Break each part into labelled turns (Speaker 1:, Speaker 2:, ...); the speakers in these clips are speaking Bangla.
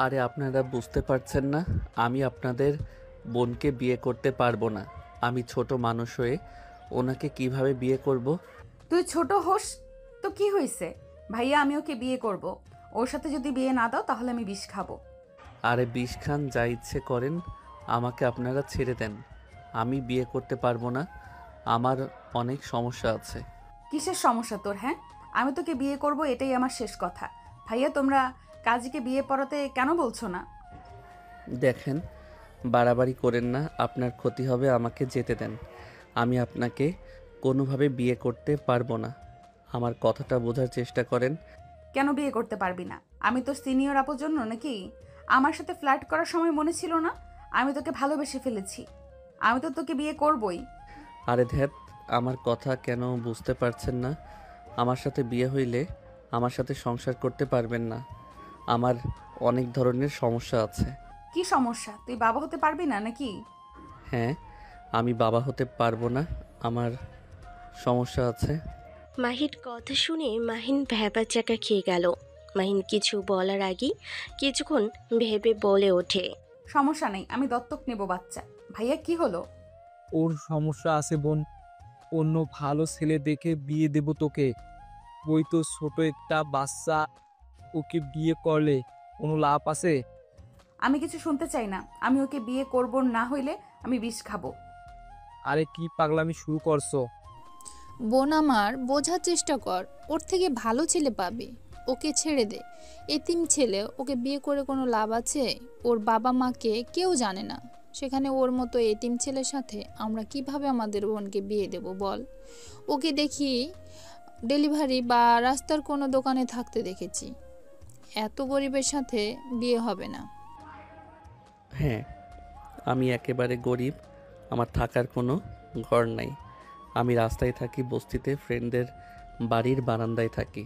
Speaker 1: আরে আপনারা বুঝতে পারছেন না, আমি আপনাদের বোনকে বিয়ে করতে পারবো না। আমি ছোট মানুষ হয়ে ওনাকে কিভাবে বিয়ে করব?
Speaker 2: তুই ছোট হোস তো কি হয়েছে? ভাইয়া, আমি ওকে বিয়ে করব। ওর সাথে যদি বিয়ে না দাও তাহলে আমি বিষ খাবো।
Speaker 1: আরে বিষ খান, যা ইচ্ছে করেন, আমাকে আপনারা ছেড়ে দেন। আমি বিয়ে করতে পারবো না, আমার অনেক সমস্যা আছে।
Speaker 2: কিসের সমস্যা তোর? হ্যাঁ, আমি তোকে বিয়ে করব, এটাই আমার শেষ কথা। ভাইয়া, তোমরা কাজীকে বিয়ে পড়াতে কেন বলছো না?
Speaker 1: দেখেন, বাড়াবাড়ি করেন না, আপনার ক্ষতি হবে, আমাকে যেতে দেন। আমি আপনাকে কোনোভাবে বিয়ে করতে পারবো না। আমার কথাটা বোঝার চেষ্টা করেন।
Speaker 2: কেন বিয়ে করতে পারবি না? আমি তোর সিনিয়র আপর জন্য নাকি? আমার সাথে ফ্লার্ট করার সময় মনে ছিল না? আমি তোকে ভালোবেসে ফেলেছি। আমি তো তোকে বিয়ে করবই।
Speaker 1: আরে ধ্যাত, আমার কথা কেন বুঝতে পারছেন না? আমার সাথে বিয়ে হইলে আমার সাথে সংসার করতে পারবেন না। আমার অনেক ধরনের সমস্যা আছে।
Speaker 2: কি সমস্যা? তুই বাবা হতে পারবি না নাকি?
Speaker 1: হ্যাঁ, আমি বাবা হতে পারবো না, আমার সমস্যা আছে।
Speaker 3: মাহির কথা শুনে মাহিন ভ্যাবাচ্যাকা খেয়ে গেল। মাহিন কিছু বলার আগেই কিছুক্ষণ ভেবে বলে ওঠে।
Speaker 2: সমস্যা নেই, আমি দত্তক নেব বাচ্চা। ভাইয়া, কি হলো?
Speaker 4: ওর সমস্যা আছে বোন। অন্য ভালো ছেলে দেখে বিয়ে দেব তোকে। ওই তো ছোট একটা বাচ্চা, ওকে বিয়ে করলে কোনো লাভ আছে?
Speaker 2: আমি কিছু শুনতে চাই না। আমি ওকে বিয়ে করব, না হইলে আমি বিষ খাবো।
Speaker 4: আরে কি পাগলামি শুরু করছো?
Speaker 5: বোন আমার, বোঝার চেষ্টা কর। ওর থেকে ভালো ছেলে পাবে। ওকে ছেড়ে দে। এতিম ছেলে, ওকে বিয়ে করে কোনো লাভ আছে? ওর বাবা মাকে কেউ জানে না। সেখানে ওর মতো এতিম ছেলের সাথে আমরা কিভাবে আমাদের বোনকে বিয়ে দেব বল? ওকে দেখি ডেলিভারি বা রাস্তার কোনো দোকানে থাকতে দেখেছি। এত গরিবের সাথে বিয়ে হবে না।
Speaker 1: হ্যাঁ, আমি একেবারে গরিব, আমার থাকার কোনো ঘর নাই। আমি রাস্তায় থাকি, বস্তিতে ফ্রেন্ডদের বাড়ির বারান্দায় থাকি।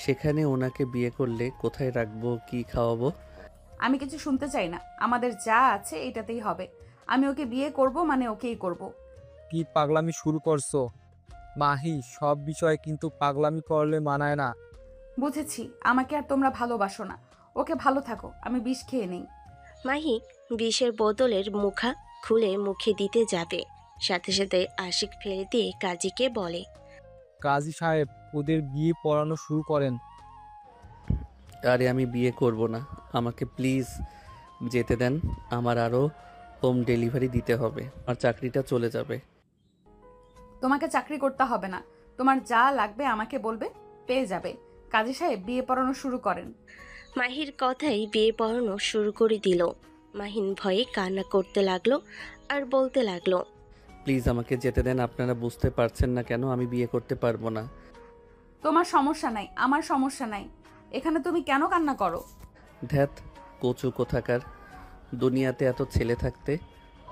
Speaker 1: সেখানে ওনাকে বিয়ে করলে কোথায় রাখবো, কি খাওয়াবো?
Speaker 2: আমি কিছু শুনতে চাই না। আমাদের যা আছে এটাতেই হবে। আমি ওকে বিয়ে করব, মানে ওকেই করব।
Speaker 4: কি পাগলামি শুরু করছো? মাহি, সব বিষয়ে কিন্তু পাগলামি করলে মানায় না।
Speaker 2: বুঝেছি, আমাকে আর তোমরা ভালোবাসো না। ওকে, ভালো থাকো, আমি বিষ খেয়ে নেই।
Speaker 3: মাহি বিষের বোতলের মুখা খুলে মুখে দিতে যাবে, সাথে সাথে আশিক ফেলে দিয়ে কাজীকে বলে।
Speaker 4: কাজী সাহেব, ওদের বিয়ে পড়ানো শুরু করেন।
Speaker 1: আরে আমি বিয়ে করব না, আমাকে প্লিজ যেতে দেন। আমার আরও হোম ডেলিভারি দিতে হবে, আমার চাকরিটা চলে যাবে।
Speaker 2: তোমাকে চাকরি করতে হবে না। তোমার যা লাগবে আমাকে বলবে, পেয়ে যাবে। কাজী সাহেব, বিয়ে পড়ানো শুরু করেন।
Speaker 3: মাহির কথাই বিয়ে পড়ানো শুরু করে দিল। মাহিন ভয়ে কান্না করতে লাগলো আর বলতে লাগলো।
Speaker 1: প্লিজ আমাকে যেতে দেন, আপনারা বুঝতে পারছেন না কেন আমি বিয়ে করতে পারবো না।
Speaker 2: তোমার সমস্যা নাই, আমার সমস্যা নাই। এখানে তুমি কেন কান্না করো?
Speaker 1: ধ্যাত, কচু কোথাকার। দুনিয়াতে এত ছেলে থাকতে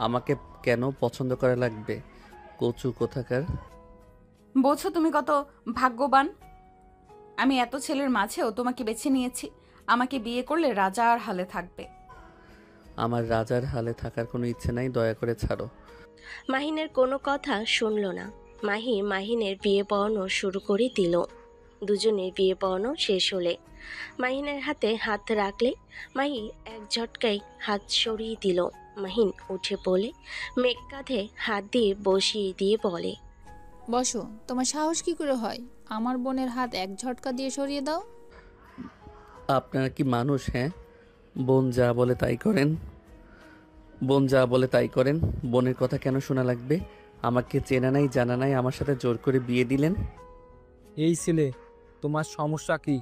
Speaker 1: আমাকে কেন পছন্দ করা লাগবে? কচু কোথাকার।
Speaker 2: বোঝো তুমি কত ভাগ্যবান? আমি এত ছেলের মাঝেও তোমাকে বেছে নিয়েছি। আমাকে বিয়ে করলে রাজার হালে থাকবে।
Speaker 1: আমার রাজার হালে থাকার কোনো ইচ্ছে নাই, দয়া করে ছাড়ো।
Speaker 3: মাহিনের কোনো কথা শুনল না। মাহিনের বিয়ে পড়ানো শুরু করে দিল। দুজনের বিয়ে পড়ানো শেষ হলে মাহিনের হাতে হাত রাখলে মাহি এক ঝটকায় হাত সরিয়ে দিল। মাহিন উঠে পড়লে মেঘ কাঁধে হাত দিয়ে বসিয়ে দিয়ে বলে।
Speaker 5: বসো। তোমার সাহস কি করে হয় আমার বোনের হাত এক ঝটকা দিয়ে সরিয়ে দাও?
Speaker 1: আপনারা কি মানুষ? হ্যাঁ, বোন যা বলে তাই করেন। বোন যা বলে তাই করেন। বোনের কথা কেন শোনা লাগবে? আমাকে চেনা নাই জানা নাই, আমার সাথে জোর করে বিয়ে দিলেন।
Speaker 4: এই ছেলে, তোমার সমস্যা কি?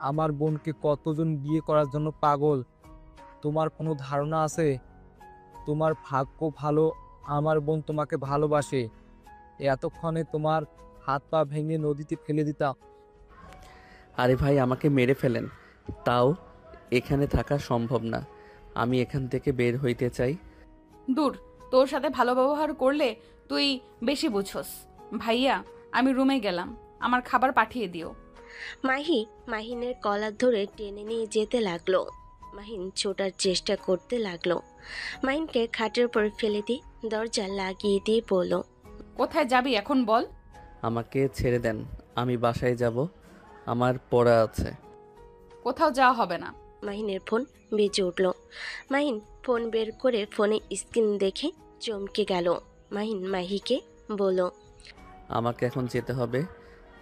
Speaker 4: আমার বোনকে কতজন বিয়ে করার জন্য পাগল, তোমার কোনো ধারণা আছে? তোমার ভাগ্য ভালো, আমার বোন তোমাকে ভালোবাসে। এতক্ষণে তোমার হাত পা ভেঙে নদীতে ফেলে দিতাম।
Speaker 1: আরে ভাই, আমাকে মেরে ফেলেন, তাও এখানে থাকা সম্ভব না। আমি এখান থেকে বের হইতে চাই।
Speaker 2: দূর, তোর সাথে ভালো ব্যবহার করলে তুই বেশি বুঝোস। ভাইয়া, আমি রুমে গেলাম, আমার খাবার পাঠিয়ে দিও।
Speaker 3: মাহিনের কলার ধরে টেনে নিয়ে যেতে লাগলো। মাহিন ছোটার চেষ্টা করতে লাগলো। মাহিনকে খাটের উপর ফেলে দিয়ে দরজা লাগিয়ে দিয়ে বলল।
Speaker 2: কোথায় যাবি এখন বল?
Speaker 1: আমাকে ছেড়ে দেন, আমি বাসায় যাব, আমার পড়া আছে।
Speaker 2: কোথাও যাওয়া হবে না।
Speaker 3: মাহিনের ফোন বেজে উঠল। মাহিন ফোন বের করে ফোনে স্ক্রিন দেখে চমকে গেল। মাহিন মাহিকে বলল,
Speaker 1: আমাকে এখন যেতে হবে,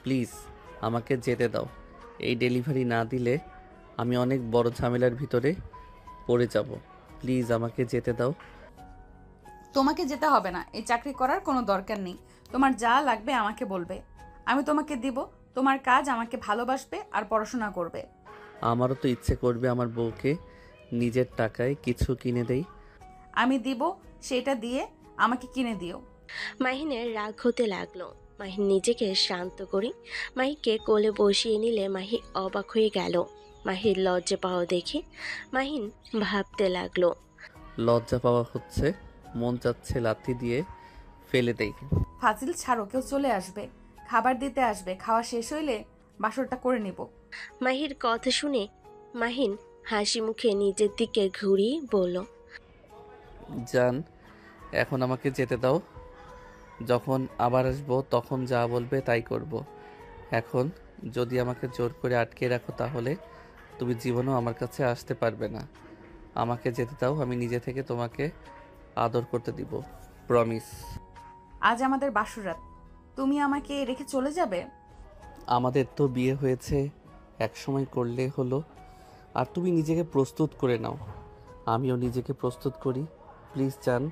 Speaker 1: প্লিজ আমাকে যেতে দাও। এই ডেলিভারি না দিলে আমি অনেক বড় ঝামেলার ভিতরে পড়ে যাব। প্লিজ আমাকে যেতে দাও।
Speaker 2: তোমাকে যেতে হবে না, এই চাকরি করার কোনো দরকার নেই। তোমার যা লাগবে আমাকে বলবে, আমি তোমাকে দিব। তোমার কাজ আমাকে ভালোবাসবে আর পড়াশোনা করবে।
Speaker 1: আমারও তো ইচ্ছে করবে আমার বউকে নিজের টাকায় কিছু কিনে দেই।
Speaker 2: আমি দিব, সেটা দিয়ে আমাকে কিনে দিও।
Speaker 3: মাহিনের রাগ হতে লাগলো। মাহিন নিজেকে শান্ত করে মাহিকে কোলে বসিয়ে নিলে মাহি অবাক হয়ে গেল। মাহির লজ্জা পাওয়া দেখে মাহিন ভাবতে লাগলো।
Speaker 1: লজ্জা পাওয়া হচ্ছে, মন চাচ্ছে লাথি দিয়ে ফেলে দেই।
Speaker 2: ফাজিল ছাড়ো, কেউ চলে আসবে, খাবার দিতে আসবে। খাওয়া শেষ হইলে বাসরটা করে নিব।
Speaker 3: মাহির কথা শুনে মাহিন হাসি মুখে নিজের দিকে ঘুরিয়ে বলল,
Speaker 1: জান, এখন আমাকে যেতে দাও। যখন আবার আসবো তখন যা বলবে তাই করব। এখন যদি আমাকে জোর করে আটকে রাখো তাহলে তুমি জীবনেও আমার কাছে আসতে পারবে না। আমাকে যেতে দাও, আমি নিজে থেকে তোমাকে আদর করতে দিব, প্রমিস।
Speaker 2: আজ আমাদের বাসরাত, তুমি আমাকে রেখে চলে যাবে?
Speaker 1: আমাদের তো বিয়ে হয়েছে, এক সময় করলে হলো। আর তুমি নিজেকে প্রস্তুত করে নাও, আমিও নিজেকে প্রস্তুত করি। প্লিজ জান,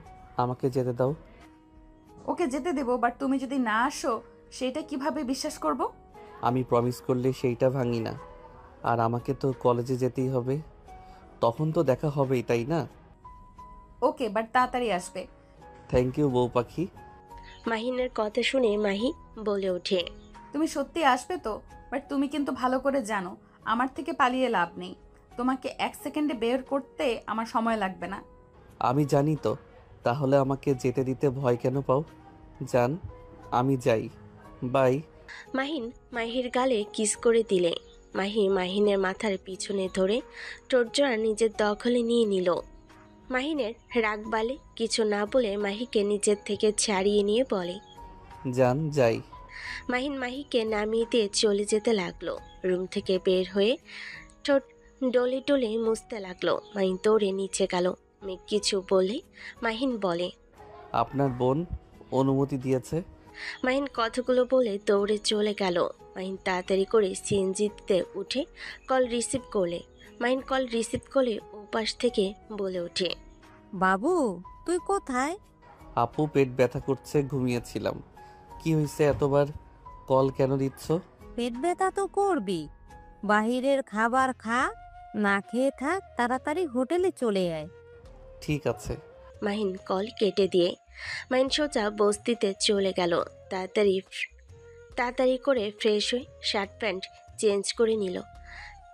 Speaker 1: আমাকে যেতে দাও।
Speaker 2: ওকে যেতে দেবো, বাট তুমি যদি না আসো সেটা কিভাবে বিশ্বাস করব?
Speaker 1: আমি প্রমিস করলে সেইটা ভাঙি না। আর আমাকে তো কলেজে যেতেই হবে, তখন তো দেখা হবেই, তাই না?
Speaker 2: ওকে, বাট তাড়াতাড়ি আসবে।
Speaker 1: থ্যাংক ইউ বউ পাখি।
Speaker 3: মাহিনের কথা শুনে মাহি বলে ওঠে,
Speaker 2: তুমি সত্যি আসবে তো? বাট তুমি কিন্তু ভালো করে জানো আমার থেকে পালিয়ে লাভ নেই। তোমাকে 1 সেকেন্ডে বের করতে আমার সময় লাগবে না।
Speaker 1: আমি জানি তো, তাহলে আমাকে যেতে দিতে ভয় কেন পাও? জান, আমি যাই, বাই।
Speaker 3: মাহিন মাহির গালে কিস করে দিলে মাহি মাহিনের মাথার পিছনে ধরে টোটজোড়া নিজের দখলে নিয়ে নিল। মাহিনের রাগ বালে কিছু না বলে মাহিকে নিজের থেকে ছাড়িয়ে নিয়ে বলে,
Speaker 1: জান, যাই।
Speaker 3: মাহিন মাহিকে নামিয়ে দিয়ে চলে যেতে লাগলো। রুম থেকে বের হয়ে ঠোঁট ডলে ডলে মুছতে লাগলো। মাহিন দৌড়ে নিচে গেল। মেঘ কিছু বলে মাহিন বলে,
Speaker 1: আপনার বোন অনুমতি দিয়েছে।
Speaker 3: মাহিন কথাগুলো বলে দৌড়ে চলে গেল। মাহিন তাড়াতাড়ি করে সিএনজিতে উঠে কল রিসিভ করলে। মাহিন কল রিসিভ করলে ওপাশ থেকে বলে ওঠে,
Speaker 6: বাবু, তুই কোথায়?
Speaker 1: আপু পেট ব্যথা করছে, ঘুমিয়েছিলাম। কি হয়েছে, এতবার কল কেন দিচ্ছ?
Speaker 6: পেট ব্যথা তো করবি। বাহিরের খাবার খা, না খেয়ে থাক, তাড়াতাড়ি হোটেলে চলে আয়।
Speaker 1: ঠিক আছে।
Speaker 3: মাহিন কল কেটে দিয়ে মাহিন সোজা বস্তিতে চলে গেল। তাড়াতাড়ি করে ফ্রেশ হয়ে শার্ট প্যান্ট চেঞ্জ করে নিল।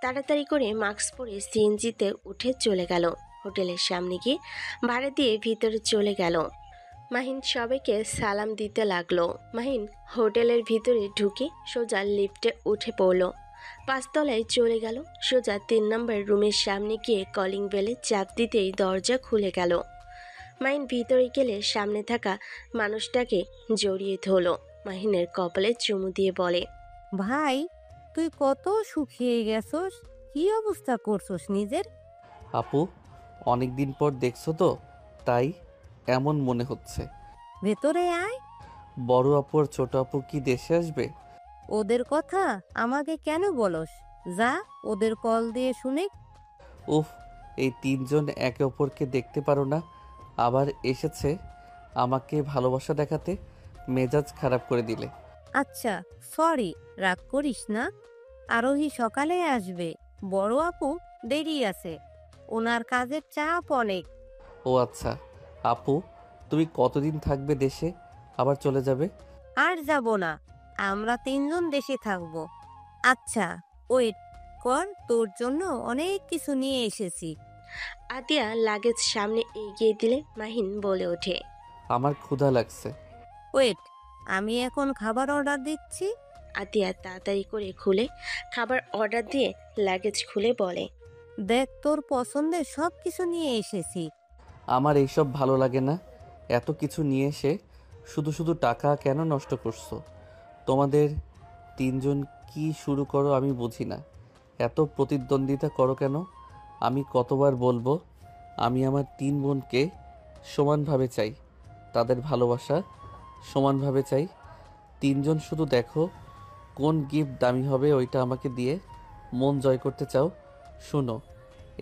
Speaker 3: তাড়াতাড়ি করে মাস্ক পরে সিএনজিতে উঠে চলে গেল। হোটেলের সামনে গিয়ে ভাড়া দিয়ে ভিতরে চলে গেল। মাহিন সবাইকে সালাম দিতে লাগলো। মাহিন হোটেলের ভিতরে ঢুকে সোজা লিফটে উঠে পড়ল। 5 তলায় চলে গেল। সোজা 3 নম্বর রুমের সামনে গিয়ে কলিং বেলে চাপ দিতেই দরজা খুলে গেল। মাহিন ভিতরে গেলে সামনে থাকা মানুষটাকে জড়িয়ে ধরল। মাহিনের কপালে চুমু দিয়ে বলে,
Speaker 6: ভাই, তুই কত শুকিয়ে গেছস, কি অবস্থা করছস নিজের?
Speaker 1: আপু, অনেক দিন পর দেখছো তো, তাই এমন মনে হচ্ছে।
Speaker 6: ভেতরে আয়।
Speaker 1: বড় আপু আর ছোট আপু কি দেশে আসবে?
Speaker 6: ওদের কথা আমাকে কেন বলস? যা, ওদের কল দিয়ে শুনে।
Speaker 1: উফ, এই 3 জন একে অপরকে দেখতে পারো না, আবার এসেছে আমাকে ভালোবাসা দেখাতে। মেজাজ খারাপ করে দিলে।
Speaker 6: আচ্ছা, সরি, রাগ করিস না। আরোহী সকালে আসবে, বড় আপু দেরি আছে, ওনার কাজের চাপ অনেক।
Speaker 1: ও আচ্ছা। আপু, তুমি কতদিন থাকবে দেশে, আবার চলে যাবে?
Speaker 6: আর যাব না, আমরা 3 জন দেশে থাকবো। আচ্ছা, ওয়েট কর, তোর জন্য অনেক কিছু নিয়ে এসেছি।
Speaker 3: আতিয়া লাগেজ সামনে এগিয়ে দিলে মাহিন বলে ওঠে,
Speaker 1: আমার ক্ষুধা লাগছে।
Speaker 6: ওয়েট, আমি এখন খাবার অর্ডার দিচ্ছি।
Speaker 3: আতিয়া তাড়াতাড়ি করে খুলে খাবার অর্ডার দিয়ে লাগেজ খুলে বলে,
Speaker 6: দেখ, তোর পছন্দের সব কিছু নিয়ে এসেছি।
Speaker 1: আমার এইসব ভালো লাগে না। এত কিছু নিয়ে এসে শুধু শুধু টাকা কেন নষ্ট করছো? তোমাদের 3 জন কি শুরু করো আমি বুঝি না। এত প্রতিদ্বন্দ্বিতা করো কেন? আমি কতবার বলবো, আমি আমার 3 বোনকে সমানভাবে চাই, তাদের ভালোবাসা সমানভাবে চাই। 3 জন শুধু দেখো কোন গিফট দামি হবে ওইটা আমাকে দিয়ে মন জয় করতে চাও। শুনো,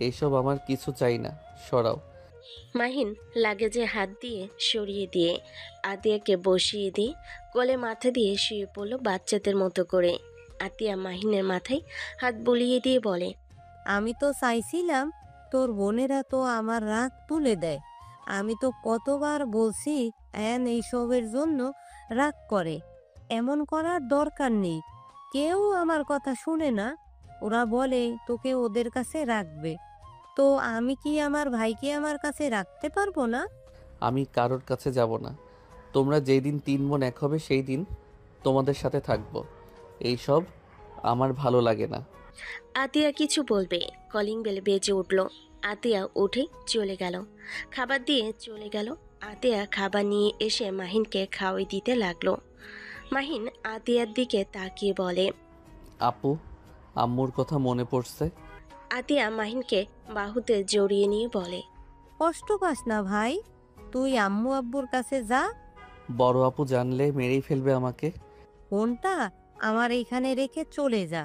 Speaker 1: এইসব আমার কিছু চাই না, সরাও।
Speaker 3: মাহিন লাগেজে হাত দিয়ে সরিয়ে দিয়ে আতিয়াকে বসিয়ে দিয়ে কোলে মাথা দিয়ে শুয়ে পড়ল বাচ্চাদের মতো করে। আতিয়া মাহিনের মাথায় হাত বুলিয়ে দিয়ে বলে,
Speaker 6: আমি তো চাইছিলাম তোর বোনেরা তো আমার রাগ তুলে দেয়। আমি তো কতবার বলছি এইসবের জন্য রাগ করে, এমন করার দরকার নেই। কেউ আমার কথা শুনে না, ওরা বলে তোকে ওদের কাছে রাখবে। তো আমি কি আমার ভাইকে আমার কাছে রাখতে পারবো না?
Speaker 1: আমি কারোর কাছে যাব না। তোমরা যেই দিন 3 বোন এক হবে সেই দিন তোমাদের সাথে থাকবো। এইসব আমার ভালো লাগে না।
Speaker 3: আতিয়া কিছু বলবে, কলিং বেল বেজে উঠল। আতিয়া উঠে চলে গেল, খাবার দিয়ে চলে গেল। আতিয়া খাবার নিয়ে এসে মাহিনকে খাওয়াই দিতে লাগলো। মাহিন আতিয়ার দিকে তাকিয়ে বলে,
Speaker 1: আপু, আম্মুর কথা মনে পড়ছে?
Speaker 3: আতিয়া মাহিনকে বাহুতে জড়িয়ে নিয়ে বলে,
Speaker 6: কষ্ট পাস না ভাই, তুই আম্মু আব্বুর কাছে যা।
Speaker 1: বড় আপু জানলে মেরেই ফেলবে আমাকে।
Speaker 6: ফোনটা আমার এইখানে রেখে চলে যা।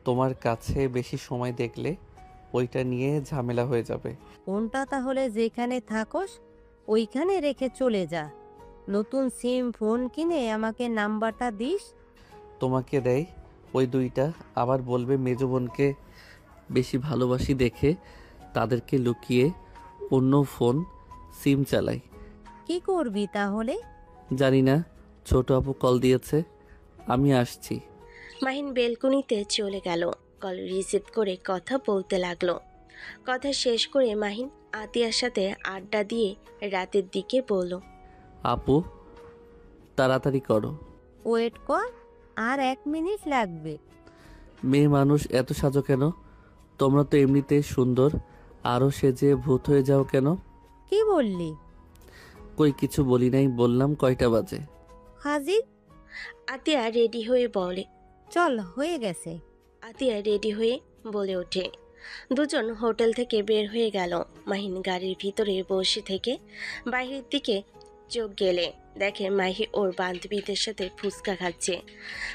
Speaker 1: তোমার কাছে বেশি সময় দেখলে ওইটা নিয়ে ঝামেলা হয়ে যাবে।
Speaker 6: ফোনটা তাহলে যেখানে থাকস ওইখানে রেখে চলে যা। নতুন সিম ফোন কিনে আমাকে নাম্বারটা দিস।
Speaker 1: তোমাকে দেয় ওই 2টা, আবার বলবে মেজো বোনকে বেশি ভালোবাসি দেখে তাদেরকে লুকিয়ে অন্য ফোন সিম চালাই।
Speaker 6: কি করবি তাহলে?
Speaker 1: জানি না, ছোট আপু কল দিয়েছে, আমি আসছি।
Speaker 3: মাহিন বেলকুনিতে চলে গেল। কল রিসিভ করে কথা বলতে লাগলো। কথা শেষ করে মাহিন আতিয়ার সাথে আড্ডা দিয়ে রাতের দিকে বলল,
Speaker 1: আপু, তাড়াতাড়ি করো।
Speaker 6: ওয়েট কর, আর 1 মিনিট লাগবে।
Speaker 1: মেয়ে মানুষ এত সাজো কেন? তোমরা তো এমনিতে সুন্দর, আরও সেজে ভূত হয়ে যাও কেন?
Speaker 6: কি বললি?
Speaker 1: কই কিছু বলি নাই, বললাম কয়টা বাজে।
Speaker 6: হাজির।
Speaker 3: আতিয়া রেডি হয়ে বলে,
Speaker 6: চল, হয়ে গেছে।
Speaker 3: আতিয়া রেডি হয়ে বলে ওঠে। দুজন হোটেল থেকে বের হয়ে গেল। মাহিন গাড়ির ভিতরে বসে থেকে বাইরের দিকে চোখ গেলে দেখে মাহি ওর বান্ধবীদের সাথে ফুচকা খাচ্ছে।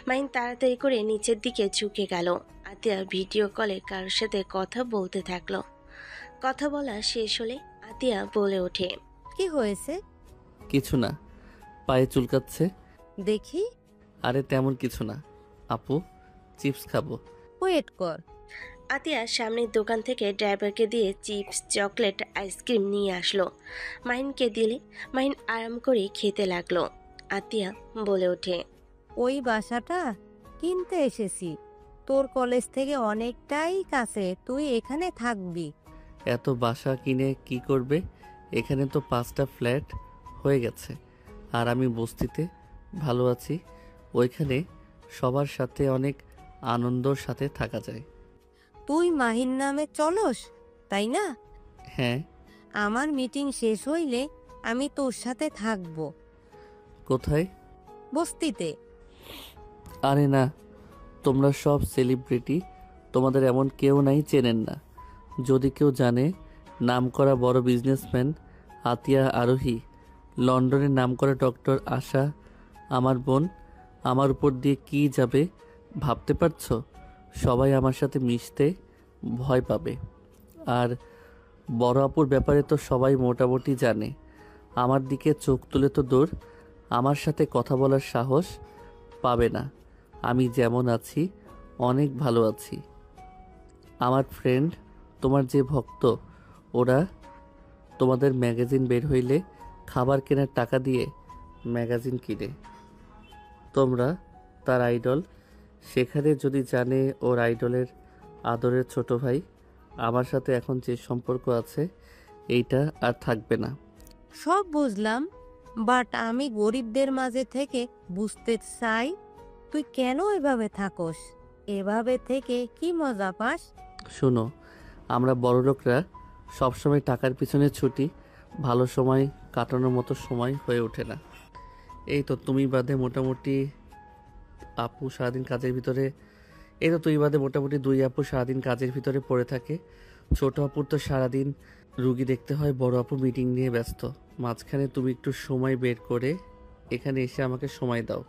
Speaker 3: মাহিন তাড়াতাড়ি করে নিচের দিকে ঝুঁকে গেল। আতিয়া ভিডিও কলে কারোর সাথে কথা বলতে থাকলো। কথা বলা শেষ হলে আতিয়া বলে ওঠে,
Speaker 6: কি হয়েছে?
Speaker 1: কিছু না, পায়ে চুলকাচ্ছে।
Speaker 6: দেখি।
Speaker 1: আরে তেমন কিছু না আপু, চিপস খাবো।
Speaker 6: ওয়েট কর।
Speaker 3: আতিয়া সামনের দোকান থেকে ড্রাইভারকে দিয়ে চিপস, চকলেট, আইসক্রিম নিয়ে আসলো। মাহিনকে দিলে মাহিন আরাম করে খেতে লাগলো। আতিয়া বলে ওঠে,
Speaker 6: ওই বাসাটা কিনতে এসেছি, তোর কলেজ থেকে অনেকটাই কাছে, তুই এখানে থাকবি।
Speaker 1: এত বাসা কিনে কি করবে? এখানে তো 5টা ফ্ল্যাট হয়ে গেছে, আর আমি বস্তিতে ভালো আছি। ওইখানে সবার সাথে অনেক আনন্দর সাথে থাকা যায়।
Speaker 6: তুই মাহির নামে চলস, তাই না?
Speaker 1: হ্যাঁ।
Speaker 6: আমার মিটিং শেষ হইলে আমি তোর সাথে থাকবো।
Speaker 1: কোথায়?
Speaker 6: বস্তিতে।
Speaker 1: আরে না, তোমরা সব সেলিব্রিটি, তোমাদের এমন কেউ নাই চেনেন না। যদি কেউ জানে, নামকরা বড় বিজনেসম্যান আতিয়া আরোহী, লন্ডনের নামকরা ডক্টর আশা আমার বোন, আমার উপর দিয়ে কি যাবে ভাবতে পারছো? সবাই আমার সাথে মিশতে ভয় পাবে। আর বড় আপুর ব্যাপারে তো সবাই মোটামুটি জানে। আমার দিকে চোখ তুলে তো দূর, আমার সাথে কথা বলার সাহস পাবে না। আমি যেমন আছি অনেক ভালো আছি। আমার ফ্রেন্ড, তোমার যে ভক্ত, ওরা তোমাদের ম্যাগাজিন বের হইলে খাবার কেনার টাকা দিয়ে ম্যাগাজিন কিনে। তোমরা তার আইডল। সেখানে যদি জানে ওর আইডলের আদরের ছোট ভাই আমার সাথে এখন যে সম্পর্ক আছে, এইটা আর থাকবে না।
Speaker 6: সব বুঝলাম, বাট আমি গরিবদের মাঝে থেকে বুঝতে চাই তুই কেন এভাবে থাকস, এভাবে থেকে কি মজা পাস?
Speaker 1: শোনো, আমরা বড়লোকরা সবসময় টাকার পিছনে ছুটি, ভালো সময় কাটানোর মতো সময় হয়ে ওঠে না। এই তো তুমি বাদে মোটামুটি আপু সারাদিন কাজের ভিতরে, এই তো তুই বাদে মোটামুটি 2 আপু সারাদিন কাজের ভিতরে পড়ে থাকে। ছোট আপুর তো সারাদিন রুগী দেখতে হয়, বড় আপু মিটিং নিয়ে ব্যস্ত। মাঝখানে তুমি একটু সময় বের করে এখানে এসে আমাকে সময় দাও,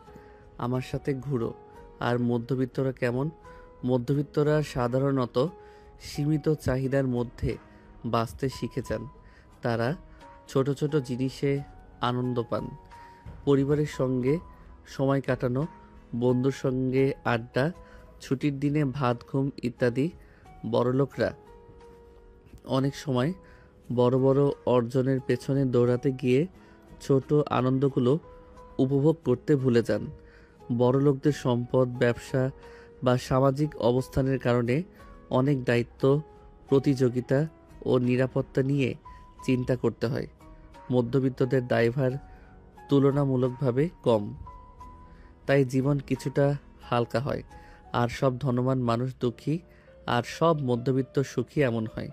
Speaker 1: আমার সাথে ঘুরো। আর মধ্যবিত্তরা কেমন? মধ্যবিত্তরা সাধারণত সীমিত চাহিদার মধ্যে বাঁচতে শিখে যান। তারা ছোট ছোট জিনিসে আনন্দ পান। পরিবারের সঙ্গে সময় কাটানো, বন্ধুর সঙ্গে আড্ডা, ছুটির দিনে ভাত ঘুম ইত্যাদি। বড়লোকরা অনেক সময় বড় বড় অর্জনের পেছনে দৌড়াতে গিয়ে ছোট আনন্দগুলো উপভোগ করতে ভুলে যান। বড়লোকদের সম্পদ, ব্যবসা বা সামাজিক অবস্থানের কারণে অনেক দায়িত্ব, প্রতিযোগিতা ও নিরাপত্তা নিয়ে চিন্তা করতে হয়। মধ্যবিত্তদের দায়ভার তুলনামূলকভাবে কম, তাই জীবন কিছুটা হালকা হয়। আর সব ধনবান মানুষ দুঃখী, আর সব মধ্যবিত্ত সুখী, এমন হয়।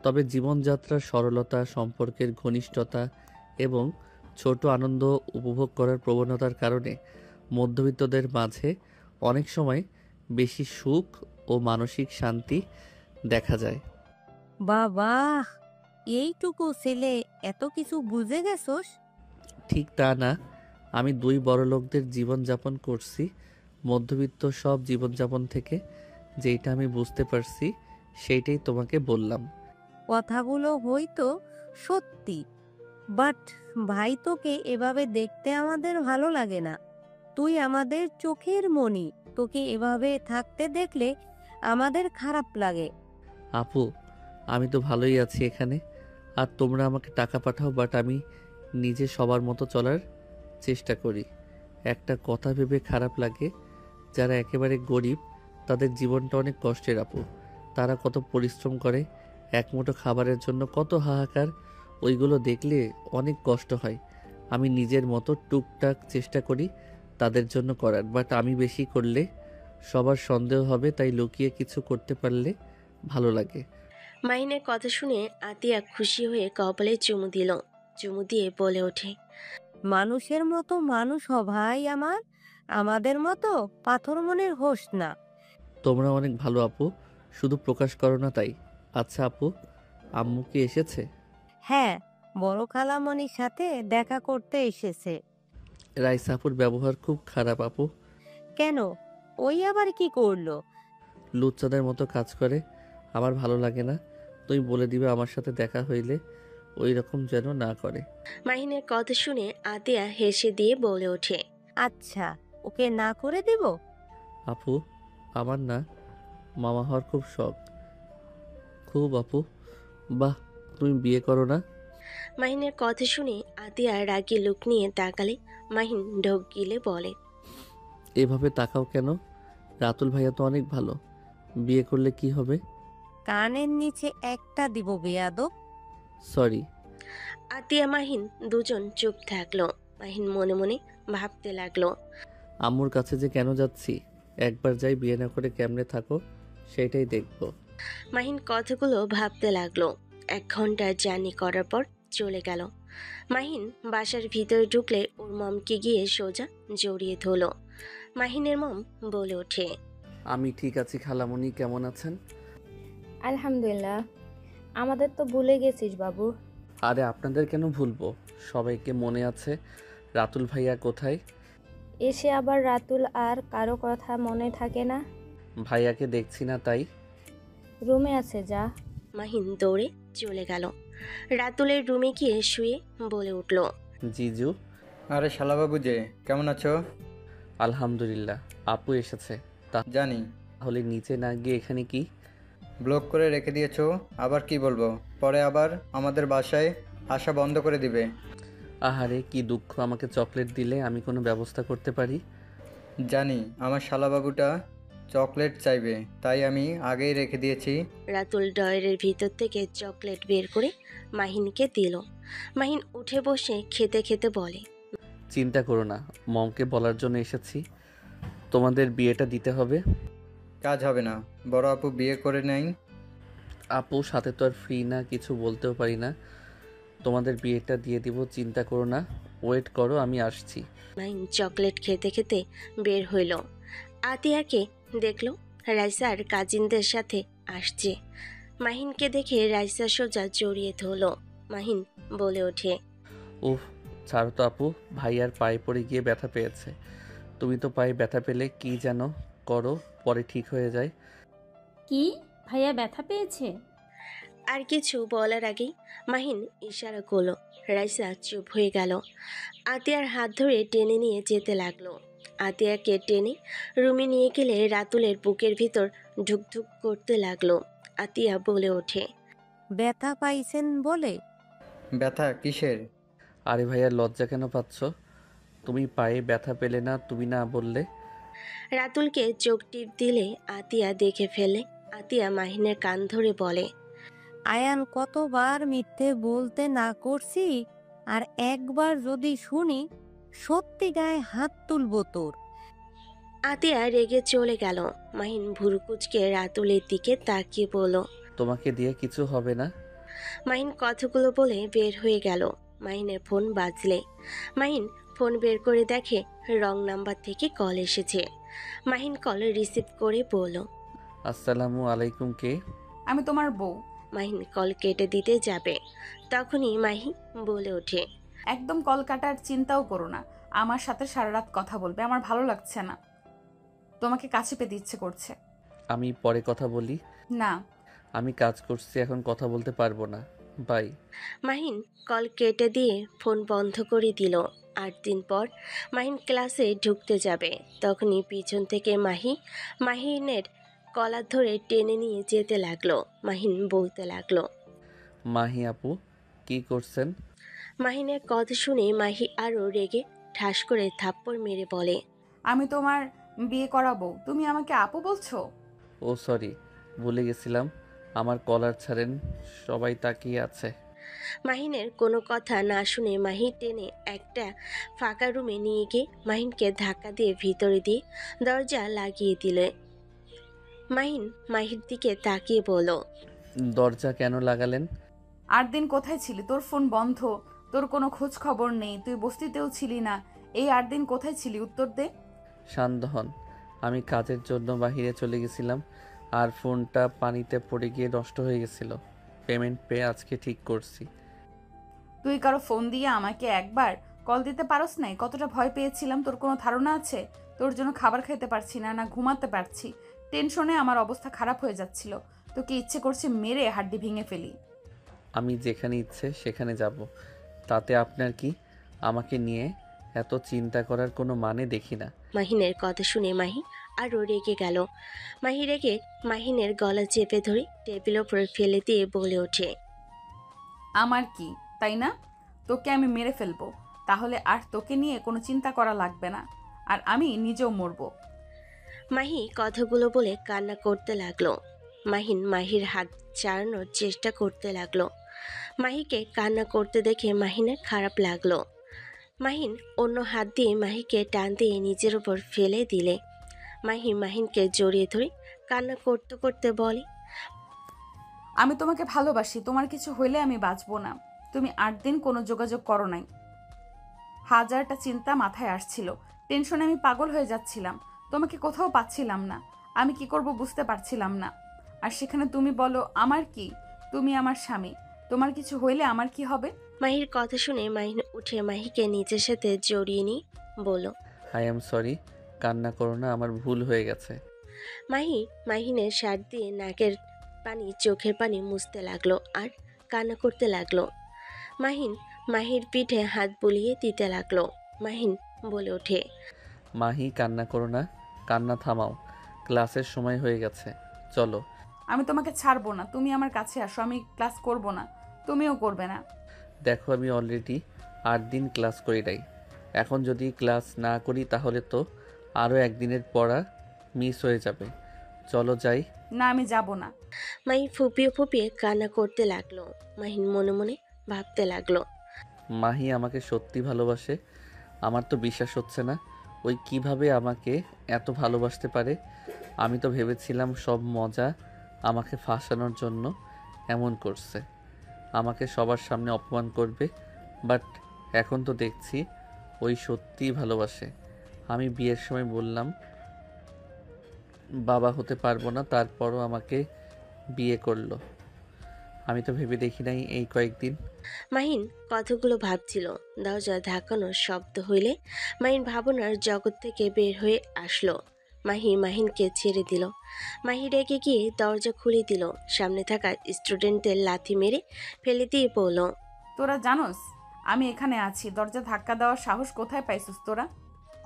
Speaker 1: তবে জীবনযাত্রার সরলতা, সম্পর্কের ঘনিষ্ঠতা এবং ছোট আনন্দ উপভোগ করার প্রবণতার কারণে মধ্যবিত্তদের মাঝে অনেক সময় বেশি সুখ ও মানসিক শান্তি দেখা যায়।
Speaker 6: বাবা, এইটুকু ছেলে এত কিছু বুঝে গেছস?
Speaker 1: ঠিক তা না, আমি দুই বড়লোকদের জীবনযাপন করছি। মধ্যবিত্ত সব জীবনযাপন থেকে যেইটা আমি বুঝতে পারছি সেইটাই তোমাকে বললাম।
Speaker 6: কথাগুলো হয়তো সত্যি, বাট ভাই, তোকে এভাবে দেখতে আমাদের ভালো লাগে না। তুই আমাদের চোখের মণি, তোকে এভাবে থাকতে দেখলে আমাদের খারাপ লাগে।
Speaker 1: আপু, আমি তো ভালোই আছি এখানে। আর তোমরা আমাকে টাকা পাঠাও, বাট আমি নিজে সবার মতো চলার চেষ্টা করি। একটা কথা ভেবে খারাপ লাগে, যারা একেবারে গরিব তাদের জীবনটা অনেক কষ্টের আপু। তারা কত পরিশ্রম করে, এক মুঠো খাবারের জন্য কত হাহাকার, ওইগুলো দেখলে অনেক কষ্ট হয়। আমি নিজের মতো টুকটাক চেষ্টা করি তাদের জন্য করার, বাট আমি বেশি করলে সবার সন্দেহ হবে, তাই লুকিয়ে কিছু করতে পারলে ভালো লাগে।
Speaker 3: মাহিনের কথা শুনে আতিয়া খুশি হয়ে কপালে চুমু দিল। চুমু দিয়ে বলে ওঠে,
Speaker 6: মানুষের মতো মানুষ হ ভাই আমার, আমাদের মতো পাথর মনের হোস না।
Speaker 1: তোমরা অনেক ভালো আপু, শুধু প্রকাশ করো না তাই। আচ্ছা আপু, আম্মু কি এসেছে?
Speaker 6: হ্যাঁ, বড় খালামণির সাথে দেখা করতে এসেছে।
Speaker 1: রাইসা আপুর ব্যবহার খুব খারাপ আপু।
Speaker 6: কেন? ওই আবার কি করলো?
Speaker 1: লুচ্চাদের মতো কাজ করে, আমার ভালো লাগে না। তুমি বলে দিবে আমার সাথে দেখা হইলে ওই রকম যেন না করে।
Speaker 3: মাহিনের কথা শুনে আতিয়া হেসে দিয়ে বলে ওঠে,
Speaker 6: আচ্ছা, ওকে না করে দিব?
Speaker 1: আপু, আমার না মামা হওয়ার খুব শখ। খুব আপু। বাহ, তুমি বিয়ে করো না?
Speaker 3: মাহিনের কথা শুনে আতিয়া রাগী লুক নিয়ে তাকালে মাহিন ঢোক গিলে বলে,
Speaker 1: এভাবে তাকাও কেন? রাতুল ভাইয়া তো অনেক ভালো, বিয়ে করলে কি হবে?
Speaker 6: কানের নিচে একটা দিব বেয়াদব।
Speaker 1: সরি।
Speaker 3: আতিয়া মাহিন দুজন চুপ থাকলো। মাহিন মনে মনে ভাবতে লাগলো,
Speaker 1: আম্মুর কাছে যে কেন যাচ্ছি, একবার যাই, বিয়ে না করে কেমনে থাকো সেটাই দেখবো।
Speaker 3: মাহিন কথাগুলো ভাবতে লাগলো। 1 ঘন্টার জার্নি করার পর চলে গেল। মাহিন বাসার ভিতরে ঢুকলে ওর মমকে গিয়ে সোজা জড়িয়ে ধরল। মাহিনের মম বলে ওঠে,
Speaker 1: আমি ঠিক আছি খালামণি, কেমন আছেন?
Speaker 7: আলহামদুলিল্লাহ। আমাদের তো ভুলে গেছিস বাবু।
Speaker 1: আরে আপনাদের কেন ভুলবো, সবাইকে মনে আছে। রাতুল ভাইয়া কোথায়?
Speaker 7: এসে আবার রাতুল আর কারো কথা মনে থাকে না।
Speaker 1: ভাইয়াকে দেখছি না তাই।
Speaker 7: রুমে আছে, যা।
Speaker 3: মাহিন দৌড়ে চলে গেল। রাতুলের রুমে গিয়ে শুয়ে বলে উঠল,
Speaker 1: জিজু।
Speaker 8: আরে শালাবাবু যে, কেমন আছো?
Speaker 1: আলহামদুলিল্লাহ। আপু এসেছে?
Speaker 8: জানি।
Speaker 1: তাহলে নিচে না গিয়ে এখানে কি?
Speaker 8: ব্লক করে রেখে দিয়েছো, আবার কি বলবো? পরে আবার আমাদের বাসায় আসা বন্ধ করে দিবে।
Speaker 1: আহারে কি দুঃখ, আমাকে চকলেট দিলে আমি কোনো ব্যবস্থা করতে পারি।
Speaker 8: জানি আমার শালাবাবুটা চকলেট চাইবে, তাই আমি আগেই রেখে দিয়েছি।
Speaker 3: রাতুল ডয়ারের ভিতর থেকে চকলেট বের করে মাহিনকে দিল। মাহিন উঠে বসে খেতে খেতে বলে,
Speaker 1: চিন্তা করো না, মমকে বলার জন্য এসেছি, তোমাদের বিয়েটা দিতে হবে।
Speaker 8: কাজ হবে না, বড় আপু বিয়ে করে নেই।
Speaker 1: আপু সাথে তো আর ফ্রি না, কিছু বলতেও পারি না। তোমাদের বিয়েটা দিয়ে দিব, চিন্তা করো না, ওয়েট করো, আমি আসছি।
Speaker 3: মাহিন চকলেট খেতে খেতে বের হইল। আতিয়াকে দেখলো রাইসার কাজিনদের সাথে আসছে। মাহিনকে দেখে রাইসা সোজা জড়িয়ে ধরল। মাহিন বলে ওঠে,
Speaker 1: উফ, ছাড়ো তো আপু, ভাইয়ার পায়ে পড়ে গিয়ে ব্যথা পেয়েছে। তুমি তো পায়ে ব্যথা পেলে কি যেন করো, পরে ঠিক হয়ে যায়।
Speaker 9: কি? ভাইয়া ব্যথা পেয়েছে?
Speaker 3: আর কিছু বলার আগেই মাহিন ইশারা করলো। রাইসা চুপ হয়ে গেল। আতিয়ার হাত ধরে টেনে নিয়ে যেতে লাগলো। আতিয়াকে টেনে রুমে নিয়ে গেলে রাতুলের বুকের ভিতর ঢুকঢুক করতে লাগলো। আতিয়া বলে ওঠে,
Speaker 6: ব্যথা পাইছেন বলে?
Speaker 8: ব্যথা কিসের?
Speaker 1: আরে ভাইয়া, লজ্জা কেন পাচ্ছ? তুমি পায়ে ব্যথা পেলে না, তুমি না বললে।
Speaker 3: রাতুলকে চোখ টিপ দিলে আতিয়া দেখে ফেলে। আতিয়া মাহিনের কান ধরে বলে,
Speaker 6: আয়ান, কতবার মিথ্যে বলতে না করছি, আর একবার যদি শুনি সত্যি গায়ে হাত তুলবো তোর।
Speaker 3: আতিয়া রেগে চলে গেল। মাহিন ভুরু কুচকে রাতুলের দিকে তাকিয়ে বলল,
Speaker 1: তোমাকে দিয়ে কিছু হবে না।
Speaker 3: মাহিন কথাগুলো বলে বের হয়ে গেল। মাহিনের ফোন বাজলে মাহিন ফোন বের করে দেখে রং নাম্বার থেকে কল এসেছে। মাহিন কল রিসিভ করে বলল,
Speaker 1: আসসালামু আলাইকুম, কে?
Speaker 2: আমি তোমার বউ।
Speaker 3: মাহিন কল কেটে দিতে যাবে, তখনই মাহি বলে ওঠে,
Speaker 2: একদম কল কাটার চিন্তাও করো না। আমার সাথে সারা রাত কথা বলবে, আমার ভালো লাগছে না। তোমাকে কাছে পেতে ইচ্ছে করছে।
Speaker 1: আমি পরে কথা বলি।
Speaker 2: না।
Speaker 1: আমি কাজ করছি, এখন কথা বলতে পারবো না, বাই।
Speaker 3: মাহিন কল কেটে দিয়ে ফোন বন্ধ করে দিল। 8 দিন পর মাহিন ক্লাসে ঢুকতে যাবে, তখনই পিছন থেকে মাহিনের কলার ধরে টেনে নিয়ে যেতে লাগলো। মাহিন বলতে লাগলো,
Speaker 1: মাহি আপু, কি করছেন?
Speaker 3: মাহিনের কথা শুনে মাহি আরও রেগে ঠাস করে থাপ্পড় মেরে বলে,
Speaker 2: আমি তোমার বিয়ে করাবো, তুমি আমাকে আপু বলছো?
Speaker 1: ও সরি, ভুলে গেছিলাম। আমার কলার ছাড়েন, সবাই তাকিয়ে আছে।
Speaker 3: মাহিনের কোনো কথা না শুনে মাহি টেনে একটা ফাঁকা রুমে নিয়ে গিয়ে মাহিনকে ধাক্কা দিয়ে ভিতরে দিয়ে দরজা লাগিয়ে দিলে। মাহির দিকে তাকিয়ে বলল,
Speaker 1: দরজা কেন লাগালেন?
Speaker 2: 8 দিন কোথায় ছিলি? তোর ফোন বন্ধ, তোর কোনো খোঁজ খবর নেই, তুই বস্তিতেও ছিলি না। এই 8 দিন কোথায় ছিলি? উত্তর দে।
Speaker 1: শান্ত হন। আমি কাজের জন্য বাহিরে চলে গেছিলাম, আর ফোনটা পানিতে পড়ে গিয়ে নষ্ট হয়ে গেছিল। পেমেন্ট পেয়ে আজকে ঠিক করছি।
Speaker 2: তুই কারো ফোন দিয়ে আমাকে একবার কল দিতে পারস নাই? কতটা ভয় পেয়েছিলাম তোর কোনো ধারণা আছে? তোর জন্য খাবার খেতে পারছি না, না ঘুমাতে পারছি। টেনশনে আমার অবস্থা খারাপ হয়ে যাচ্ছিল। তোকে ইচ্ছে করছে মেরে হাড্ডি ভেঙে ফেলি।
Speaker 1: আমি যেখানে ইচ্ছে সেখানে যাব, তাতে আপনার কি? আমাকে নিয়ে এত চিন্তা করার কোনো মানে দেখি না।
Speaker 3: মাহিনের কথা শুনে মাহি আরও রেগে গেল। মাহি রেগে মাহিনের গলা চেপে ধরে টেবিল ওপরে ফেলে দিয়ে বলে ওঠে,
Speaker 2: আমার কি, তাই না? তোকে আমি মেরে ফেলবো, তাহলে আর তোকে নিয়ে কোনো চিন্তা করা লাগবে না, আর আমি নিজেও মরবো।
Speaker 3: মাহি কথাগুলো বলে কান্না করতে লাগলো। মাহির হাত ছাড়ানোর চেষ্টা করতে লাগলো। মাহিকে কান্না করতে দেখে মাহিনের খারাপ লাগলো। মাহিন অন্য হাত দিয়ে মাহিকে টান দিয়ে নিজের উপর ফেলে দিলে। মাহিনকে জড়িয়ে ধরে কান্না করতে করতে বলে,
Speaker 2: আমি তোমাকে ভালোবাসি, তোমার কিছু হইলে আমি বাঁচবো না। তুমি 8 দিন কোনো যোগাযোগ করো নাই। হাজারটা চিন্তা মাথায় আসছিল, টেনশনে আমি পাগল হয়ে যাচ্ছিলাম। তোমাকে কোথাও পাচ্ছিলাম না, আমি কি করব বুঝতে পারছিলাম না। আর সেখানে তুমি বলো আমার কি? তুমি আমার স্বামী, তোমার কিছু হইলে আমার কি হবে?
Speaker 3: মাহির কথা শুনে মাহিন উঠে মাহিকে নিজের সাথে জড়িয়ে নিয়ে বলল,
Speaker 1: আই এম সরি, কান্না করো না, আমার ভুল হয়ে গেছে।
Speaker 3: মাহিনের শার্ট দিয়ে নাকের পানি চোখের পানি মুছতে লাগলো আর কান্না করতে লাগলো। মাহির পিঠে হাত বুলিয়ে দিতে লাগলো। মাহিন বলে ওঠে,
Speaker 1: মাহি, কান্না করো না, কান্না থামাও, ক্লাসের সময় হয়ে গেছে, চলো।
Speaker 2: আমি তোমাকে ছাড়বো না, তুমি আমার কাছে আসো। আমি ক্লাস করব না, তুমিও করবে না।
Speaker 1: দেখো, আমি অলরেডি 8 দিন ক্লাস করি নাই। এখন যদি ক্লাস না করি তাহলে তো আরও একদিনের পড়া মিস হয়ে যাবে। চলো যাই।
Speaker 2: না, আমি যাব না।
Speaker 3: মাহি ফুপিয়ে ফুপিয়ে কান্না করতে লাগলো। মাহিন মনে মনে ভাবতে লাগলো,
Speaker 1: মাহি আমাকে সত্যি ভালোবাসে? আমার তো বিশ্বাস হচ্ছে না। ওই কিভাবে আমাকে এত ভালোবাসতে পারে? আমি তো ভেবেছিলাম সব মজা আমাকে ফাঁসানোর জন্য এমন করছে, আমাকে সবার সামনে অপমান করবে। বাট এখন তো দেখছি ওই সত্যিই ভালোবাসে। আমি বিয়ের সময় বললাম বাবা হতে পারবো না, তারপরও আমাকে বিয়ে করলো। আমি তো ভেবে দেখি নাই এই কয়েকদিন।
Speaker 3: মাহিন কথাগুলো ভাবছিল। দরজা ধাক্কানোর শব্দ হইলে মাহিন ভাবনার জগৎ থেকে বের হয়ে আসলো। মাহিনকে ছেড়ে দিল। মাহি রেগে গিয়ে দরজা খুলে দিল। সামনে থাকা স্টুডেন্টদের লাথি মেরে ফেলে দিয়ে বলল,
Speaker 2: তোরা জানোস আমি এখানে আছি, দরজা ধাক্কা দেওয়ার সাহস কোথায় পাইছিস তোরা?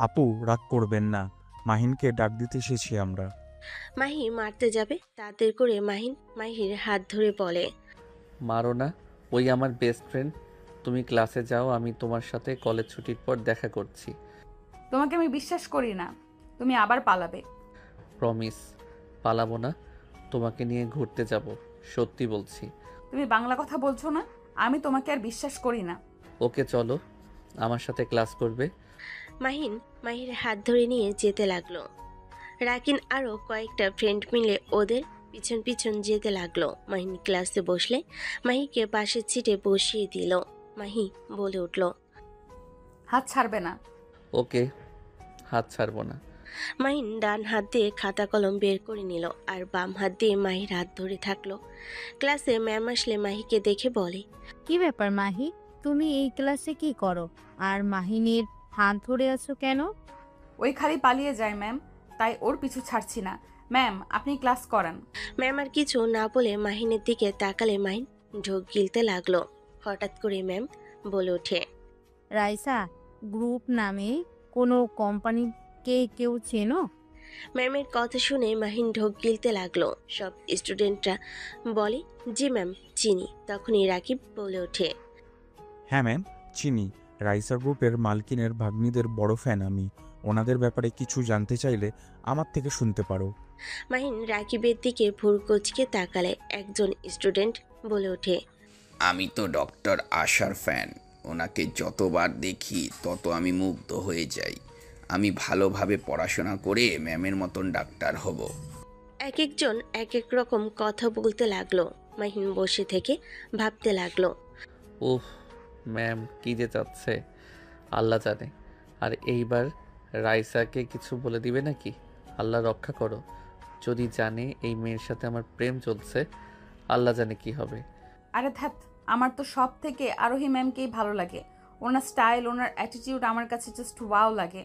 Speaker 10: আপু রাগ করবেন না, মাহিনকে ডাক দিতে এসেছি আমরা।
Speaker 3: মাহি মারতে যাবে, তাদের করে মাহির হাত ধরে বলে,
Speaker 1: মারো না, ওই আমার বেস্ট ফ্রেন্ড। তুমি ক্লাসে যাও, আমি তোমার সাথে কলেজ ছুটির পর দেখা করছি।
Speaker 2: তোমাকে আমি বিশ্বাস করি না, তুমি আবার পালাবে।
Speaker 1: প্রমিস, পালাবো না। তোমাকে নিয়ে ঘুরতে যাব, সত্যি বলছি।
Speaker 2: তুমি বাংলা কথা বলছো না, আমি তোমাকে আর বিশ্বাস করি না।
Speaker 1: ওকে চলো, আমার সাথে ক্লাস করবে।
Speaker 3: মাহির হাত ধরে নিয়ে যেতে লাগলো। রাকিন আরও কয়েকটা ফ্রেন্ড মিলে ওদের পিছন পিছন যেতে লাগলো। মাহিন ক্লাসে বসলে মাহিকে পাশের সিটে বসিয়ে দিল। মাহি বলে উঠল,
Speaker 2: হাত ছাড়বে না।
Speaker 1: ওকে, হাত ছাড়বো না।
Speaker 3: মাহিন ডান হাত দিয়ে খাতা কলম বের করে নিল আর বাম হাত দিয়ে মাহির হাত ধরে থাকলো। ক্লাসে ম্যাম আসলে মাহিকে দেখে বলে,
Speaker 6: কি ব্যাপার মাহি, তুমি এই ক্লাসে কি করো আর মাহিনীর হাত ধরে আছো কেন?
Speaker 2: ওই খালি পালিয়ে যায় ম্যাম, তাই ওর পিছু ছাড়ছি না। ম্যাম আপনি ক্লাস করান।
Speaker 3: ম্যাম আর কিছু না বলে মাহিনের দিকে তাকালে মাহিন ঢোক গিলতে লাগলো। হঠাৎ করে ম্যাম বলে ওঠে,
Speaker 6: রাইসা, গ্রুপ নামে কোনো কোম্পানিকে কেউ চেনো?
Speaker 3: ম্যামের কথা শুনে মাহিন ঢোক গিলতে লাগলো। সব স্টুডেন্টরা বলে, জি ম্যাম চিনি। তখনই রাকিব বলে ওঠে,
Speaker 10: হ্যাঁ ম্যাম চিনি, রাইসা গ্রুপের মালকিনের ভাগ্নিদের বড় ফ্যান আমি। ওনাদের ব্যাপারে কিছু জানতে চাইলে আমার থেকে শুনতে পারো।
Speaker 3: মাহিন রাকিবের দিকে ভুরু কুঁচকে তাকালে একজন স্টুডেন্ট বলে ওঠে,
Speaker 11: আমি তো ডক্টর আশার ফ্যান। ওনাকে যতবার দেখি তত আমি মুগ্ধ হয়ে যাই। আমি ভালোভাবে পড়াশোনা করে ম্যামের মতন ডাক্তার হব।
Speaker 3: এক একজন এক এক রকম কথা বলতে লাগলো। মাহিন বসে থেকে ভাবতে লাগলো,
Speaker 1: উফ, ম্যাম কি যে চাচ্ছে আল্লাহ জানে। আর এইবার রাইসাকে কিছু বলে দিবে নাকি? আল্লাহ রক্ষা করো, যদি জানে এই মেয়ের সাথে আমার প্রেম চলছে, আল্লাহ জানে কি হবে।
Speaker 2: আরে ধ্যাত, আমার তো সব থেকে আরোহী ম্যামকেই ভালো লাগে। ওনার স্টাইল, ওনার অ্যাটিটিউড আমার কাছে জাস্ট ওয়াও লাগে।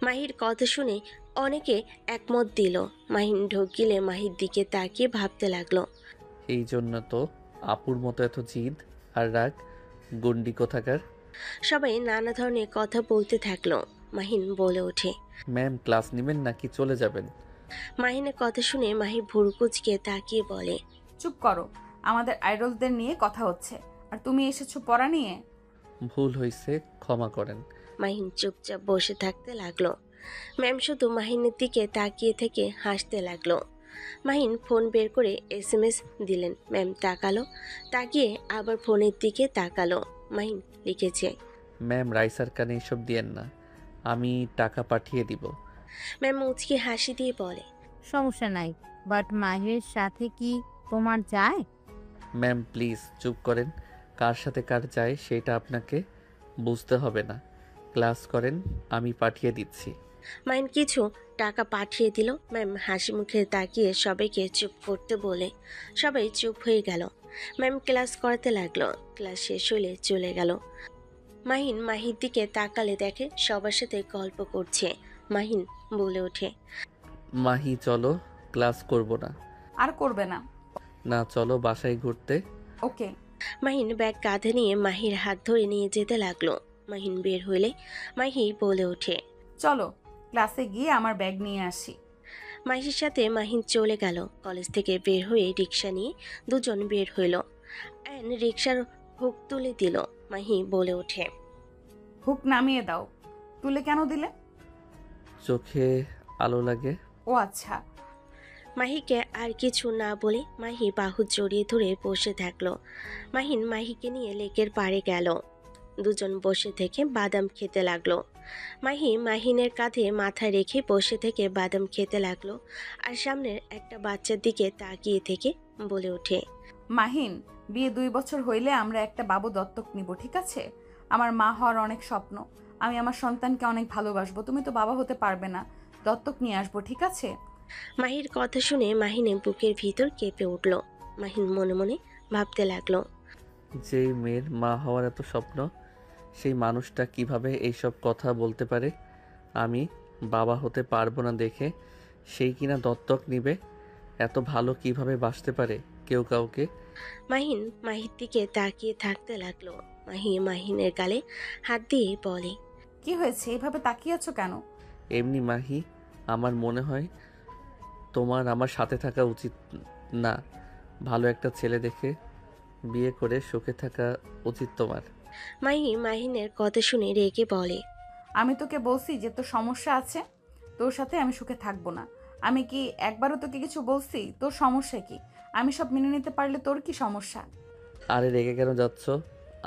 Speaker 3: মাহির কথা শুনে অনেকে একমত দিল। মাহিন ঢোক গিলে মাহির দিকে তাকিয়ে ভাবতে লাগলো।
Speaker 1: এই জন্য তো আপুর মতো এত জিদ আর রাগ, গন্ডি কোথাকার।
Speaker 3: সবাই নানা ধরনের কথা বলতে থাকলো। মাহিন বলে ওঠে,
Speaker 1: ম্যাম ক্লাস নেবেন নাকি চলে যাবেন?
Speaker 3: মাহিনের কথা শুনে মাহি ভুরু কুঁচকে তাকিয়ে বলে,
Speaker 2: চুপ করো, আমাদের আইডলদের নিয়ে কথা হচ্ছে আর তুমি এসেছো পড়া নিয়ে।
Speaker 1: ভুল হয়েছে, ক্ষমা করেন।
Speaker 3: মাহিন চুপচাপ বসে থাকতে লাগলো। ম্যাম শুধু মাহিনের দিকে তাকিয়ে থেকে হাসতে লাগলো। মাহিন ফোন বের করে SMS দিলেন। ম্যাম তাকালো, তাকিয়ে আবার ফোনের দিকে তাকালো। মাহিন লিখেছে,
Speaker 1: ম্যাম রাইসার কানে এসব দিয়েন না, আমি টাকা পাঠিয়ে দিব।
Speaker 3: ম্যাম মুচকি হাসি দিয়ে বলে,
Speaker 6: সমস্যা নাই, বাট মাহিরের সাথে কি তোমার যায়?
Speaker 1: ম্যাম প্লিজ চুপ করেন, কার সাথে কার যায় সেটা আপনাকে বুঝতে হবে না। ক্লাস করেন, আমি পাঠিয়ে দিচ্ছি।
Speaker 3: মাহিন কিছু টাকা পাঠিয়ে দিল। ম্যাম হাসি মুখে তাকিয়ে সবাইকে চুপ করতে বলে সবাই চুপ হয়ে গেল। ম্যাম ক্লাস করাতে লাগলো। ক্লাস শেষ হলে চলে গেল। মাহিন মাহির দিকে তাকালে দেখে সবার সাথে গল্প করছে। মাহিন বলে ওঠে,
Speaker 1: মাহি চলো, ক্লাস করব না।
Speaker 2: আর করবে না?
Speaker 1: না চলো বাসায় ঘুরতে।
Speaker 2: ওকে।
Speaker 3: মাহিন ব্যাগ কাঁধে নিয়ে মাহির হাত ধরে নিয়ে যেতে লাগলো। মাহিন বের হইলে মাহি বলে ওঠে,
Speaker 2: চলো ক্লাসে গিয়ে আমার ব্যাগ নিয়ে আসি।
Speaker 3: মাহির সাথে মাহিন চলে গেল। কলেজ থেকে বের হয়ে রিক্সা নিয়ে দুজন বের হইল। অ্যান রিক্সার হুক তুলে দিল। মাহি বলে ওঠে,
Speaker 2: হুক নামিয়ে দাও। তুলে কেন দিলে?
Speaker 1: চোখে আলো লাগে।
Speaker 2: ও আচ্ছা।
Speaker 3: মাহিকে আর কিছু না বলে মাহি বাহু জড়িয়ে ধরে বসে থাকলো। মাহিন মাহিকে নিয়ে লেকের পাড়ে গেল। দুজন বসে থেকে বাদাম খেতে লাগলো। মাহিনের কাঁধে মাথা রেখে বসে থেকে বাদাম খেতে লাগলো আর সামনের একটা বাচ্চার দিকে তাকিয়ে থেকে বলে ওঠে,
Speaker 2: মাহিন, বিয়ে 2 বছর হইলে আমরা একটা বাবু দত্তক নিব, ঠিক আছে? আমার মা হওয়ার অনেক স্বপ্ন, আমি আমার সন্তানকে অনেক ভালোবাসবো। তুমি তো বাবা হতে পারবে না, দত্তক নিয়ে আসবো, ঠিক আছে?
Speaker 3: মাহির কথা শুনে মাহিনের বুকের ভিতর কেঁপে উঠল। মাহিন মনে মনে ভাবতে লাগলো।
Speaker 1: যেই মেয়ের মা হওয়ার এত স্বপ্ন, সেই মানুষটা কিভাবে এইসব কথা বলতে পারে? আমি বাবা হতে পারবো না দেখে সেই কিনা দত্তক নিবে? এত ভালো কিভাবে বাসতে পারে কেউ কাউকে?
Speaker 3: মাহিন মাহির দিকে তাকিয়ে থাকতে লাগলো। মাহিনের গালে হাত দিয়ে বলে,
Speaker 2: কি হয়েছে, এভাবে তাকিয়ে আছো কেন?
Speaker 1: এমনি মাহি, আমার মনে হয় তোমার আমার সাথে থাকা উচিত না। ভালো একটা ছেলে দেখে বিয়ে করে সুখে থাকা উচিত তোমার।
Speaker 3: মাহিনের কথা শুনে রেগে বলে,
Speaker 2: আমি তোকে বলছি যে তোর সমস্যা আছে, তোর সাথে আমি সুখে থাকবো না। আমি কি একবারও তোকে কিছু বলছি? তোর সমস্যা কি? আমি সব মেনে নিতে পারলে তোর কি সমস্যা?
Speaker 1: আরে রেগে কেন যাচ্ছ?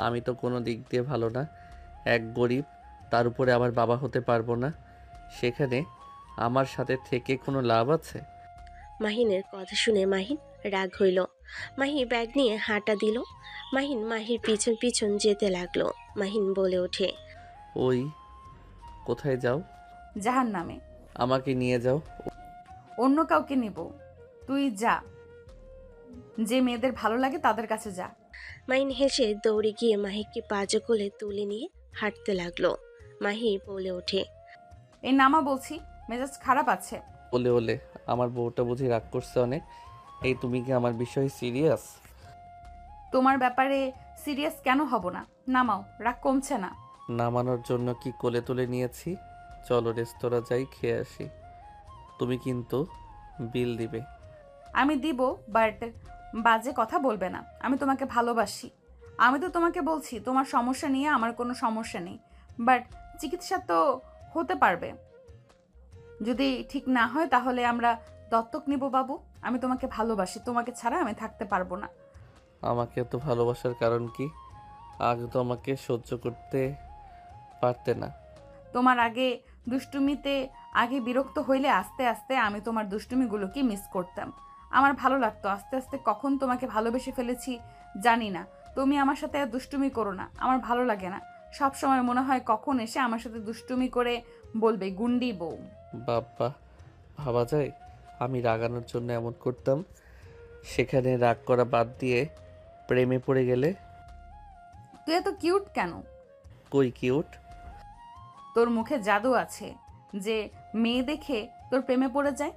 Speaker 1: আমি তো কোনো দিক দিয়ে ভালো না, এক গরিব, তার উপরে আবার বাবা হতে পারবো না। সেখানে আমার সাথে থেকে কোনো লাভ আছে?
Speaker 3: মাহিনের কথা শুনে মাহিন রাগ হইল। মাহি ব্যাগ নিয়ে হাঁটা দিল। মাহির পিছন পিছন যেতে লাগলো। মাহিন বলে ওঠে,
Speaker 1: ওই কোথায় যাও?
Speaker 2: জাহান্নামে।
Speaker 1: আমাকে নিয়ে যাও।
Speaker 2: অন্য কাউকে নিব, তুই যা, যে মেয়েদের ভালো লাগে তাদের কাছে যা।
Speaker 3: মাহিন হেসে দৌড়ে গিয়ে মাহিকে পাজো কোলে তুলে নিয়ে হাঁটতে লাগলো। মাহি বলে ওঠে,
Speaker 2: এই নামা বলছি, মেজাজ খারাপ আছে।
Speaker 1: ওলে ওলে, আমার বউটা বুঝি রাগ করছে অনেক। এই তুমি কি আমার বিষয়ে সিরিয়াস?
Speaker 2: তোমার ব্যাপারে সিরিয়াস কেন হব না? নামাও, রাগ কমছে না।
Speaker 1: নামানোর জন্য কি কোলে তুলে নিয়েছি? চলো রেস্তোরাঁ যাই, খেয়ে আসি। তুমি কিন্তু বিল দিবে।
Speaker 2: আমি দিব, বাট বাজে কথা বলবে না। আমি তোমাকে ভালোবাসি। আমি তো তোমাকে বলছি তোমার সমস্যা নিয়ে আমার কোনো সমস্যা নেই, বাট চিকিৎসা তো হতে পারবে। যদি ঠিক না হয় তাহলে আমরা দত্তক নিব বাবু। আমি তোমাকে ভালোবাসি, তোমাকে ছাড়া আমি থাকতে পারবো না।
Speaker 1: আমাকে এত ভালোবাসার কারণ কি? আগে তো আমাকে সহ্য করতে পারতে না।
Speaker 2: তোমার দুষ্টুমিতে আগে বিরক্ত হইলে আস্তে আস্তে আমি তোমার দুষ্টুমিগুলোকে মিস করতাম। আমার ভালো লাগতো। আস্তে আস্তে কখন তোমাকে ভালোবেসে ফেলেছি জানি না। তুমি আমার সাথে আর দুষ্টুমি করো না, আমার ভালো লাগে না। সব সময় মনে হয় কখন এসে আমার সাথে দুষ্টুমি করে বলবে গুন্ডি বউ।
Speaker 1: বাবা, ভাবা যায় আমি রাগানোর জন্য এমন করতাম? সেখানে রাগ করা বাদ দিয়ে প্রেমে পড়ে গেলে?
Speaker 2: তুই এত কিউট কেন?
Speaker 1: কই কিউট?
Speaker 2: তোর মুখে জাদু আছে যে মেয়ে দেখে তোর প্রেমে পড়ে যায়।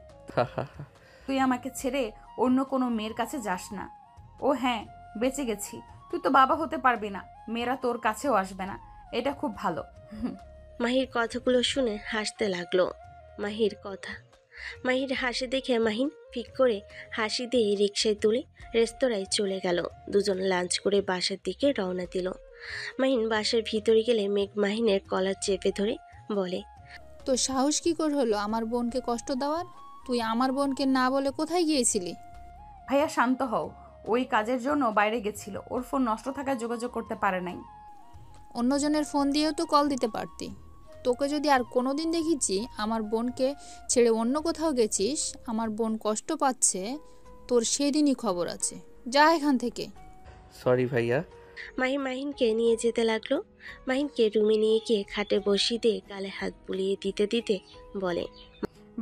Speaker 2: তুই আমাকে ছেড়ে অন্য কোনো মেয়ের কাছে যাস না। ও হ্যাঁ, বেঁচে গেছি। তুই তো বাবা হতে পারবি না, মেয়েরা তোর কাছেও আসবে না। এটা খুব ভালো।
Speaker 3: মাহির কথাগুলো শুনে হাসতে লাগলো। মাহির হাসি দেখে মাহিন ফিক করে হাসি দিয়ে রিকশায় তুলে রেস্তোরাঁয় চলে গেল। দুজন লাঞ্চ করে বাসার দিকে রওনা দিল। মাহিন বাসার ভিতরে গেলে মেঘ মাহিনের কলার চেপে ধরে বলে,
Speaker 5: তো সাহস কি করে হলো আমার বোনকে কষ্ট দেওয়ার? তুই আমার বোনকে না বলে কোথায় গিয়েছিলি?
Speaker 2: ভাইয়া শান্ত হও, ওই কাজের জন্য বাইরে গেছিল। ওর ফোন নষ্ট থাকায় যোগাযোগ করতে পারে নাই।
Speaker 5: অন্যজনের ফোন দিয়েও তো কল দিতে পারতি। তোকে যদি আর কোনো দিন দেখিছি আমার বোনকে ছেড়ে অন্য কোথাও গেছিস, আমার বোন কষ্ট পাচ্ছে, তোর সেদিনই খবর আছে। যা এখান থেকে।
Speaker 1: সরি ভাইয়া।
Speaker 3: মাহিনকে নিয়ে যেতে লাগলো। মাহিনকে রুমে নিয়ে গিয়ে খাটে বসিয়ে দিয়ে গালে হাত বুলিয়ে দিতে দিতে বলে,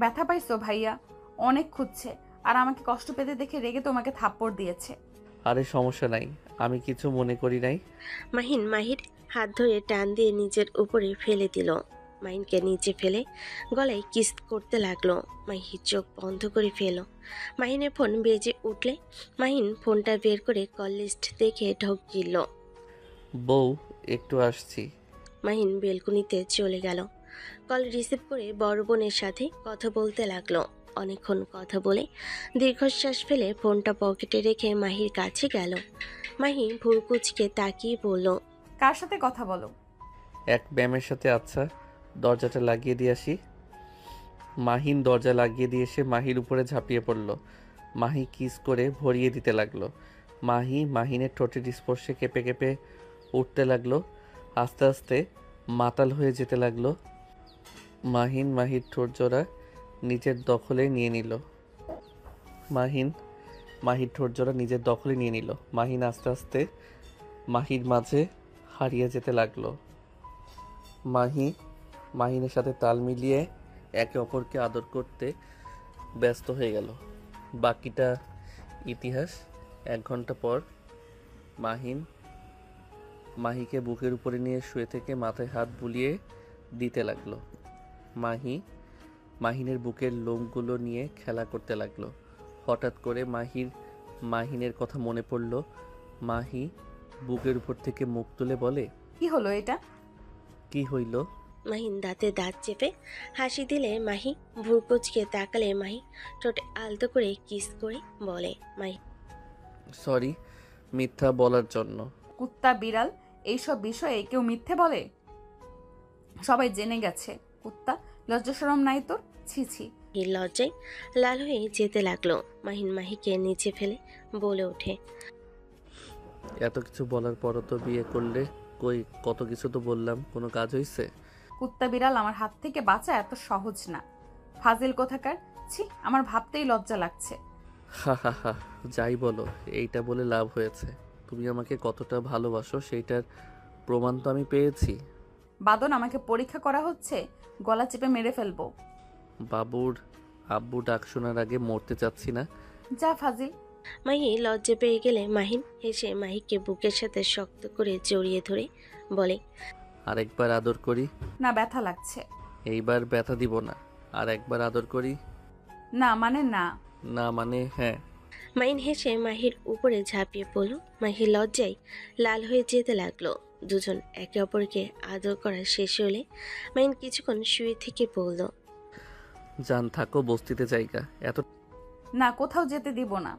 Speaker 2: ব্যথা পাইছো ভাইয়া? অনেক খুঁজছে, আর আমাকে কষ্ট পেতে দেখে রেগে তোমাকে থাপ্পড় দিয়েছে।
Speaker 1: আরে সমস্যা নাই, আমি কিছু মনে করি নাই।
Speaker 3: মাহির হাত ধরে টান দিয়ে নিজের উপরে ফেলে দিল। মাহিনকে নিচে ফেলে গলায় কিস করতে লাগলো। মাহির চোখ বন্ধ করে ফেল। মাহিনের ফোন বেজে উঠলে মাহিন ফোনটা বের করে কল লিস্ট দেখে ঢোক গিলল।
Speaker 1: বউ, একটু আসছি।
Speaker 3: মাহিন বেলকুনিতে চলে গেল। কল রিসিভ করে বড় বোনের সাথে কথা বলতে লাগলো। অনেকক্ষণ কথা বলে দীর্ঘশ্বাস ফেলে ফোনটা পকেটে রেখে মাহির কাছে গেল। মাহি ভুরকুচকে তাকিয়ে বলল,
Speaker 2: কার সাথে কথা বলো?
Speaker 1: এক ব্যায়ামের সাথে। আচ্ছা, দরজাটা লাগিয়ে দিয়ে আসি। মাহিন দরজা লাগিয়ে দিয়ে এসে মাহির উপরে ঝাঁপিয়ে পড়ল। মাহি কিস করে ভরিয়ে দিতে লাগলো। মাহিনের ঠোঁটের স্পর্শে কেঁপে কেঁপে উঠতে লাগলো। আস্তে আস্তে মাতাল হয়ে যেতে লাগলো। মাহির ঠোঁট জোড়া নিজের দখলে নিয়ে নিল। মাহির ঠোঁট জোড়া নিজের দখলে নিয়ে নিল। মাহিন আস্তে আস্তে মাহির মাঝে হারিয়ে যেতে লাগলো। মাহিনের সাথে তাল মিলিয়ে একে অপরকে আদর করতে ব্যস্ত হয়ে গেল। বাকিটা ইতিহাস। 1 ঘন্টা পর মাহিন মাহিকে বুকের উপরে নিয়ে শুয়ে থেকে মাথায় হাত বুলিয়ে দিতে লাগলো। মাহিনের বুকের লোমগুলো নিয়ে খেলা করতে লাগলো। হঠাৎ করে মাহিনের কথা মনে পড়ল। মাহি বুকের উপর থেকে মুখ তুলে বলে,
Speaker 2: কি হলো এটা?
Speaker 1: কি হইল?
Speaker 3: মাহিন দাঁতে দাঁত চেপে হাসি দিলে মাহি ভ্রুকুচকে তাকালে মাহি ঠোঁটে আলতো করে কিস করে বলে, মাহি
Speaker 1: সরি মিথ্যা বলার জন্য।
Speaker 2: কুত্তা বিড়াল এইসব বিষয়ে কেউ মিথ্যে বলে? সবাই জেনে গেছে। কুত্তা, লজ্জা শরম নাই তোর? ছি ছি।
Speaker 3: লজ্জায় লাল হয়ে যেতে লাগলো। মাহিন মাহিকে নিচে ফেলে বলে ওঠে,
Speaker 1: এত কিছু বলার পরও তো বিয়ে করলে? কই কত কিছু তো বললাম, কোনো কাজ হইছে?
Speaker 2: কুত্তা বিড়াল আমার হাত থেকে বাঁচা এত সহজ না। ফাজিল কোথাকার। ছি, আমার ভাবতেই লজ্জা লাগছে।
Speaker 1: হা হা হা, যাই বলো, এইটা বলে লাভ হয়েছে? তুমি আমাকে কতটা ভালোবাসো সেইটার প্রমাণ তো আমি পেয়েছি।
Speaker 2: বাদন, আমাকে পরীক্ষা করা হচ্ছে? গলা চেপে মেরে ফেলবো।
Speaker 1: বাবুর আব্বু ডাক শোনার আগে মরতে চাচ্ছি না।
Speaker 2: যা ফাজিল।
Speaker 3: মাহি লজ্জা পেয়ে গেলে মাহিন হেসে মাহিকে বুকের সাথে শক্ত করে জড়িয়ে ধরে বলে,
Speaker 1: আরেকবার আদর করি?
Speaker 2: না, ব্যথা লাগছে।
Speaker 1: এইবার ব্যথা দিব না। আর একবার আদর করি?
Speaker 2: না মানে না।
Speaker 1: না মানে হ্যাঁ।
Speaker 3: মাহিন হেসে মাহির উপরে ঝাঁপিয়ে পড়ল। মাহি লজ্জায় লাল হয়ে যেতে লাগলো। দুজন একে অপরকে আদর করা শেষ হলে মাহিন কিছুক্ষণ শুয়ে থেকে বলল,
Speaker 1: জান থাকো বস্তিতে জায়গা এত।
Speaker 2: না, কোথাও যেতে দিব না।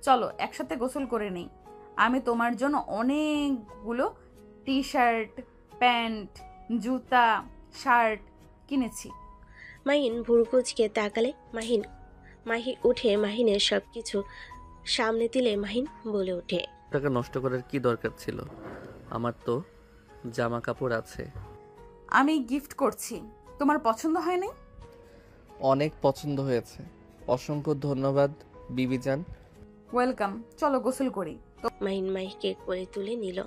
Speaker 2: চলো একসাথে গোসল করে নেই। আমি তোমার জন্য অনেকগুলো টি শার্ট, প্যান্ট, জুতা, শার্ট কিনেছি।
Speaker 3: মাহিন ভুরুকুচকে তাকালে মাহি উঠে মাহিনের সবকিছু সামনে দিলে মাহিন বলে ওঠে,
Speaker 1: টাকা নষ্ট করার কি দরকার ছিল? আমার তো জামা কাপড় আছে।
Speaker 2: আমি গিফট করছি। তোমার পছন্দ হয় নাই?
Speaker 1: অনেক পছন্দ হয়েছে। অসংখ্য ধন্যবাদ বিবিজান।
Speaker 2: ওয়েলকাম। চলো গোসল করি।
Speaker 3: মাহিন মাহিকে কোলে তুলে নিল।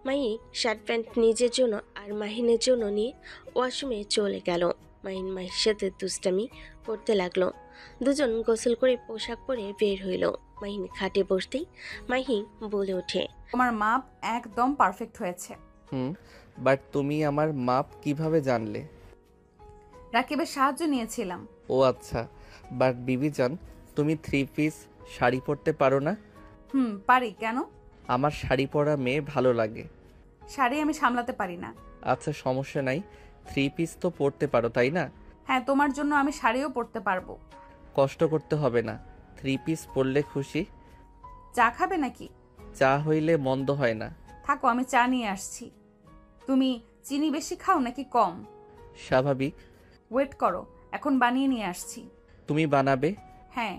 Speaker 3: মাহি শার্ট প্যান্ট নিজের জন্য আর মাহিনের জন্য নিয়ে ওয়াশরুমে চলে গেল। মাহিন মাহির সাথে দুষ্টামি করতে লাগলো। দুজন গোসল করে পোশাক পরে বের হইল। মাহিন খাটে বসতেই মাহি বলে ওঠে,
Speaker 2: তোমার মাপ একদম পারফেক্ট হয়েছে।
Speaker 1: বাট তুমি আমার মাপ কিভাবে জানলে?
Speaker 2: রাকিবের সাহায্য নিয়েছিলাম।
Speaker 1: ও আচ্ছা। বাট বিবিজান, তুমি 3 পিস শাড়ি পরতে পারো না?
Speaker 2: পারি। কেন?
Speaker 1: আমার শাড়ি পরা মেয়ে ভালো লাগে।
Speaker 2: শাড়ি আমি সামলাতে পারি না।
Speaker 1: আচ্ছা সমস্যা নাই, 3 পিস তো পরতে পারো তাই না?
Speaker 2: হ্যাঁ, তোমার জন্য আমি শাড়িও পরতে পারবো।
Speaker 1: কষ্ট করতে হবে না, 3 পিস পরলে খুশি।
Speaker 2: চা খাবে নাকি?
Speaker 1: চা হইলে মন্দ হয় না।
Speaker 2: থাকো, আমি চা নিয়ে আসছি। তুমি চিনি বেশি খাও নাকি কম?
Speaker 1: স্বাভাবিক।
Speaker 2: ওয়েট করো, এখন বানিয়ে নিয়ে আসছি।
Speaker 1: তুমি বানাবে?
Speaker 2: হ্যাঁ।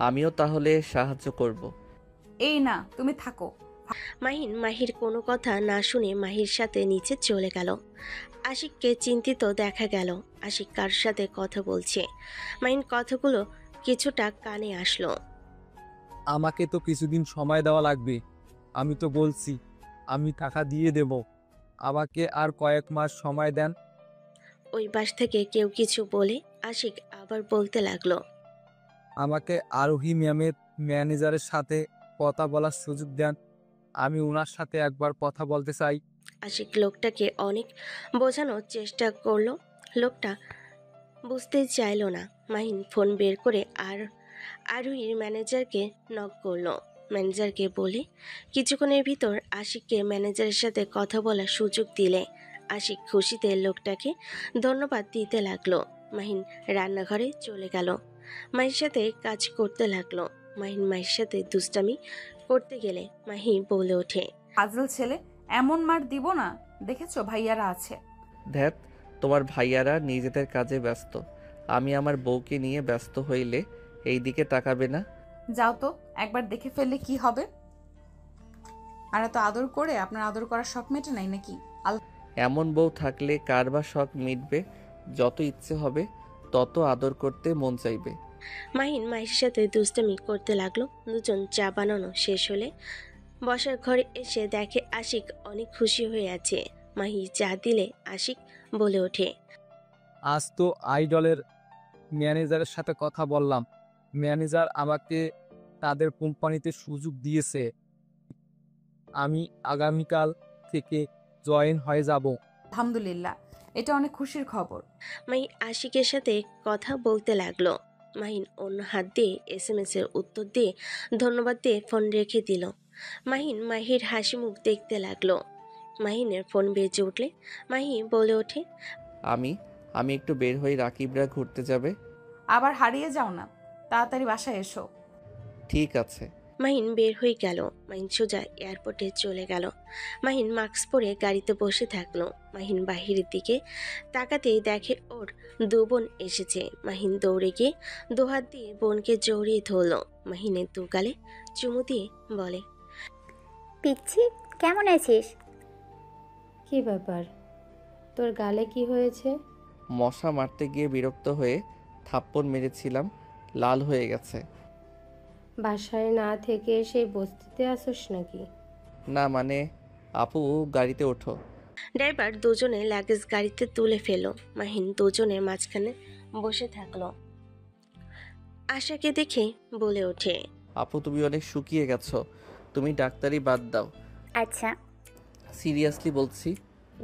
Speaker 1: আমিও তাহলে সাহায্য করব।
Speaker 2: এই না, তুমি থাকো।
Speaker 3: মাহিন মাহির কোনো কথা না শুনে মাহির সাথে নিচে চলে গেল। আশিককে চিন্তিত দেখা গেল। আশিক কার সাথে কথা বলছে। মাহিন কথাগুলো কিছুটা কানে আসলো।
Speaker 4: আমাকে তো কিছুদিন সময় দেওয়া লাগবে। আমি তো বলছি আমি টাকা দিয়ে দেব, আমাকে আর কয়েক মাস সময় দেন।
Speaker 3: ওই পাশ থেকে কেউ কিছু বলে আশিক আবার বলতে লাগলো,
Speaker 4: আমাকে আরোহী ম্যামের ম্যানেজারের সাথে কথা বলার সুযোগ দেন, আমি ওনার সাথে একবার কথা বলতে চাই।
Speaker 3: আশিক লোকটাকে অনেক বোঝানোর চেষ্টা করলো। লোকটা বুঝতে চাইল না। মাহিন ফোন বের করে আরোহীর ম্যানেজারকে নক করলো। ম্যানেজারকে বলে কিছুক্ষণের ভিতর আশিককে ম্যানেজারের সাথে কথা বলার সুযোগ দিলে আশিক খুশিতে লোকটাকে ধন্যবাদ দিতে লাগলো। মাহিন রান্নাঘরে চলে গেল। মাহির সাথে কাজ করতে লাগলো। মাহির সাথে দুষ্টামি করতে গেলে মাহি বলে ওঠে,
Speaker 2: ফাজল ছেলে, এমন মার দিব না। দেখেছো ভাইয়ারা আছে।
Speaker 1: ধ্যাত, তোমার ভাইয়ারা নিজেদের কাজে ব্যস্ত। আমি আমার বউকে নিয়ে ব্যস্ত হইলে এই দিকে তাকাবে না।
Speaker 2: যাও তো, একবার দেখে ফেললে কি হবে? আর এত আদর করে আপনার আদর করার শখ মেটে নাই নাকি?
Speaker 1: এমন বউ থাকলে কার বা শখ মিটবে? যত ইচ্ছে হবে তত আদর করতে মন চাইবে।
Speaker 3: মাহিন মাহির সাথে দুষ্টামি করতে লাগলো। দুজন চা বানানো শেষ হলে বসার ঘরে এসে দেখে আশিক অনেক খুশি হয়ে আছে। মাহি চা দিলে আশিক বলে ওঠে,
Speaker 4: আজ তো আইডলের ম্যানেজারের সাথে কথা বললাম। ম্যানেজার আমাকে তাদের কোম্পানিতে সুযোগ দিয়েছে। আমি আগামীকাল থেকে জয়েন হয়ে যাব।
Speaker 2: আলহামদুলিল্লাহ, এটা অনেক খুশির খবর।
Speaker 3: মাহি আশিকের সাথে কথা বলতে লাগলো। মাহিন অন্য হাত দিয়ে SMS এর উত্তর দিয়ে ধন্যবাদ দিয়ে ফোন রেখে দিল। মাহিন মাহির হাসি মুখ দেখতে লাগলো। মাহিনের ফোন বেজে উঠলে মাহি বলে ওঠে,
Speaker 1: আমি আমি একটু বের হই, রাকিবরা ঘুরতে যাবে।
Speaker 2: আবার হারিয়ে যাও না, তাড়াতাড়ি বাসায় এসো।
Speaker 1: ঠিক আছে।
Speaker 3: মাহিন বের হয়ে গেল। মাহিন সোজা এয়ারপোর্টে চলে গেল। মাহিন মাস্ক পরে গাড়িতে বসে থাকলো। মাহিন বাহিরের দিকে তাকাতেই দেখে ওর দু বোন এসেছে। মাহিন দৌড়ে গিয়ে দুহাত দিয়ে বোনকে জড়িয়ে ধরলো। মাহিনের দু গালে চুমু দিয়ে বলে,
Speaker 12: পিচ্ছি, কেমন আছিস? কি ব্যাপার, তোর গালে কি হয়েছে?
Speaker 1: মশা মারতে গিয়ে বিরক্ত হয়ে থাপ্পড় মেরেছিলাম, লাল হয়ে গেছে।
Speaker 12: বাসায় না থেকে সেই বস্তিতে আসোস নাকি?
Speaker 1: না মানে, আপু গাড়িতে ওঠো।
Speaker 3: ড্রাইভার দুজনে লাগেজ গাড়িতে তুলে ফেলো। মাহিন দুজনের মাঝখানে বসে থাকলো। আশাকে দেখে বলে ওঠে,
Speaker 1: আপু তুমি অনেক শুকিয়ে গেছো, তুমি ডাক্তারি বাদ দাও।
Speaker 12: আচ্ছা।
Speaker 1: সিরিয়াসলি বলছি,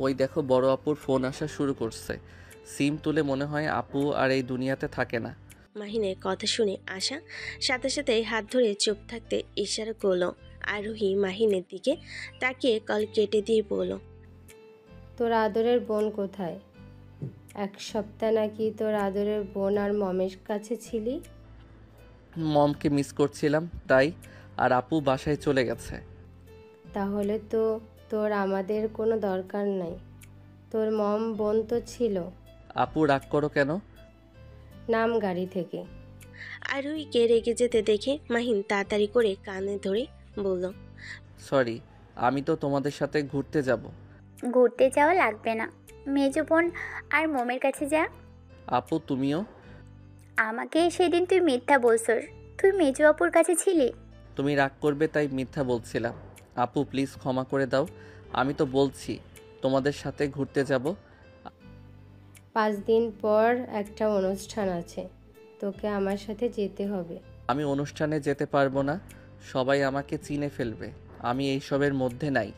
Speaker 1: ওই দেখো বড় আপুর ফোন আসা শুরু করছে। সিম তুলে মনে হয় আপু আর এই দুনিয়াতে থাকে না।
Speaker 3: মাহিনের কথা শুনে আশা সাথে সাথে হাত ধরে চুপ থাকতে ইশারা করলো। আরোহী মাহিনের দিকে তাকিয়ে কল কেটে দিয়ে বলল,
Speaker 12: তোর আদরের বোন কোথায়? এক সপ্তাহ নাকি তোর আদরের বোন আর মমের কাছে ছিলি?
Speaker 1: মমকে মিস করছিলাম তাই, আর আপু বাসায় চলে গেছে।
Speaker 12: তাহলে তো তোর আমাদের কোনো দরকার নাই। তোর মম বোন তো ছিল।
Speaker 1: আপু রাগ করো কেন?
Speaker 12: নাম গাড়ি থেকে।
Speaker 3: আরোহীকে রেগে যেতে দেখে মাহিন তাড়াতাড়ি করে কানে ধরে বলল,
Speaker 1: সরি, আমি তো তোমাদের সাথে ঘুরতে যাব।
Speaker 12: ঘুরতে যাওয়া লাগবে না, মেজো বোন আর মমের কাছে যা।
Speaker 1: আপু তুমিও?
Speaker 12: আমাকে সেদিন তুই মিথ্যা বলছস, তুই মেজো আপুর কাছে ছিলি।
Speaker 1: তুমি রাগ করবে তাই মিথ্যা বলছিলাম। আপু প্লিজ ক্ষমা করে দাও, আমি তো বলছি তোমাদের সাথে ঘুরতে যাব।
Speaker 12: 5 দিন পর একটা অনুষ্ঠান আছে, তোকে আমার সাথে যেতে হবে।
Speaker 1: আমি অনুষ্ঠানে যেতে পারবো না, সবাই আমাকে চিনে ফেলবে, আমি এইসবের মধ্যে নাই।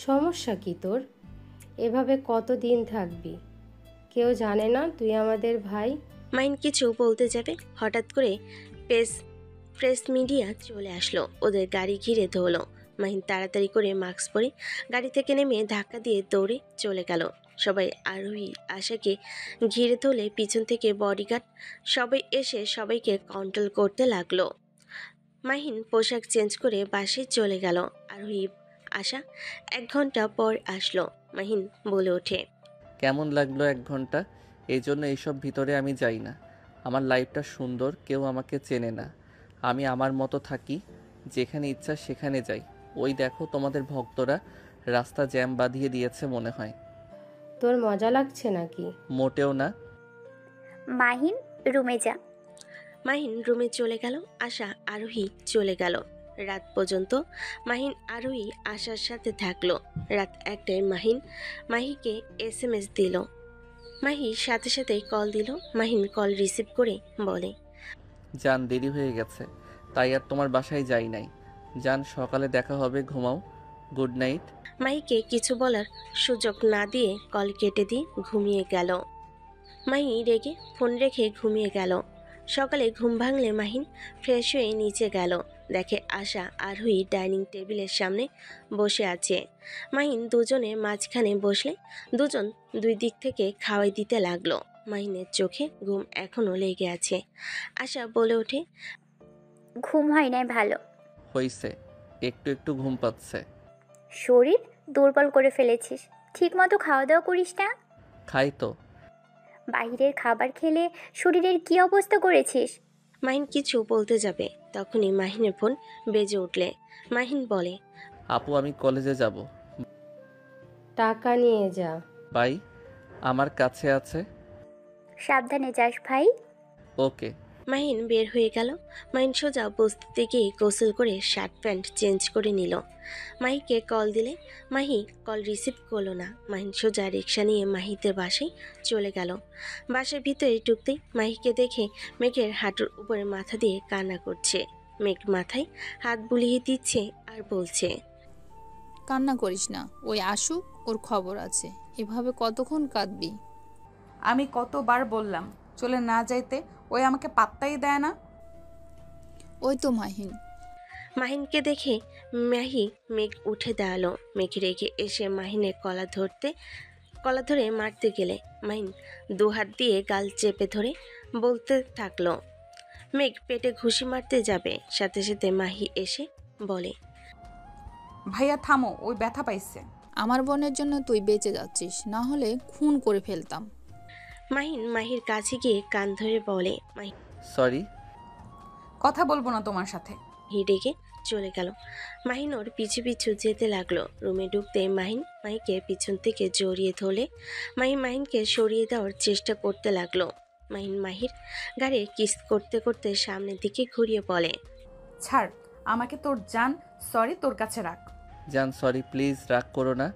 Speaker 12: সমস্যা কি তোর? এভাবে কতদিন থাকবি? কেউ জানে না তুই আমাদের ভাই।
Speaker 3: মাহিন কিছু বলতে যাবে, হঠাৎ করে প্রেস মিডিয়া চলে আসলো। ওদের গাড়ি ঘিরে ধরলো। মাহিন তাড়াতাড়ি করে মাস্ক পরে গাড়ি থেকে নেমে ধাক্কা দিয়ে দৌড়ে চলে গেল। সবাই আরোহী আশাকে ঘিরে ধরলে পিছন থেকে বডিগার্ড সবাই এসে সবাইকে কন্ট্রোল করতে লাগলো। মাহিন পোশাক চেঞ্জ করে বাসায় চলে গেল। আরোহী আশা 1 ঘন্টা পর আসলো। মাহিন বলে ওঠে,
Speaker 1: কেমন লাগলো 1 ঘন্টা? এই জন্য এইসব ভিতরে আমি যাই না। আমার লাইফটা সুন্দর, কেউ আমাকে চেনে না, আমি আমার মতো থাকি, যেখানে ইচ্ছা সেখানে যাই। ওই দেখো তোমাদের ভক্তরা রাস্তা জ্যাম বাঁধিয়ে দিয়েছে মনে হয়।
Speaker 12: তোর মজা লাগছে নাকি?
Speaker 1: মোটেও না।
Speaker 12: মাহিন রুমে যা।
Speaker 3: মাহিন রুমে চলে গেল। আশা আরোহী চলে গেল। রাত পর্যন্ত মাহিন আরোহী আশার সাথে থাকলো। রাত 1টায় মাহিন মাহিকে SMS দিল। মাহি সাথে সাথেই কল দিল। মাহিন কল রিসিভ করে বলে,
Speaker 1: জান দেরি হয়ে গেছে তাই আর তোমার বাসায় যাই নাই। জান সকালে দেখা হবে, ঘুমাও, গুড নাইট।
Speaker 3: মাহিকে কিছু বলার সুযোগ না দিয়ে কল কেটে দিয়ে ঘুমিয়ে গেল। মাহি রেগে ফোন রেখে ঘুমিয়ে গেল। সকালে ঘুম ভাঙলে মাহিন ফ্রেশ হয়ে নিচে গেল। দেখে আশা আরোহী ডাইনিং টেবিলের সামনে বসে আছে। মাহিন দুজনের মাঝখানে বসলে দুজন 2 দিক থেকে খাওয়াই দিতে লাগলো। মাহিনের চোখে ঘুম এখনো লেগে আছে। আশা বলে ওঠে,
Speaker 12: ঘুম হয় নাই ভালো?
Speaker 1: হইছে, একটু একটু ঘুম পাচ্ছে।
Speaker 12: শরীর দুর্বল করে ফেলেছিস, ঠিক মতো খাওয়া দাওয়া করিস না।
Speaker 1: খাই তো।
Speaker 12: বাইরের খাবার খেলে শরীরের কি অবস্থা করেছিস?
Speaker 3: মাহিন কিছু বলতে যাবে, তখনই মাহিনের ফোন বেজে উঠলে মাহিন বলে,
Speaker 1: আপু আমি কলেজে যাব।
Speaker 12: টাকা নিয়ে যা।
Speaker 1: বাই, আমার কাছে আছে।
Speaker 12: সাবধানে যাস ভাই।
Speaker 1: ওকে।
Speaker 3: মাহিন বের হয়ে গেল। মাহিন সোজা বস্তিতে গিয়ে গোসল করে শার্ট প্যান্ট চেঞ্জ করে নিল। মাহিকে কল দিলে মাহি কল রিসিভ করলো না। মাহিন সোজা রিক্সা নিয়ে মাহিদের বাসায় চলে গেল। বাসার ভিতরে ঢুকতেই মাহিকে দেখে মেঘের হাঁটুর উপরে মাথা দিয়ে কান্না করছে। মেঘ মাথায় হাত বুলিয়ে দিচ্ছে আর বলছে,
Speaker 5: কান্না করিস না, ওই আসুক, ওর খবর আছে। এভাবে কতক্ষণ কাঁদবি?
Speaker 2: আমি কতবার বললাম চলে না যাইতে, ওই আমাকে পাত্তাই দেয় না।
Speaker 5: ওই তো মাহিন।
Speaker 3: মাহিনকে দেখে মেঘ উঠে দাঁড়ালো। মেঘ রেগে এসে মাহিনের কলা ধরে মারতে গেলে মাহিন দুহাত দিয়ে গাল চেপে ধরে বলতে থাকলো। মেঘ পেটে ঘুষি মারতে যাবে, সাথে সাথে মাহি এসে বলে,
Speaker 2: ভাইয়া থামো, ওই ব্যথা পাইছে।
Speaker 5: আমার বোনের জন্য তুই বেঁচে যাচ্ছিস, না হলে খুন করে ফেলতাম।
Speaker 3: মাহিন মাহির কাছে গিয়ে কান ধরে বলে,
Speaker 1: সরি।
Speaker 2: কথা বলবো না তোমার সাথে।
Speaker 3: রেগে চলে গেল। মাহিন ওর পিছু পিছু যেতে লাগলো। রুমে ঢুকতে মাহিকে পিছন থেকে জড়িয়ে ধরলে মাহিনকে সরিয়ে দেওয়ার চেষ্টা করতে লাগলো। মাহির গাড়ি কিস করতে করতে সামনের দিকে ঘুরিয়ে বলে,
Speaker 2: ছাড় আমাকে, তোর জান সরি তোর কাছে রাখ।
Speaker 1: জান সরি, প্লিজ রাগ করো না,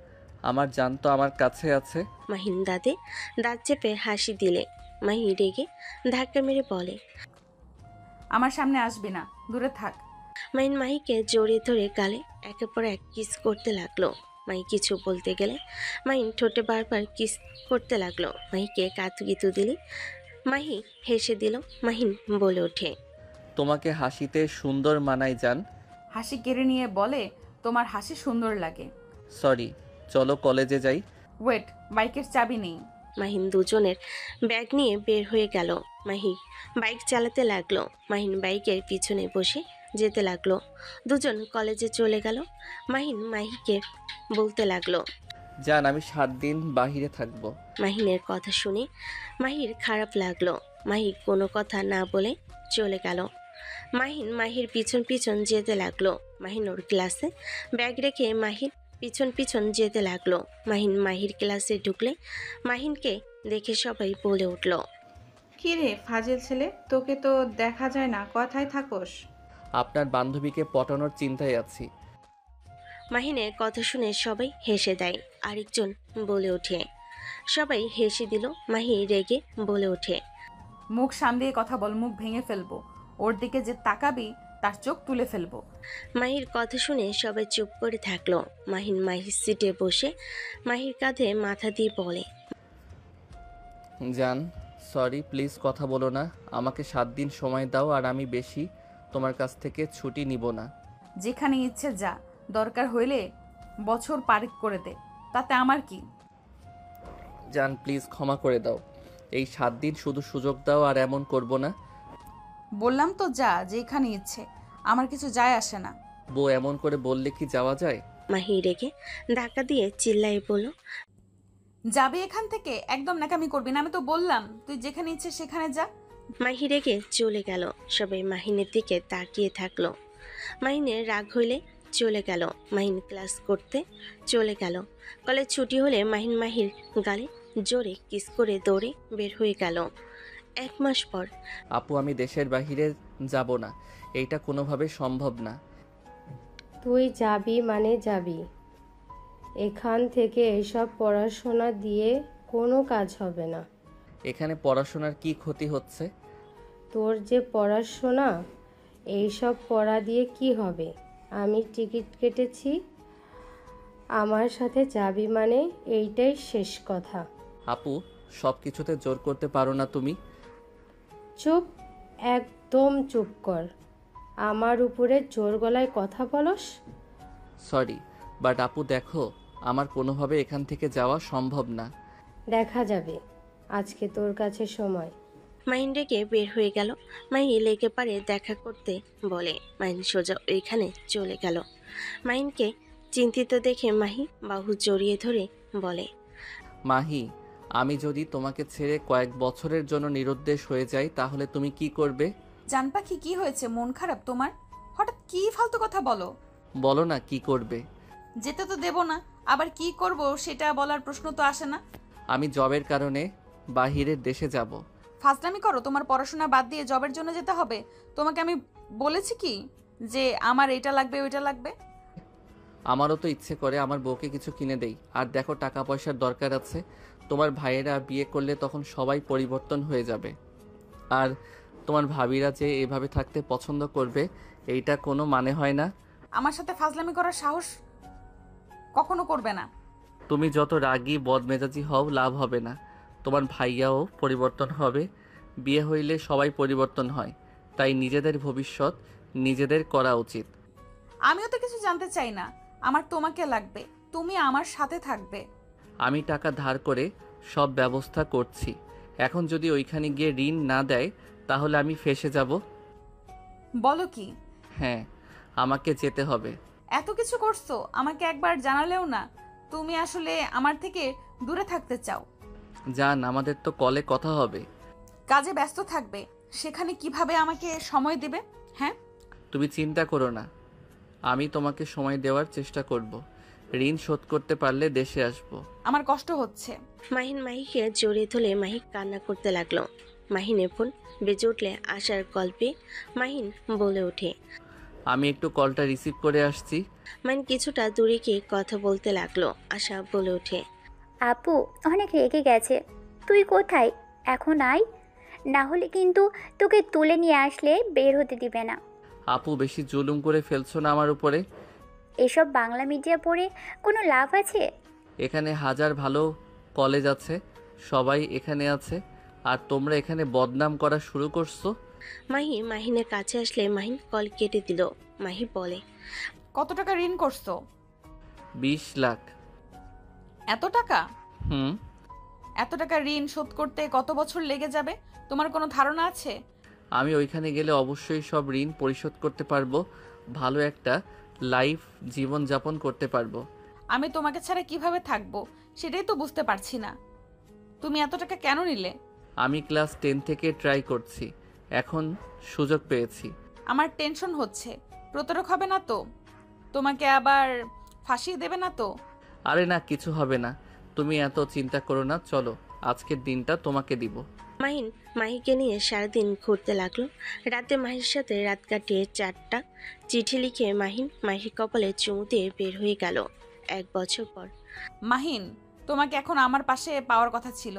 Speaker 1: আমার জান তো আমার কাছে আছে।
Speaker 3: মাহিন দাঁত চেপে হাসি দিলে মাহি রেগে ধাক্কা মেরে বলে,
Speaker 2: আমার সামনে আসবি না, দূরে থাক।
Speaker 3: মাহিকে জড়িয়ে ধরে গালে একের পর এক কিস করতে লাগলো। মাহি কিছু বলতে গেলে মাহিন ঠোঁটে বারবার কিস করতে লাগলো। মাহিকে কাতুকিতু দিলে মাহি হেসে দিল। মাহিন বলে ওঠে,
Speaker 1: তোমাকে হাসিতে সুন্দর মানায় জান।
Speaker 2: হাসি কেড়ে নিয়ে বলে, তোমার হাসি সুন্দর লাগে।
Speaker 1: সরি, চলো কলেজে যাই।
Speaker 2: ওয়েট, বাইকের চাবি নেই।
Speaker 3: মাহিন দুজনের ব্যাগ নিয়ে বের হয়ে গেল। মাহি বাইক চালাতে লাগলো। মাহিন বাইকের পিছনে বসে যেতে লাগলো। দুজন কলেজে চলে গেল। মাহিকে বলতে লাগলো,
Speaker 1: জান আমি 7 দিন বাহিরে থাকবো।
Speaker 3: মাহিনের কথা শুনে মাহির খারাপ লাগলো। মাহি কোনো কথা না বলে চলে গেল। মাহির পিছন পিছন যেতে লাগলো। মাহিন ওর ক্লাসে ব্যাগ রেখে মাহির পিছন যেতে লাগলো। মাহির ক্লাসে ঢুকলে মাহিনকে দেখে সবাই বলে উঠল,
Speaker 13: কি রে ফাজিল ছেলে, তোকে তো দেখা যায় না, কথায় থাকোস?
Speaker 1: আপনার বান্ধবীকে পটানোর চিন্তায় আছি।
Speaker 3: মাহিনের কথা শুনে সবাই হেসে দেয়। আরেকজন বলে ওঠে। সবাই হেসে দিল। মাহি রেগে বলে ওঠে,
Speaker 2: মুখ সামলিয়ে কথা বল, মুখ ভেঙে ফেলবো। ওর দিকে যে তাকাবি তার চোখ তুলে ফেলবো।
Speaker 3: মাহির কথা শুনে সবাই চুপ করে থাকলো। মাহির সিটে বসে মাহির কাঁধে মাথা দিয়ে বলে,
Speaker 1: জান সরি, প্লিজ কথা বলো না। আমাকে 7 দিন সময় দাও, আর আমি বেশি তোমার কাছ থেকে ছুটি নিব না।
Speaker 2: যেখানে ইচ্ছে যা, দরকার হইলে বছর পার করে দে, তাতে আমার কি।
Speaker 1: জান প্লিজ ক্ষমা করে দাও, এই 7 দিন শুধু সুযোগ দাও, আর এমন করব না।
Speaker 2: বললাম তো যা, যেখানে ইচ্ছে, আমার কিছু যায় আসে না।
Speaker 1: বউ এমন করে বললে কি যাওয়া যায়?
Speaker 3: মাহি রেগে ধাক্কা দিয়ে চিল্লাই বলল,
Speaker 2: যাবে এখান থেকে, একদম নাকামি করবি না, আমি তো বললাম তুই যেখানে ইচ্ছে সেখানে যা।
Speaker 3: মাহি রেগে চলে গেল। সবাই মাহিনের দিকে তাকিয়ে থাকলো। মাহিনের রাগ হইলে চলে গেল। মাহিন ক্লাস করতে চলে গেল। কলেজ ছুটি হলে মাহির গালে জোরে কিস করে দৌড়ে বের হয়ে গেল। 1 মাস পর,
Speaker 1: আপু আমি দেশের বাইরে যাব না, এইটা কোনোভাবে সম্ভব না।
Speaker 12: তুই যাবি মানে যাবি, এখান থেকে এসব পড়াশোনা দিয়ে কোনো কাজ হবে না।
Speaker 1: এখানে পড়াশোনার কি ক্ষতি হচ্ছে?
Speaker 12: তোর যে পড়াশোনা, এইসব পড়া দিয়ে কি হবে? আমি টিকিট কেটেছি, আমার সাথে যাবি মানে এইটাই শেষ কথা।
Speaker 1: আপু সব কিছুতে জোর করতে পারো না তুমি।
Speaker 12: চুপ, একদম চুপ কর। আমার উপরে জোর গলায় কথা বলস?
Speaker 1: সরি, বাট আপু দেখো, আমার কোনোভাবে এখান থেকে যাওয়া সম্ভব না।
Speaker 12: দেখা যাবে, আজকে তোর কাছে সময়।
Speaker 3: মাহিন রেগে বের হয়ে গেল। মাহি লেগে পারে দেখা করতে বলে। মাহিন সোজা ওইখানে চলে গেল। মাহিনকে চিন্তিত দেখে মাহি বাহু জড়িয়ে ধরে বলে,
Speaker 1: মাহি, আমি যদি তোমাকে ছেড়ে কয়েক বছরের জন্য নিরুদ্দেশ হয়ে যাই তাহলে তুমি কি করবে?
Speaker 2: জান পাখি, কি হয়েছে? মন খারাপ তোমার? হঠাৎ কি ফালতু কথা বলো?
Speaker 1: বলো না কি করবে।
Speaker 2: যেতে তো দেব না, আবার কি করব সেটা বলার প্রশ্ন তো আসে না।
Speaker 1: আমি জবের কারণে বাহিরের দেশে যাব।
Speaker 2: ফাজলামি করো, তোমার পড়াশোনা বাদ দিয়ে জবের জন্য যেতে হবে? তোমাকে আমি বলেছি কি যে আমার এটা লাগবে ওইটা লাগবে?
Speaker 1: আমারও তো ইচ্ছে করে আমার বউকে কিছু কিনে দেই। আর দেখো টাকা পয়সার দরকার আছে, তোমার ভাইয়েরা বিয়ে করলে তখন সবাই পরিবর্তন হয়ে যাবে, আর তোমার ভাবিরা যে এভাবে থাকতে পছন্দ করবে এইটা কোনো মানে হয় না।
Speaker 2: আমার সাথে ফাজলামি করার সাহস কখনো করবে না।
Speaker 1: তুমি যত রাগী বদমেজাজি হও লাভ হবে না। তোমার ভাইয়াও পরিবর্তন হবে। বিয়ে হইলে সবাই পরিবর্তন হয়, তাই নিজেদের ভবিষ্যৎ নিজেদের করা উচিত।
Speaker 2: আমিও তো কিছু জানতে চাই না। আমার তোমাকে লাগবে, তুমি আমার সাথে থাকবে।
Speaker 1: আমি টাকা ধার করে সব ব্যবস্থা করছি। এখন যদি ওইখানে গিয়ে ঋণ না দেয় তাহলে আমি ফেঁসে যাব।
Speaker 2: বলো কি?
Speaker 1: হ্যাঁ, আমাকে যেতে হবে।
Speaker 2: এত কিছু করছো, আমাকে একবার জানালেও না। তুমি আসলে আমার থেকে দূরে থাকতে চাও।
Speaker 1: জান, আমাদের তো কলে কথা হবে।
Speaker 2: কাজে ব্যস্ত থাকবে, সেখানে কিভাবে আমাকে সময় দেবে? হ্যাঁ,
Speaker 1: তুমি চিন্তা করো না, আমি তোমাকে সময় দেওয়ার চেষ্টা করব। ঋণ শোধ করতে পারলে দেশে আসব।
Speaker 2: আমার কষ্ট হচ্ছে।
Speaker 3: মাহিন মাহিকে জড়িয়ে ধরে মাহি কান্না করতে লাগলো। মাহিনের ফোন বেজে উঠলে আশার গল্পে মাহিন বলে ওঠে,
Speaker 1: আমি একটু কলটা রিসিভ করে আসছি।
Speaker 3: মাহিন কিছুটা দূরে গিয়ে কথা বলতে লাগলো। আশা বলে ওঠে,
Speaker 14: আপু অনেক রেগে গেছে, তুই কোথায়? এখন আয়, না হলে কিন্তু তোকে তুলে নিয়ে আসলে বের হতে দিবে না।
Speaker 1: আপু, বেশি জুলুম করে ফেলছো না আমার উপরে?
Speaker 14: এসব বাংলা মিডিয়া পড়ে কোনো লাভ আছে?
Speaker 1: এখানে হাজার ভালো কলেজ আছে, সবাই এখানে আছে, আর তোমরা এখানে বদনাম করা শুরু করছো।
Speaker 3: মাহি মাহিনের কাছে আসলে মাহিন কল কেটে দিল। মাহি বলে,
Speaker 2: কত টাকা ঋণ করছো?
Speaker 1: 20 লাখ।
Speaker 2: এত টাকা?
Speaker 1: হুম।
Speaker 2: এত টাকা ঋণ শোধ করতে কত বছর লেগে যাবে তোমার কোনো ধারণা আছে?
Speaker 1: আমি ওইখানে গেলে অবশ্যই সব ঋণ পরিশোধ করতে পারবো, ভালো একটা লাইফ জীবন যাপন করতে পারবো।
Speaker 2: আমি তোমাকে ছাড়া কিভাবে থাকবো সেটাই তো বুঝতে পারছি না। তুমি এত টাকা কেন নিলে?
Speaker 1: আমি ক্লাস 10 থেকে ট্রাই করছি, এখন সুযোগ পেয়েছি।
Speaker 2: আমার টেনশন হচ্ছে, প্রতারক হবে না তো? তোমাকে আবার ফাঁসিয়ে দেবে না তো?
Speaker 1: আরে না, কিছু হবে না, তুমি এত চিন্তা করো না। চলো, আজকের দিনটা তোমাকে দিব।
Speaker 3: মাহিন মাহিকে নিয়ে সারাদিন ঘুরতে লাগলো। রাতে মাহির সাথে রাত কাটিয়ে 4টা চিঠি লিখে মাহিন মাহির কপালে চুমু দিয়ে বের হয়ে গেল 1 বছর পর।
Speaker 2: মাহিন, তোমাকে এখন আমার পাশে পাওয়ার কথা ছিল।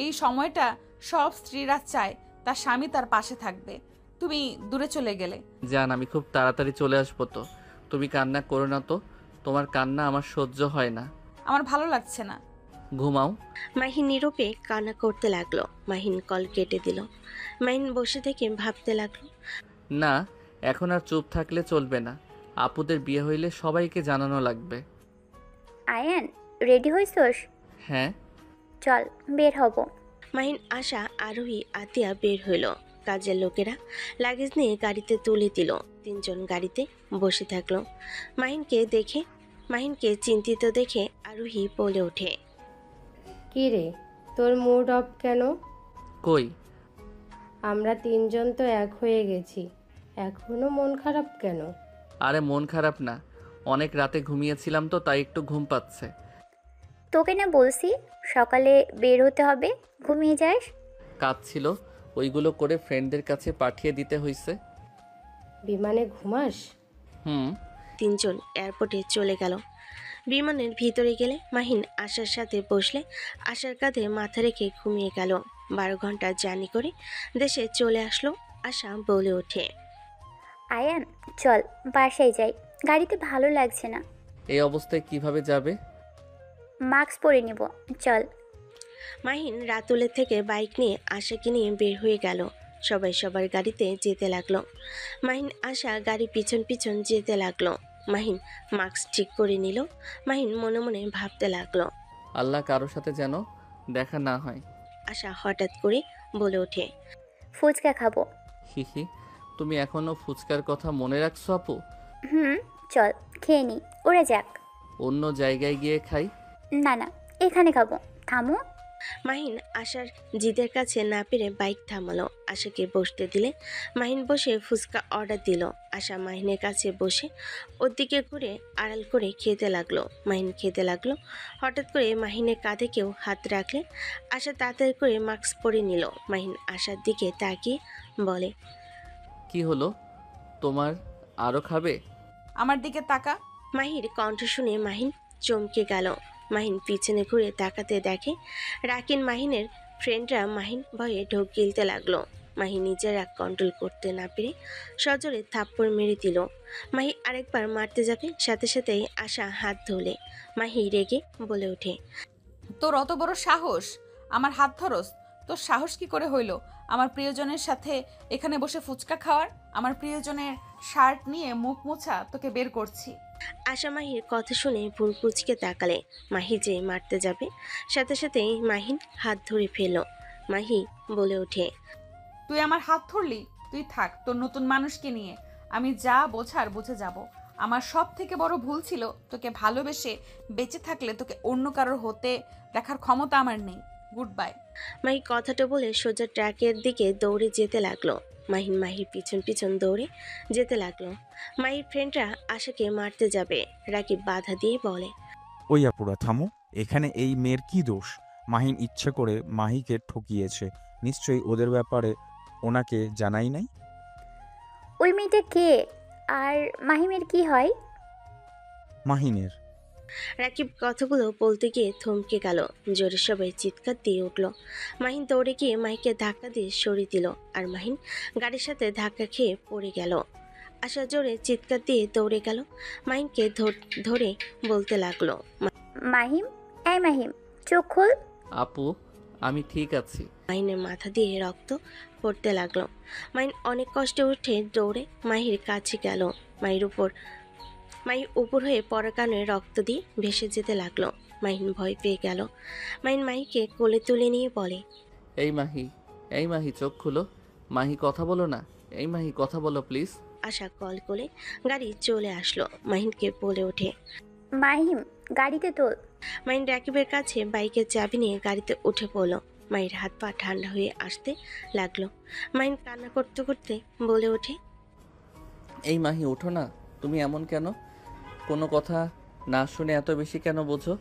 Speaker 2: এই সময়টা সব স্ত্রীরা চায় তার স্বামী তার পাশে থাকবে, তুমি দূরে চলে গেলে।
Speaker 1: জান, আমি খুব তাড়াতাড়ি চলে আসবো তো, তুমি কান্না করো না তো। তোমার কান্না আমার সহ্য হয় না।
Speaker 2: আমার ভালো লাগছে না।
Speaker 1: ঘুমাও।
Speaker 3: মাহিন নীরবে কান্না করতে লাগলো। মাহিন কল কেটে দিল। মাহিন বসে থেকে ভাবতে লাগলো,
Speaker 1: না, এখন আর চুপ থাকলে চলবে না। আপুদের বিয়ে হইলে সবাইকে জানানো লাগবে।
Speaker 14: আয়ান, রেডি হইছস?
Speaker 1: হ্যাঁ।
Speaker 14: চল বের হব।
Speaker 3: মাহিন, আশা, আরোহী, আতিয়া বের হইল। কাজের লোকেরা লাগেজ নিয়ে গাড়িতে তুলে দিল। 3 জন গাড়িতে বসে থাকলো। মাহিনকে চিন্তিত দেখে আরোহী বলে ওঠে,
Speaker 12: কি রে, তোর মুড অফ কেন?
Speaker 1: কই?
Speaker 12: আমরা 3 জন তো এক হয়ে গেছি, এখনো মন খারাপ কেন?
Speaker 1: আরে মন খারাপ না, অনেক রাতে ঘুমিয়েছিলাম তো, তাই একটু ঘুম পাচ্ছে।
Speaker 14: তোকে না বলছি সকালে বের হতে হবে, ঘুমিয়ে যাস।
Speaker 1: কাজ ছিল, ওইগুলো করে ফ্রেন্ডদের কাছে পাঠিয়ে দিতে হইছে।
Speaker 12: বিমানে ঘুমাস?
Speaker 1: হুম।
Speaker 3: 3 জন এয়ারপোর্টে চলে গেল। বিমানের ভিতরে গেলে মাহিন আশার সাথে বসলে আশার কাঁধে মাথা রেখে ঘুমিয়ে গেল। 12 ঘন্টা জার্নি করে দেশে চলে আসলো। আশা বলে ওঠে,
Speaker 14: আয়ান চল বাসায় যাই, গাড়িতে ভালো লাগছে না।
Speaker 1: এই অবস্থায় কিভাবে যাবে?
Speaker 14: মাস্ক পরে নিব, চল।
Speaker 3: মাহিন রাতুলের থেকে বাইক নিয়ে আশাকে নিয়ে বের হয়ে গেল। সবাই সবার গাড়িতে যেতে লাগলো। মাহিন আশা গাড়ি পিছন পিছন যেতে লাগলো। মাহিন মাস্ক ঠিক করে নিল। মাহিন মনে মনে ভাবতে লাগলো,
Speaker 1: আল্লাহ কারোর সাথে যেন দেখা না হয়।
Speaker 3: আশা হঠাৎ করে বলে ওঠে,
Speaker 14: ফুচকা খাবো।
Speaker 1: হিহি, তুমি এখনো ফুচকার কথা মনে রাখছো আপু?
Speaker 14: চল খেয়ে নি, ওরা যাক।
Speaker 1: অন্য জায়গায় গিয়ে খাই।
Speaker 14: না না, এখানে খাবো, থামো।
Speaker 3: মাহিন আশার জিদের কাছে না পেরে বাইক থামালো। আশাকে বসতে দিলে মাহিন বসে ফুচকা অর্ডার দিল। আশা মাহিনের কাছে বসে ওর দিকে ঘুরে আড়াল করে খেতে লাগলো। মাহিন খেতে লাগলো। হঠাৎ করে মাহিনের কাঁধে কেউ হাত রাখলে আশা তাড়াতাড়ি করে মাস্ক পরে নিল। মাহিন আশার দিকে তাকিয়ে বলে,
Speaker 1: কি হলো তোমার, আরো খাবে?
Speaker 2: আমার দিকে তাকা।
Speaker 3: মাহির কণ্ঠ শুনে মাহিন চমকে গেল। মাহিন পিছনে ঘুরে তাকাতে দেখে রাকিন মাহিনের ফ্রেন্ডরা মাহিন ভয়ে ঢোক গিলতে লাগলো। মাহি নিজের রাগ কন্ট্রোল করতে না পেরে সজোরে থাপ্পড় মেরে দিল। মাহি আরেকবার মারতে যাবে, সাথে সাথেই আশা হাত ধরলে। মাহি রেগে বলে ওঠে,
Speaker 2: তোর অত বড় সাহস, আমার হাত ধরস? তোর সাহস কি করে হইল আমার প্রিয়জনের সাথে এখানে বসে ফুচকা খাওয়ার? আমার প্রিয়জনের শার্ট নিয়ে মুখ মোছা তোকে বের করছি।
Speaker 3: আশা মাহির কথা শুনে ভুল কুচকে তাকালে। মাহি যে মারতে যাবে, সাথে সাথেই মাহিন হাত ধরে ফেলল। মাহি বলে ওঠে,
Speaker 2: তুই আমার হাত ধরলি? তুই থাক তোর নতুন মানুষকে নিয়ে, আমি যা বোঝার বুঝে যাব। আমার সব থেকে বড় ভুল ছিল তোকে ভালোবেসে বেঁচে থাকলে তোকে অন্য কারোর হতে দেখার ক্ষমতা আমার নেই। Good bye.
Speaker 3: মাহি কথাটা বলে সোজা ট্র্যাকের দিকে দৌড়ে যেতে লাগলো। মাহির পিছন পিছন দৌড়ে যেতে লাগলো। মাহির ফ্রেন্ডরা আশাকে মারতে যাবে, রাকিব বাধা দিয়ে বলে,
Speaker 10: ওই আপুরা থামো, এখানে এই মেয়ের কি দোষ? মাহিন ইচ্ছে করে মাহিকে ঠকিয়েছে, নিশ্চয়ই ওদের ব্যাপারে ওনাকে জানাই নাই।
Speaker 14: ওই মেয়েটা কে? আর মাহিমের কি হয়?
Speaker 10: মাহিনের।
Speaker 3: রাকিব কথাগুলো বলতে গিয়ে থমকে গেল। জোরে সবাই চিৎকার দিয়ে উঠল। মাহিন দৌড়ে গিয়ে মাহিকে ধাক্কা দিয়ে সরিয়ে দিল, আর মাহিন গাড়ির সাথে ধাক্কা খেয়ে পড়ে গেল। আশা জোরে চিৎকার দিয়ে দৌড়ে গেল, মাহিনকে ধরে বলতে লাগলো,
Speaker 14: মাহিম, এই মাহিম, চোখ খোল।
Speaker 1: আপু, আমি ঠিক আছি।
Speaker 3: মাহিনের মাথা দিয়ে রক্ত পড়তে লাগলো। মাহিন অনেক কষ্টে উঠে দৌড়ে মাহির কাছে গেল। মাহির উপর হয়ে পড়ার কারণে রক্ত দিয়ে ভেসে যেতে লাগলো। মাহিন ভয় পেয়ে গেল। মাহিকে কোলে তুলে নিয়ে বলে,
Speaker 1: এই মাহি চোখ খুলো। মাহি কথা বলো না, এই মাহি কথা বলো প্লিজ।
Speaker 3: আশা কল করে গাড়ি চলে আসলো। মাহিনকে বলে ওঠে,
Speaker 14: মাহিম, গাড়িতে তোল।
Speaker 3: মাহিন রাকিবের কাছে বাইকের চাবি নিয়ে গাড়িতে উঠে পড়লো। মাহির হাত পা ঠান্ডা হয়ে আসতে লাগলো। মাহিন কান্না করতে করতে বলে ওঠে,
Speaker 1: এই মাহি ওঠো না, তুমি এমন কেন? কোনো কথা না শুনে এত বেশি কেন বোঝো?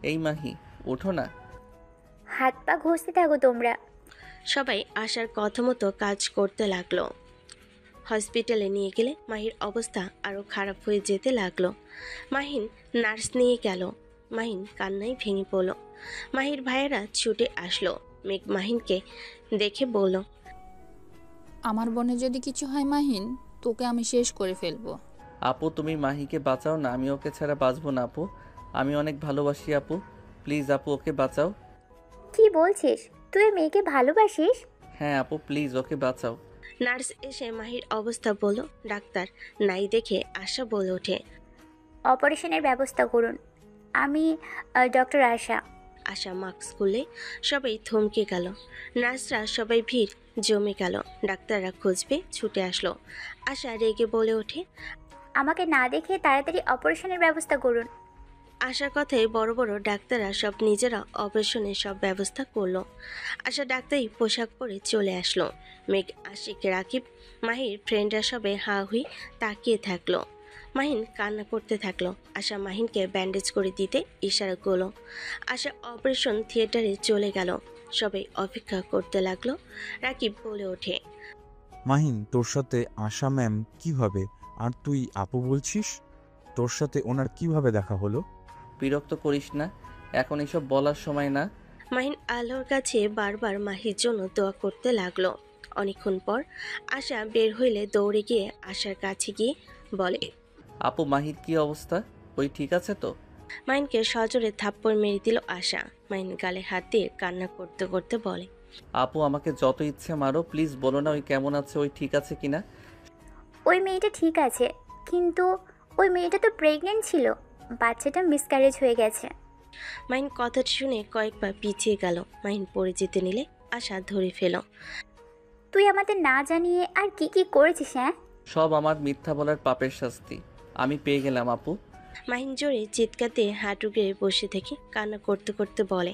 Speaker 1: এই মাহি ওঠো না।
Speaker 14: হাত পা ঘষতে থাকো তোমরা।
Speaker 3: সবাই আশার কথা মতো কাজ করতে লাগলো। হসপিটালে নিয়ে গেলে মাহির অবস্থা আরও খারাপ হয়ে যেতে লাগলো। মাহিন নার্স নিয়ে গেল। মাহিন কান্নায় ভেঙে পড়ল। মাহির ভাইয়েরা ছুটে আসলো। মেঘ মাহিনকে দেখে বলল,
Speaker 5: আমার বোনের যদি কিছু হয় মাহিন, তোকে আমি শেষ করে ফেলবো।
Speaker 1: আপু, তুমি মাহিকে বাঁচাও না, আমি ওকে ছাড়া বাঁচবো না আপু। আমি অনেক ভালোবাসি আপু, প্লিজ আপু ওকে বাঁচাও।
Speaker 14: কি বলছিস? তুই মেয়েকে ভালোবাসিস?
Speaker 1: হ্যাঁ আপু, প্লিজ ওকে বাঁচাও।
Speaker 3: নার্স এসে মাহির অবস্থা বলল। ডাক্তার নাই দেখে আশা বলে ওঠে,
Speaker 14: অপারেশনের ব্যবস্থা করুন। আমি ডক্টর আশা।
Speaker 3: আশা মাস্ক খুলে সবাই থমকে গেল। নার্সরা সবাই ভিড় জমে গেল। ডাক্তাররা খুঁজবে ছুটে আসলো। আশা রেগে বলে ওঠে,
Speaker 14: আমাকে না দেখে তাড়াতাড়ি অপারেশনের ব্যবস্থা করুন।
Speaker 3: আশার কথায় বড় বড় ডাক্তাররা সব নিজেরা অপারেশনের সব ব্যবস্থা করলো। আশা ডাক্তারি পোশাক পরে চলে আসলো। মেঘ, আশিক, রাকিব, মাহির ফ্রেন্ডরা সবাই হা হুই তাকিয়ে থাকলো। মাহিন কান্না করতে থাকলো। আশা মাহিনকে ব্যান্ডেজ করে দিতে ইশারা করলো। আশা অপারেশন থিয়েটারে চলে গেল। সবাই অপেক্ষা করতে লাগলো। রাকিব বলে ওঠে,
Speaker 10: মাহিন, তোর সাথে আশা ম্যাম কিভাবে? আর তুই আপু বলছিস? তোর সাথে ওনার কিভাবে দেখা হলো?
Speaker 1: বিরক্ত করিস না, এখন এসব বলার সময় না।
Speaker 3: মাহিন আল্লাহর কাছে বারবার মাহির জন্য দোয়া করতে লাগলো। অনেকক্ষণ পর আশা বের হইলে দৌড়ে গিয়ে আশার কাছে গিয়ে বলে,
Speaker 1: আপু, মাহির কি অবস্থা? ওই ঠিক আছে তো?
Speaker 3: মাহিনকে সজোরে থাপ্পড় মেরে দিল আশা। মাহিন গালে হাত দিয়ে কান্না করতে করতে বলে,
Speaker 1: আপু, আমাকে যত ইচ্ছে মারো, প্লিজ বলো না ওই কেমন আছে, ওই ঠিক আছে কিনা।
Speaker 14: ওই মেয়েটা ঠিক আছে, কিন্তু ওই মেয়েটা তো প্রেগনেন্ট ছিল, বাচ্চাটা মিসক্যারেজ হয়ে গেছে।
Speaker 3: মাহিন কথাটা শুনে কয়েকবার পিছিয়ে গেল। মাহিন পড়ে যেতে নিলে আশা ধরে ফেল।
Speaker 14: তুই আমাদের না জানিয়ে আর কি কি করেছিস? হ্যাঁ,
Speaker 1: সব আমার মিথ্যা বলার পাপের শাস্তি আমি পেয়ে গেলাম আপু।
Speaker 3: মাহিন জোরে চিৎকার দিয়ে হাঁটু গেড়ে বসে থেকে কান্না করতে করতে বলে,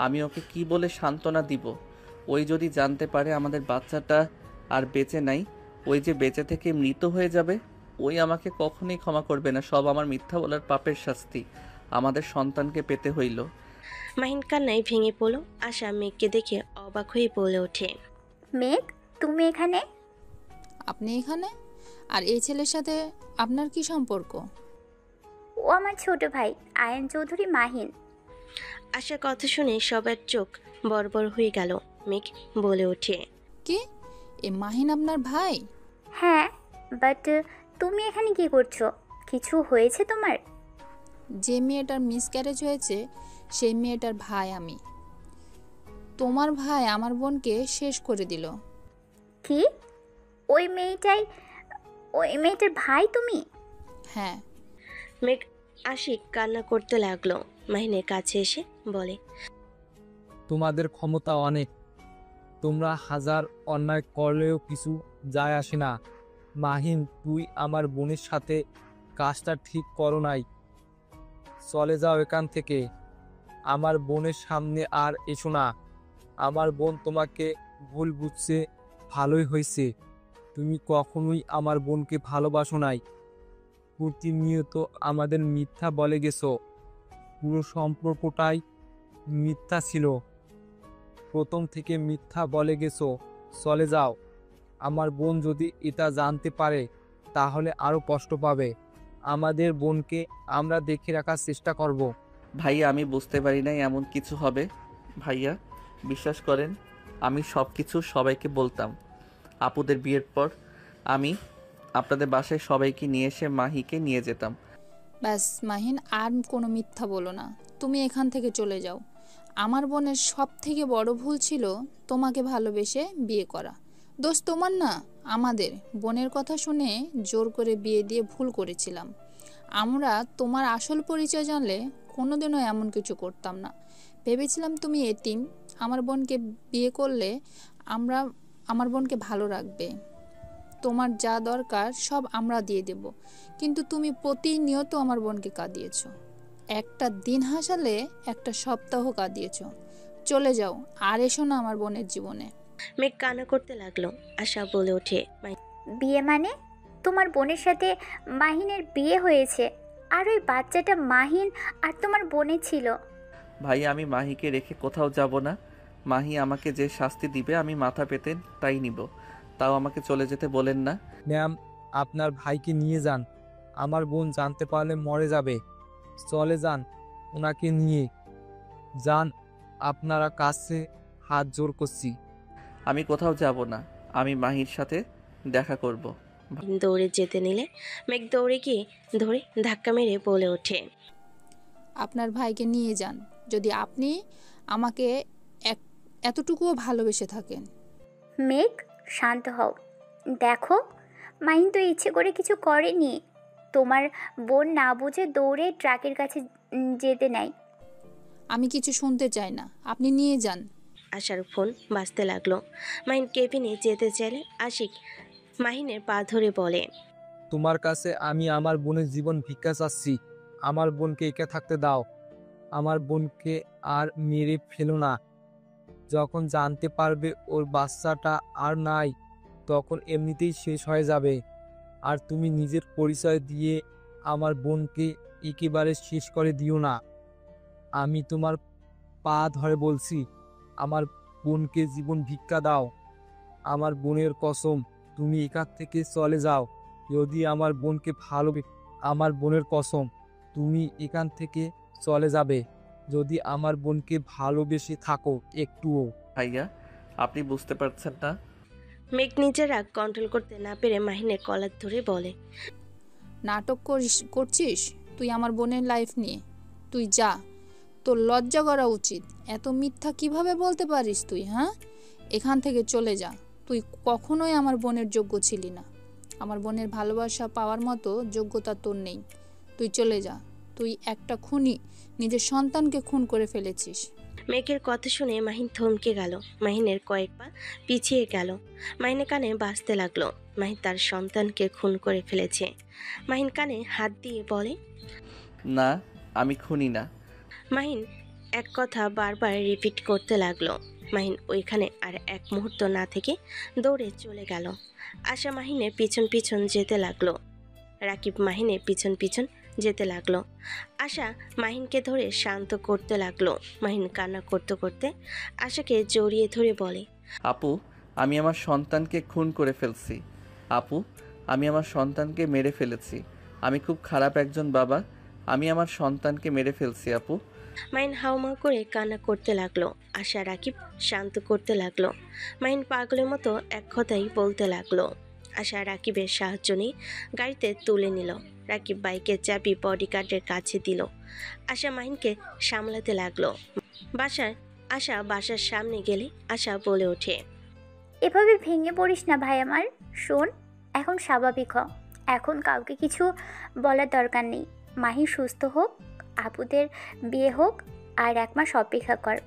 Speaker 1: আমি ওকে কি বলে সান্ত্বনা দিব? ওই যদি জানতে পারে আমাদের বাচ্চাটা আর বেঁচে নাই, ওই যে বেঁচে থেকে মৃত হয়ে যাবে, ওই আমাকে কখনোই ক্ষমা করবে না। সব আমার মিথ্যা বলার পাপের শাস্তি আমাদের সন্তানকে পেতে হইল।
Speaker 3: মাহিন কান্নায় ভেঙে পড়ল। আশা মেঘকে দেখে অবাক হয়ে বলে ওঠে,
Speaker 14: মেঘ, তুমি এখানে?
Speaker 5: আপনি এখানে? আর এই ছেলের সাথে আপনার কি সম্পর্ক?
Speaker 14: ও আমার ছোট ভাই আয়ান চৌধুরী মাহিন।
Speaker 3: আশার কথা শুনে সবার চোখ বড় বড় হয়ে গেল। মেঘ বলে ওঠে,
Speaker 5: কি? এ মাহিন আপনার ভাই?
Speaker 14: হ্যাঁ, বাট তুমি এখানে কি করছো? কিছু হয়েছে তোমার?
Speaker 5: যে মেয়েটার মিসক্যারেজ হয়েছে সেই মেয়েটার ভাই আমি। তোমার ভাই আমার বোনকে শেষ করে দিল।
Speaker 14: কি? ওই মেয়েটার ভাই তুমি?
Speaker 5: হ্যাঁ।
Speaker 3: মেঘ আশিক কান্না করতে লাগলো। মাহিনের কাছে এসে বলে,
Speaker 4: তোমাদের ক্ষমতা অনেক, তোমরা হাজার অন্যায় করলেও কিছু যায় আসে না। মাহিন, তুই আমার বোনের সাথে কাজটা ঠিক করো নাই, চলে যাও এখান থেকে। আমার বোনের সামনে আর এসো না। আমার বোন তোমাকে ভুল বুঝছে, ভালোই হয়েছে। তুমি কখনোই আমার বোনকে ভালোবাসো নাই, প্রতিনিয়ত আমাদের মিথ্যা বলে গেছো। পুরো সম্পর্কটাই মিথ্যা ছিল, প্রথম থেকে মিথ্যা বলে গেছো। চলে যাও। আমার বোন যদি এটা জানতে পারে তাহলে আরও কষ্ট পাবে। আমাদের বোনকে আমরা দেখে রাখার চেষ্টা করব।
Speaker 1: ভাইয়া আমি বুঝতে পারি নাই এমন কিছু হবে। ভাইয়া বিশ্বাস করেন, আমি সব কিছু সবাইকে বলতাম। আপুদের বিয়ের পর আমি আপনাদের বাসায় সবাইকে নিয়ে এসে মাহিকে নিয়ে যেতাম।
Speaker 5: ব্যাস মাহিন, আর কোনো মিথ্যা বলো না। তুমি এখান থেকে চলে যাও। আমার বোনের সব থেকে বড় ভুল ছিল তোমাকে ভালোবেসে বিয়ে করা। দোষ তোমার না, আমাদের। বোনের কথা শুনে জোর করে বিয়ে দিয়ে ভুল করেছিলাম। আমরা তোমার আসল পরিচয় জানলে কোনোদিনও এমন কিছু করতাম না। ভেবেছিলাম তুমি এতিম, আমার বোনকে বিয়ে করলে আমার বোনকে ভালো রাখবে, তোমার যা দরকার সব আমরা দিয়ে দেব। কিন্তু তুমি প্রতিনিয়ত আমার বোনকে কাঁদিয়েছ। একটা দিন হাসালে একটা সপ্তাহ কাঁদিয়েছ। চলে যাও, আর এসো না আমার বোনের জীবনে।
Speaker 3: মেঘ কান্না করতে লাগলো। আশা বলে ওঠে,
Speaker 14: বিয়ে মানে? তোমার বোনের সাথে মাহিনের বিয়ে হয়েছে, আর ওই বাচ্চাটা মাহিন আর তোমার বোনে ছিল।
Speaker 1: ভাই আমি মাহিকে রেখে কোথাও যাব না। মাহি আমাকে যে শাস্তি দিবে আমি মাথা পেতে তাই নিব। তাও আমাকে চলে যেতে বলেন না।
Speaker 4: ম্যাম, আপনার ভাইকে নিয়ে যান। আমার বোন জানতে পারলে মরে যাবে। চলে যান, ওনাকে নিয়ে যান। আপনারা কাছে হাত জোর করছি।
Speaker 1: আমি কোথাও যাব না, আমি মাহির সাথে দেখা করব।
Speaker 3: দৌড়ে যেতে নিলে মেঘ দৌড়ে গিয়ে ধরে ধাক্কা মেরে বলে ওঠে,
Speaker 5: আপনার ভাইকে নিয়ে যান যদি আপনি আমাকে এতটুকুও ভালোবেসে থাকেন।
Speaker 14: মেঘ, শান্ত হও। দেখো, মাহিন তো ইচ্ছে করে কিছু করেনি। তোমার বোন না বুঝে দৌড়ে ট্রাকের কাছে যেতে নাই।
Speaker 5: আমি কিছু শুনতে চাই না, আপনি নিয়ে যান।
Speaker 3: আশার ফোন বাজতে লাগলো। মাহিন কেবিনে যেতে চাইলে আশিক মাহিনের পা ধরে বলে,
Speaker 4: তোমার কাছে আমি আমার বোনের জীবন ভিক্ষা চাচ্ছি। আমার বোনকে একা থাকতে দাও। আমার বোনকে আর মেরে ফেলো না। যখন জানতে পারবে ওর বাচ্চাটা আর নাই, তখন এমনিতেই শেষ হয়ে যাবে। আর তুমি নিজের পরিচয় দিয়ে আমার বোনকে একেবারে শেষ করে দিও না। আমি তোমার পা ধরে বলছি, আমার বোনকে জীবন ভিক্ষা দাও। আমার বোনের কসম, তুমি এখান থেকে চলে যাও। যদি আমার বোনকে আমার বোনের কসম, তুমি এখান থেকে চলে যাবে যদি আমার বোনকে ভালোবেসে থাকো একটুও।
Speaker 1: ভাইয়া আপনি বুঝতে পারছেন না।
Speaker 3: মেঘ নিজের রাগ কন্ট্রোল করতে না পেরে মাহিনের কলার ধরে বলে,
Speaker 5: নাটক করছিস তুই আমার বোনের লাইফ নিয়ে? তুই যা, তোর লজ্জা করা উচিত। এত মিথ্যা কিভাবে বলতে পারিস তুই? হ্যাঁ, এখান থেকে চলে যা। তুই কখনোই আমার বোনের যোগ্য ছিলি না। আমার বোনের ভালোবাসা পাওয়ার মতো যোগ্যতা তোর নেই। তুই চলে যা। তুই একটা খুনি, নিজের সন্তানকে খুন করে ফেলেছিস।
Speaker 3: মেঘের কথা শুনে মাহিন থমকে গেল। মাহিনের কয়েক পা পিছিয়ে গেল। মাহিনের কানে বাজতে লাগলো, মাহিন তার সন্তানকে খুন করে ফেলেছে। মাহিন কানে হাত দিয়ে বলে,
Speaker 1: না আমি খুনি না।
Speaker 3: মাহিন এক কথা বারবার রিপিট করতে লাগলো। মাহিন ওইখানে আর এক মুহূর্ত না থেকে দৌড়ে চলে গেল। আশা মাহিনের পিছন পিছন যেতে লাগলো। রাকিব মাহিনের পিছন পিছন যেতে লাগলো। আশা মাহিনকে ধরে শান্ত করতে লাগলো। মাহিন কান্না করতে করতে আশাকে জড়িয়ে ধরে বলে,
Speaker 1: আপু আমি আমার সন্তানকে খুন করে ফেলছি। আপু আমি আমার সন্তানকে মেরে ফেলেছি। আমি খুব খারাপ একজন বাবা। আমি আমার সন্তানকে মেরে ফেলছি আপু।
Speaker 3: মাহিন হাউমাউ করে কান্না করতে লাগলো। আশা রাকিব শান্ত করতে লাগলো। মাহিন পাগলের মতো এক কথাই বলতে লাগলো। আশা রাকিবের সাহায্য নিয়ে গাড়িতে তুলে নিল। রাকিব বাইকের চাবি বডিগার্ডের কাছে দিল। আশা মাহিনকে সামলাতে লাগলো। বাসার সামনে গেলে আশা বলে ওঠে,
Speaker 14: এভাবে ভেঙে পড়িস না ভাই আমার। শোন, এখন স্বাভাবিক হ। এখন কাউকে কিছু বলার দরকার নেই। মাহি সুস্থ হোক, আপুদের বিয়ে হোক, আর 1 মাস অপেক্ষা কর।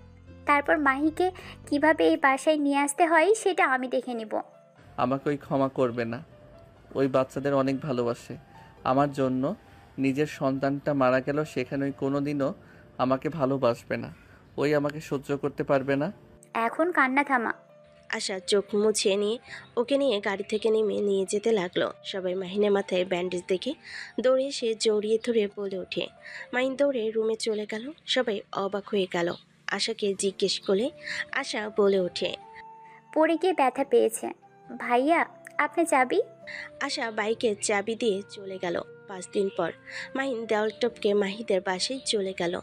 Speaker 14: তারপর মাহিকে কিভাবে এই বাসায় নিয়ে আসতে হয় সেটা আমি দেখে নিব।
Speaker 1: আমাকে ওই ক্ষমা করবে না। ওই বাচ্চাদের অনেক ভালোবাসে। আমার জন্য নিজের সন্তানটা মারা গেল, সেখানে ওই কোনোদিনও আমাকে ভালোবাসবে না। ওই আমাকে সহ্য করতে পারবে না।
Speaker 14: এখন কান্না থামা।
Speaker 3: আশা চোখ মুছিয়ে নিয়ে ওকে নিয়ে গাড়ি থেকে নেমে নিয়ে যেতে লাগলো। সবাই মাহিনের মাথায় ব্যান্ডেজ দেখে দৌড়ে এসে জড়িয়ে ধরে বলে ওঠে। মাহিন দৌড়ে রুমে চলে গেল। সবাই অবাক হয়ে গেল। আশাকে জিজ্ঞেস করলে আশা বলে ওঠে,
Speaker 14: পড়ে গিয়ে ব্যথা পেয়েছে। ভাইয়া, আপনি চাবি?
Speaker 3: আশা বাইকের চাবি দিয়ে চলে গেল। 5 দিন পর মাহিন দেওয়াল টপকে মাহিদের বাসায় চলে গেল।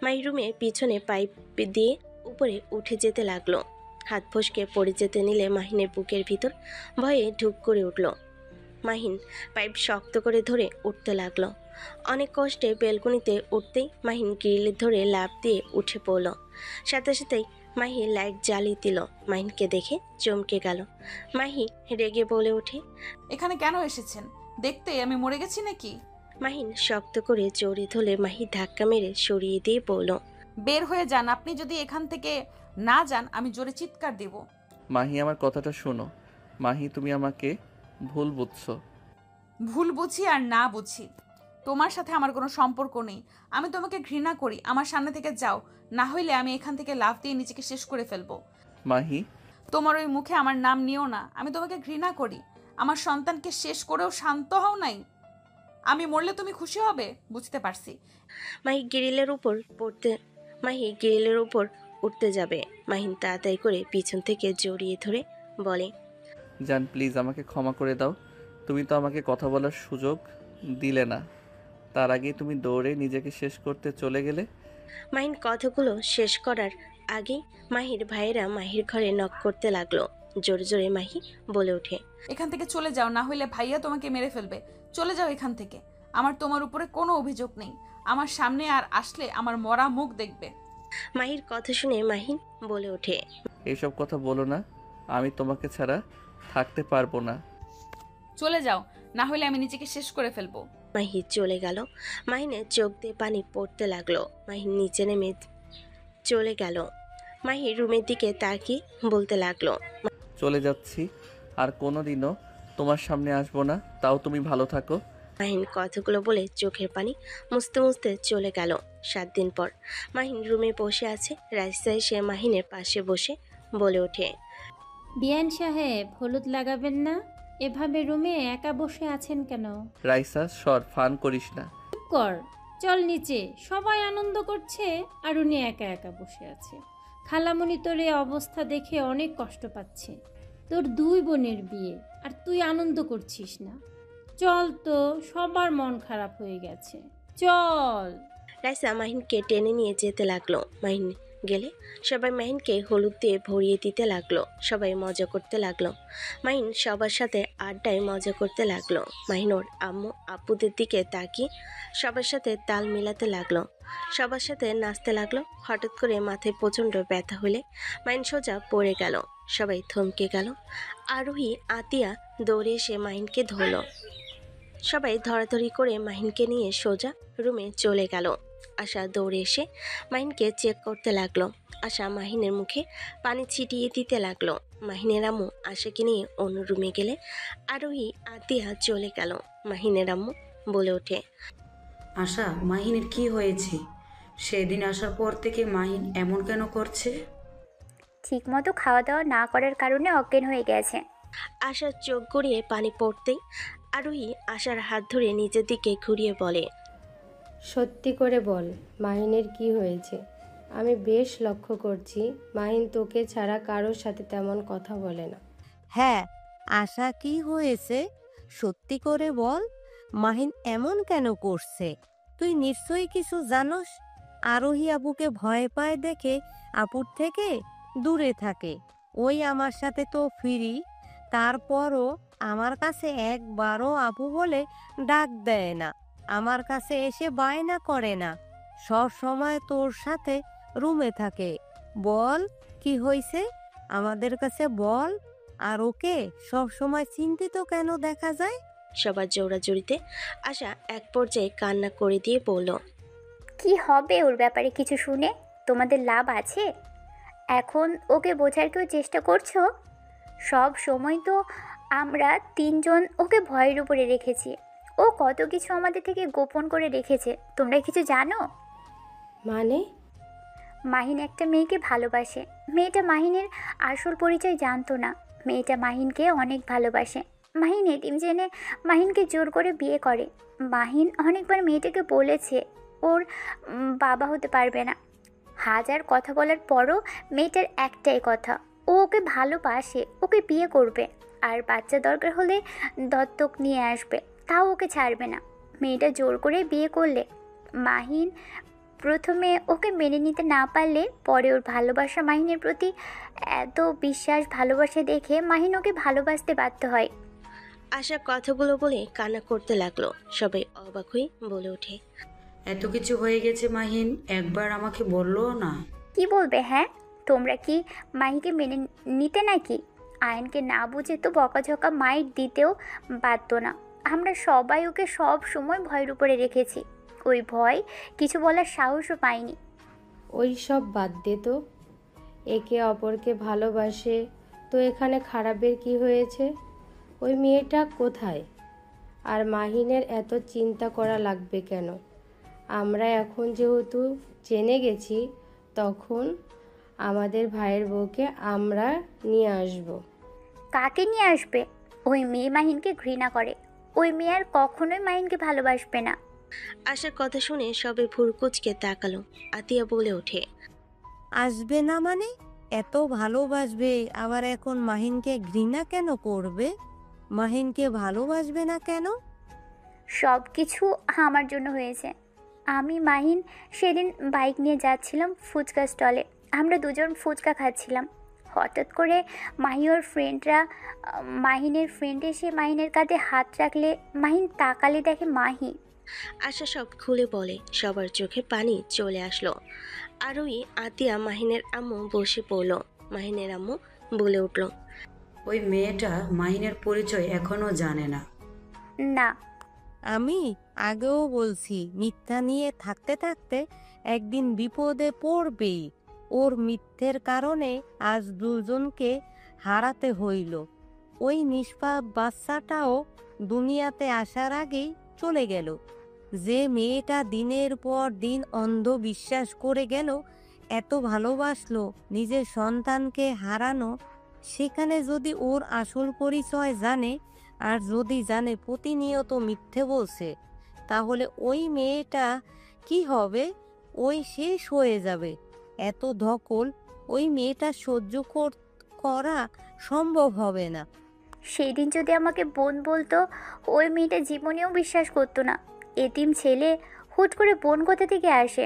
Speaker 3: মাহি রুমে পিছনে পাইপ দিয়ে উপরে উঠে যেতে লাগলো। হাত ফসকে পড়ে যেতে নিলে মাহিনের বুকের ভিতর ভয়ে ঢুক করে উঠল। মাহিন পাইপ শক্ত করে ধরে উঠতে লাগলো। অনেক কষ্টে বেলকনিতে উঠতেই মাহিন গ্রিল ধরে লাফ দিয়ে উঠে পড়ল। সাথে সাথেই মাহি লাইট জ্বালিয়ে দিল। মাহিনকে দেখে চমকে গেল। মাহি রেগে বলে ওঠে,
Speaker 2: এখানে কেন এসেছেন? দেখতে আমি মরে গেছি নাকি?
Speaker 3: মাহিন শক্ত করে জড়িয়ে ধরে মাহি ধাক্কা মেরে সরিয়ে দিয়ে বলল,
Speaker 2: বের হয়ে যান। আপনি যদি এখান থেকে না যান আমি জোরে চিৎকার দেব।
Speaker 1: মাহি, আমার কথাটা শোনো। মাহি, তুমি আমাকে ভুল বুঝছো।
Speaker 2: ভুল বুঝি আর না বুঝি, তোমার সাথে আমার কোনো সম্পর্ক নেই। আমি তোমাকে ঘৃণা করি। আমার সামনে থেকে যাও, না হইলে আমি এখান থেকে লাফ দিয়ে নিজেকে শেষ করে ফেলবো।
Speaker 1: মাহি,
Speaker 2: তোমার ওই মুখে আমার নাম নিও না। আমি তোমাকে ঘৃণা করি। আমার সন্তানকে শেষ করেও শান্ত হও নাই। আমি মরলে তুমি খুশি হবে, বুঝতে পারছি।
Speaker 3: মাহি গ্রিলের উপর উঠতে যাবে। মাহিন তাড়াতাড়ি করে পিছন থেকে জড়িয়ে ধরে বলে,
Speaker 1: জান প্লিজ আমাকে ক্ষমা করে দাও। তুমি তো আমাকে কথা বলার সুযোগ দিলে না। তার আগে তুমি দৌড়ে নিজেকে শেষ করতে চলে গেলে।
Speaker 3: মাহিন কথাগুলো শেষ করার আগেই মাহির ভাইয়েরা মাহির ঘরে নক করতে লাগলো। জোরে জোরে মাহি বলে ওঠে,
Speaker 2: এখান থেকে চলে যাও, না হইলে ভাইয়া তোমাকে মেরে ফেলবে। চলে যাও এখান থেকে। আমার তোমার উপরে কোনো অভিযোগ নেই। আমার সামনে আর আসলে আমার মরা মুখ দেখবে।
Speaker 3: মাহির কথা শুনে মাহিন বলে ওঠে,
Speaker 1: এইসব কথা বলো না। আমি তোমাকে ছাড়া থাকতে পারবো না।
Speaker 2: চলে যাও, না হইলে আমি নিজেকে শেষ করে ফেলবো।
Speaker 3: মাহি চলে গেল। মাহিনের চোখ দিয়ে পানি পড়তে লাগলো। মাহিন নিচে নেমে চলে গেল। মাহি রুমের দিকে তাকিয়ে বলতে লাগলো,
Speaker 1: চলে যাচ্ছি, আর কোনোদিনও তোমার সামনে আসবো না। তাও তুমি ভালো থাকো।
Speaker 3: মাহিন কথাগুলো বলে চোখের পানি মুছতে মুছতে চলে গেল। 7 দিন পর মাহিন রুমে বসে আছে। রাইসা এসে মাহিনের পাশে বসে বলে ওঠে,
Speaker 9: বিয়ান সাহেব, হলুদ লাগাবেন না? এভাবে রুমে একা বসে আছেন কেন?
Speaker 1: রাইসা, সর, ফান করিস না।
Speaker 9: চুপ কর, চল নিচে। সবাই আনন্দ করছে আর উনি একা একা বসে আছে। খালামণি তোর এই অবস্থা দেখে অনেক কষ্ট পাচ্ছে। তোর 2 বোনের বিয়ে আর তুই আনন্দ করছিস না। চল তো, সবার মন খারাপ হয়ে গেছে, চল।
Speaker 3: রাইসা মাহিনকে টেনে নিয়ে যেতে লাগলো। মাহিন গেলে সবাই মাহিনকে হলুদ দিয়ে ভরিয়ে দিতে লাগলো। সবাই মজা করতে লাগলো। মাহিন সবার সাথে আড্ডায় মজা করতে লাগলো। মাহিন ওর আম্মু আপুদের দিকে তাকিয়ে সবার সাথে তাল মিলাতে লাগলো। সবার সাথে নাচতে লাগলো। হঠাৎ করে মাথায় প্রচণ্ড ব্যথা হলে মাহিন সোজা পড়ে গেল। সবাই থমকে গেল। আরোহী আতিয়া দৌড়ে এসে মাহিনকে ধরল। সবাই ধরাধরি করে মাহিনকে নিয়ে সোজা রুমে চলে গেল। আশা দৌড়ে এসে মাহিনকে চেক করতে লাগলো। আশা মাহিনের মুখে পানি ছিটিয়ে দিতে লাগলো। মাহিনের আম্মু আশাকে নিয়ে অন্য রুমে গেলে আরোহী আতিয়া চলে গেল। মাহিনের আম্মু বলে ওঠে,
Speaker 15: আশা, মাহিনের কি হয়েছে? সেদিন আসার পর থেকে মাহিন এমন কেন করছে?
Speaker 14: ঠিকমতো খাওয়া দাওয়া না করার কারণে অজ্ঞান হয়ে গেছে।
Speaker 3: আশার চোখ গড়িয়ে পানি পড়তেই আরোহী আশার হাত ধরে নিজের দিকে ঘুরিয়ে বলে,
Speaker 12: সত্যি করে বল, মাহিনের কি হয়েছে? আমি বেশ লক্ষ্য করছি মাহিন তোকে ছাড়া কারোর সাথে তেমন কথা বলে না।
Speaker 6: হ্যাঁ, আশা, কি হয়েছে সত্যি করে বল। মাহিন এমন কেন করছে? তুই নিশ্চয়ই কিছু জানোস। আরোহী আপুকে ভয় পায় দেখে আপুর থেকে দূরে থাকে। ওই আমার সাথে তো ফ্রি, তারপরও আমার কাছে একবারও আপু বলে ডাক দেয় না, আমার কাছে এসে বায়না করে না, সব সময় তোর সাথে রুমে থাকে। বল কি হয়েছে আমাদের কাছে বল। আর ওকে সব সময় চিন্তিত কেন দেখা যায়?
Speaker 3: সবার জোড়াজুড়িতে আশা এক পর্যায়ে কান্না করে দিয়ে বলল,
Speaker 14: কি হবে ওর ব্যাপারে কিছু শুনে? তোমাদের লাভ আছে? এখন ওকে বোঝার কেউ চেষ্টা করছো? সব সময় তো আমরা তিনজন ওকে ভয়ের উপরে রেখেছি। ও কত কিছু আমাদের থেকে গোপন করে রেখেছে, তোমরা কিছু জানো?
Speaker 12: মানে?
Speaker 14: মাহিন একটা মেয়েকে ভালোবাসে। মেয়েটা মাহিনের আসল পরিচয় জানতো না। মেয়েটা মাহিনকে অনেক ভালোবাসে। মাহিন এতিম জেনে মাহিনকে জোর করে বিয়ে করে। মাহিন অনেকবার মেয়েটাকে বলেছে ওর বাবা হতে পারবে না। হাজার কথা বলার পরও মেয়েটার একটাই কথা, ও ওকে ভালোবাসে, ওকে বিয়ে করবে, আর বাচ্চা দরকার হলে দত্তক নিয়ে আসবে, তাও ওকে ছাড়বে না। মেয়েটা জোর করে বিয়ে করলে মাহিন প্রথমে ওকে মেনে নিতে না পারলে পরে ওর ভালোবাসা মাহিনের প্রতি এত বিশ্বাস ভালোবাসা দেখে মাহিন ওকে ভালোবাসতে বাধ্য হয়।
Speaker 3: আশা কথাগুলো বলে কান্না করতে লাগলো। সবাই অবাক হয়ে বলে ওঠে,
Speaker 15: এত কিছু হয়ে গেছে মাহিন একবার আমাকে বললো না?
Speaker 14: কি বলবে? হ্যাঁ, তোমরা কি মাহিকে মেনে নিতে নাকি? আয়নকে না বুঝে তো বকাঝকা মাইট দিতেও বাধ্য না। আমরা সবাই ওকে সব সময় ভয়ের উপরে রেখেছি। ওই ভয় কিছু বলার সাহসও পাইনি।
Speaker 12: ওই সব বাদ দে তো, একে অপরকে ভালোবাসে তো এখানে খারাপের কি হয়েছে? ওই মেয়েটা কোথায়? আর মাহিনের এত চিন্তা করা লাগবে কেন? আমরা এখন যেহেতু জেনে গেছি, তখন আমাদের ভাইয়ের বউকে আমরা নিয়ে আসব।
Speaker 14: কাকে নিয়ে আসবে? ওই মেয়ে মাহিনকে ঘৃণা করে। ওই মেয়ে আর কখনোই মাহিনকে ভালোবাসবে না।
Speaker 3: আশার কথা শুনে সবে ভুরকুচকে তাকালো। আতিয়া বলে ওঠে,
Speaker 6: আসবে না মানে? এত ভালোবাসবে আবার এখন মাহিনকে ঘৃণা কেন করবে? মাহিনকে ভালোবাসবে না কেন?
Speaker 14: সব কিছু আমার জন্য হয়েছে। আমি মাহিন সেদিন বাইক নিয়ে যাচ্ছিলাম ফুচকা স্টলে। আমরা দুজন ফুচকা খাচ্ছিলাম। হঠাৎ করে ওর ফ্রেন্ডরা মাহিনের ফ্রেন্ড এসে মাহিনের কাঁধে হাত রাখলে মাহিন তাকালে দেখে মাহি।
Speaker 3: আশা সব খুলে বলে। সবার চোখে পানি চলে আসলো। আরোই আতিয়া মাহিনের আম্মু বসে পড়ল। মাহিনের আম্মু বলে উঠল,
Speaker 15: ওই মেয়েটা মাহিনের পরিচয় এখনো জানে না।
Speaker 14: না,
Speaker 6: আমি আগেও বলছি, মিথ্যা নিয়ে থাকতে থাকতে একদিন বিপদে পড়বেই। ওর মিথ্যের কারণে আজ দুজনকে হারাতে হইল। ওই নিষ্পাপ বাচ্চাটাও দুনিয়াতে আসার আগেই চলে গেল। যে মেয়েটা দিনের পর দিন অন্ধ বিশ্বাস করে গেল, এত ভালোবাসলো, নিজের সন্তানকে হারানো, সেখানে যদি ওর আসল পরিচয় জানে, আর যদি জানে প্রতিনিয়ত মিথ্যে বলছে, তাহলে ওই মেয়েটা কি হবে? ওই শেষ হয়ে যাবে। এত ধকল ওই মেয়েটা সহ্য করা সম্ভব হবে না।
Speaker 14: সেই দিন যদি আমাকে বোন বলতো, ওই মেয়েটা জীবনেও বিশ্বাস করতো না। এতিম ছেলে, হুট করে বোন কোথা থেকে আসে?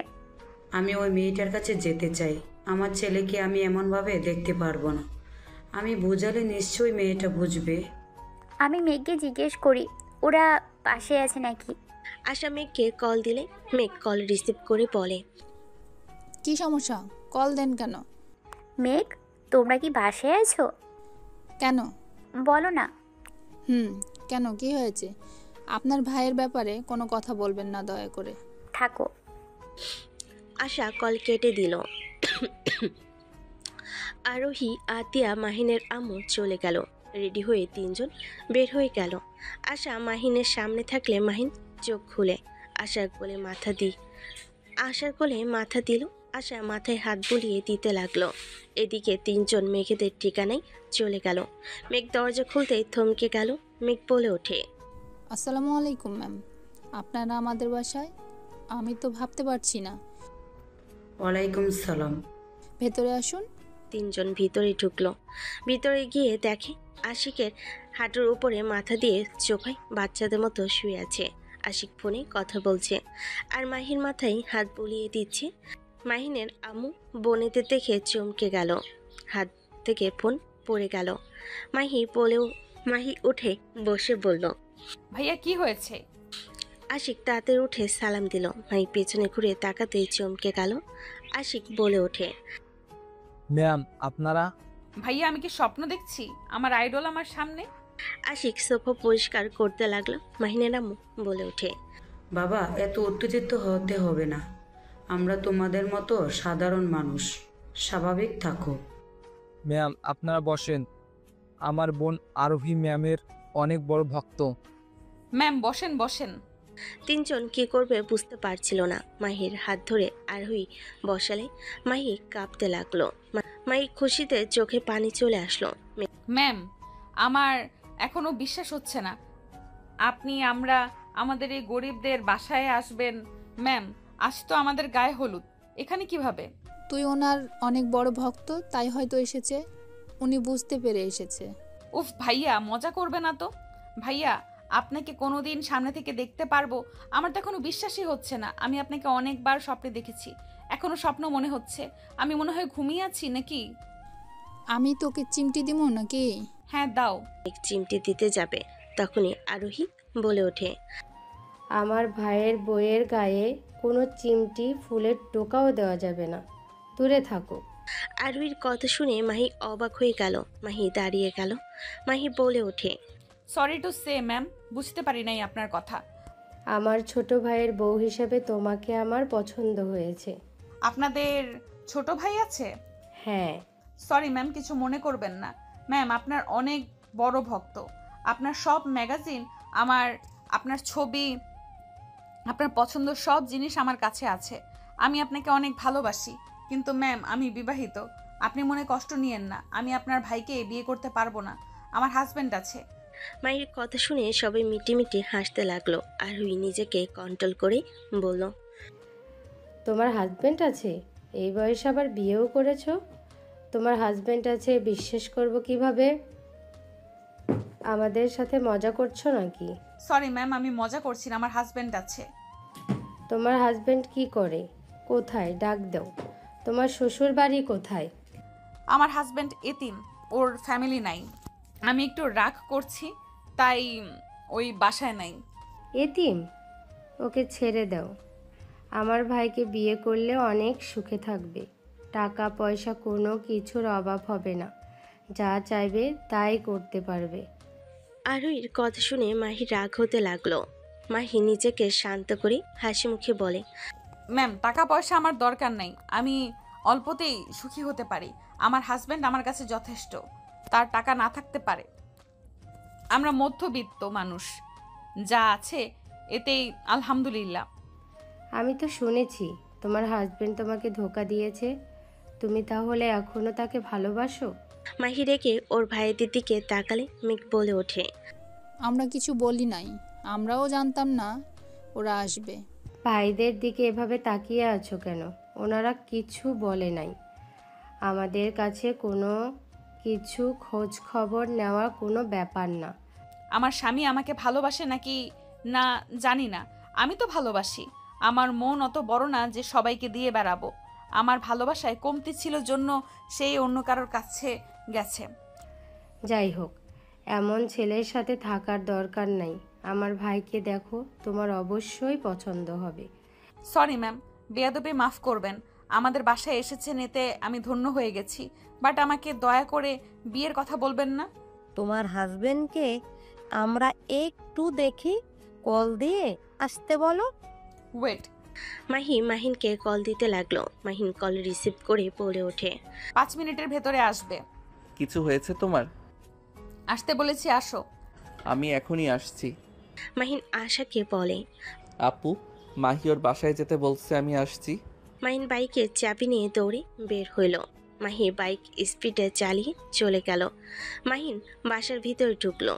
Speaker 15: আমি ওই মেয়েটার কাছে যেতে চাই। আমার ছেলেকে আমি এমনভাবে দেখতে পারবো না। আমি বোঝালে নিশ্চয়ই মেয়েটা বুঝবে।
Speaker 14: আমি মেঘকে জিজ্ঞেস করি ওরা পাশে আছে নাকি।
Speaker 3: আশা মেঘকে কল দিলে মেঘ কল রিসিভ করে বলে,
Speaker 5: কি সমস্যা? কল দেন কেন?
Speaker 14: মেঘ, তোমরা কি বাসায় আছো?
Speaker 5: কেন?
Speaker 14: বলো না।
Speaker 5: কেন, কি হয়েছে? আপনার ভাইয়ের ব্যাপারে কোনো কথা বলবেন না দয়া করে।
Speaker 14: থাকো।
Speaker 3: আশা কল কেটে দিল। আরোহী, আতিয়া, মাহিনের আম্মু চলে গেল। রেডি হয়ে তিনজন বের হয়ে গেল। আশা মাহিনের সামনে থাকলে মাহিন চোখ খুলে আশার কোলে মাথা দিল। আশা মাথায় হাত বুলিয়ে দিতে লাগলো। এদিকে তিনজন মেঘেদের ঠিকানায় চলে গেল। মেঘ দরজা খুলতেই থমকে গেল। মেঘ বলে ওঠে,
Speaker 5: আসসালামু আলাইকুম ম্যাম, আপনারা আমাদের বাসায়? আমি তো ভাবতে পারছি না।
Speaker 15: ওয়ালাইকুম সালাম।
Speaker 5: ভেতরে আসুন।
Speaker 3: তিনজন ভিতরে ঢুকলো। ভিতরে গিয়ে দেখে আশিকের হাঁটুর উপরে মাথা দিয়ে সোফায় বাচ্চাদের মতো শুয়ে আছে। আশিক ফোনে কথা বলছে আর মাহির মাথায় হাত বুলিয়ে দিচ্ছে। মাহিনের আম্মু বোনেদের দেখে চমকে গেল, হাত থেকে ফোন পড়ে গেল। মাহি উঠে বসে বলল,
Speaker 2: ভাইয়া কি হয়েছে?
Speaker 3: আশিক তাড়াতাড়ি উঠে সালাম দিল। মাহি পেছনে ঘুরে তাকাতেই চমকে গেল। আশিক বলে ওঠে,
Speaker 4: ম্যাম আপনারা?
Speaker 2: ভাইয়া আমি কি স্বপ্ন দেখছি? আমার আইডল আমার সামনে।
Speaker 3: আশিক সোফা পরিষ্কার করতে লাগলো। মাহিনের আম্মু বলে ওঠে,
Speaker 15: বাবা এত উত্তেজিত হতে হবে না, আমরা তোমাদের মতো সাধারণ মানুষ, স্বাভাবিক থাকো।
Speaker 4: ম্যাম আপনারা বসেন, আমার বোন আরোহী ম্যামের অনেক বড় ভক্ত।
Speaker 2: ম্যাম বসেন বসেন।
Speaker 3: তিনজন কি করবে বুঝতে পারছিল না। মাহির হাত ধরে আরোহী বসালে মাহি কাঁপতে লাগলো। মাহি খুশিতে চোখে পানি চলে আসলো।
Speaker 2: ম্যাম আমার এখনো বিশ্বাস হচ্ছে না আপনি আমাদের এই গরিবদের বাসায় আসবেন। ম্যাম আজ তো আমাদের গায়ে হলুদ, এখানে কিভাবে?
Speaker 5: তুই ওনার অনেক বড় ভক্ত, তাই হয়তো এসেছে, উনি বুঝতে পেরে এসেছে।
Speaker 2: উফ ভাইয়া মজা করবে না তো। ভাইয়া আপনাকে কোনোদিন সামনে থেকে দেখতে পারবো আমার তো এখনো বিশ্বাসই হচ্ছে না। আমি আপনাকে অনেকবার স্বপ্নে দেখেছি, এখনো স্বপ্ন মনে হচ্ছে। আমি মনে হয় ঘুমিয়ে আছি নাকি?
Speaker 5: আমি তোকে চিমটি দিব নাকি?
Speaker 2: হ্যাঁ দাও।
Speaker 3: চিমটি দিতে যাবে তখনই আরোহী বলে ওঠে,
Speaker 12: আমার ভাইয়ের বইয়ের গায়ে কোনো চিমটি ফুলের টোকাও দেওয়া যাবে না, দূরে থাকো।
Speaker 3: আরোহীর কথা শুনে মাহি অবাক হয়ে গেল। মাহি দাঁড়িয়ে গেল। মাহি বলে ওঠে,
Speaker 2: সরি টু সে ম্যাম, বুঝতে পারি নাই আপনার কথা।
Speaker 12: আমার ছোট ভাইয়ের বউ হিসেবে তোমাকে আমার পছন্দ হয়েছে।
Speaker 2: আপনাদের ছোট ভাই আছে?
Speaker 12: হ্যাঁ।
Speaker 2: সরি ম্যাম, কিছু মনে করবেন না। ম্যাম আপনার অনেক বড় ভক্ত, আপনার সব ম্যাগাজিন, আপনার ছবি, আপনার পছন্দ সব জিনিস আমার কাছে আছে। আমি আপনাকে অনেক ভালোবাসি। কিন্তু ম্যাম আমি বিবাহিত, আপনি মনে কষ্ট নিয়েন না। আমি আপনার ভাইকে বিয়ে করতে পারবো না, আমার হাজবেন্ড আছে।
Speaker 3: মায়ের কথা শুনে সবাই মিটিমিটি হাসতে লাগলো। আরোহী নিজেকে কন্ট্রোল করে বলল,
Speaker 12: তোমার হাজবেন্ড আছে? এই বয়সে আবার বিয়েও করেছো? তোমার হাজবেন্ড আছে বিশ্বাস করব কিভাবে? আমাদের সাথে মজা করছো নাকি?
Speaker 2: সরি ম্যাম, আমি মজা করছি না, আমার হাজবেন্ড আছে।
Speaker 12: তোমার হাজবেন্ড কি করে? কোথায়? ডাক দাও। তোমার শ্বশুর বাড়ি কোথায়?
Speaker 2: আমার হাজবেন্ড এতিম, ওর ফ্যামিলি নাই। আমি একটু রাগ করছি তাই ওই বাসায় নাই।
Speaker 12: এতিম? ওকে ছেড়ে দাও। আমার ভাইকে বিয়ে করলে অনেক সুখে থাকবে, টাকা পয়সা কোনো কিছুর অভাব হবে না, যা চাইবে তাই করতে পারবে।
Speaker 3: আরোহীর কথা শুনে মাহি রাগ হতে লাগলো। মাহি নিজেকে শান্ত করে হাসি মুখে বলে,
Speaker 2: ম্যাম টাকা পয়সা আমার দরকার নাই, আমি অল্পতেই সুখী হতে পারি। আমার হাজবেন্ড আমার কাছে যথেষ্ট। তার টাকা না থাকতে পারে, আমরা মধ্যবিত্ত মানুষ, যা আছে এতেই আলহামদুলিল্লাহ।
Speaker 12: আমি তো শুনেছি তোমার হাজবেন্ড তোমাকে ধোকা দিয়েছে, তুমি তাহলে এখনো তাকে ভালোবাসো?
Speaker 3: মাহি রেগে ওর ভাইয়ের দিকে তাকালে মেঘ বলে ওঠে,
Speaker 5: আমরা কিছু বলি নাই, আমরাও জানতাম না ওরা আসবে।
Speaker 12: ভাইদের দিকে এভাবে তাকিয়ে আছো কেন? ওনারা কিছু বলে নাই। আমাদের কাছে কোনো কিছু খোঁজ খবর নেওয়ার কোনো ব্যাপার না।
Speaker 2: আমার স্বামী আমাকে ভালোবাসে নাকি না জানি না, আমি তো ভালোবাসি। আমার মন অত বড় না যে সবাইকে দিয়ে বেড়াবো। আমার ভালোবাসায় কমতি ছিল জন্য সেই অন্য কারোর কাছে গেছে।
Speaker 12: যাই হোক, এমন ছেলের সাথে থাকার দরকার নাই। আমার ভাইকে দেখো, তোমার অবশ্যই পছন্দ হবে।
Speaker 2: সরি ম্যাম, বেয়াদবি মাফ করবেন। আমাদের বাসায় এসেছেন এতে আমি ধন্য হয়ে গেছি, বাট আমাকে দয়া করে বিয়ের কথা বলবেন না।
Speaker 6: তোমার হাজবেন্ডকে আমরা একটু দেখি, কল দিয়ে আসতে বলো।
Speaker 2: ওয়েট।
Speaker 3: মাহিনকে কল দিতে লাগলো। মাহিন কল রিসিভ করে বলে ওঠে,
Speaker 2: 5 মিনিটের ভেতরে আসবে।
Speaker 1: কিছু হয়েছে তোমার?
Speaker 2: আসতে বলেছি, আসো।
Speaker 1: আমি এখনই আসছি।
Speaker 3: মাহিন আশাকে বলে,
Speaker 1: আপু মাহি ওর বাসায় যেতে বলছে, আমি আসছি।
Speaker 3: মাহিন বাইকে চাবি নিয়ে দৌড়ে বের হইল। মাহি বাইক স্পিডে চালিয়ে চলে গেল। মাহিন বাসার ভিতরে ঢুকলো।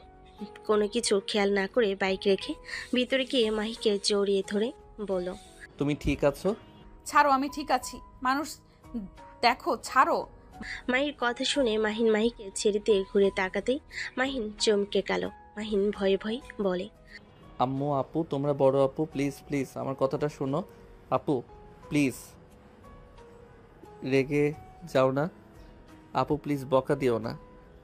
Speaker 3: কোনো কিছু খেয়াল না করে বাইক রেখে ভিতরে গিয়ে মাহিকে জড়িয়ে ধরে বলল,
Speaker 1: তুমি ঠিক আছো?
Speaker 2: ছাড়ো, আমি ঠিক আছি। মানুষ দেখো, ছাড়ো।
Speaker 3: মাহির কথা শুনে মাহিকে ছেড়ে দিয়ে ঘুরে তাকাতেই মাহিন চমকে গেল। মাহিন ভয়ে ভয়ে বলে,
Speaker 1: আম্মু আপু, তোমরা বড় আপু, প্লিজ প্লিজ আমার কথাটা শোনো। আপু প্লিজ, রেগে যাও না। আপু প্লিজ বকা দিও না,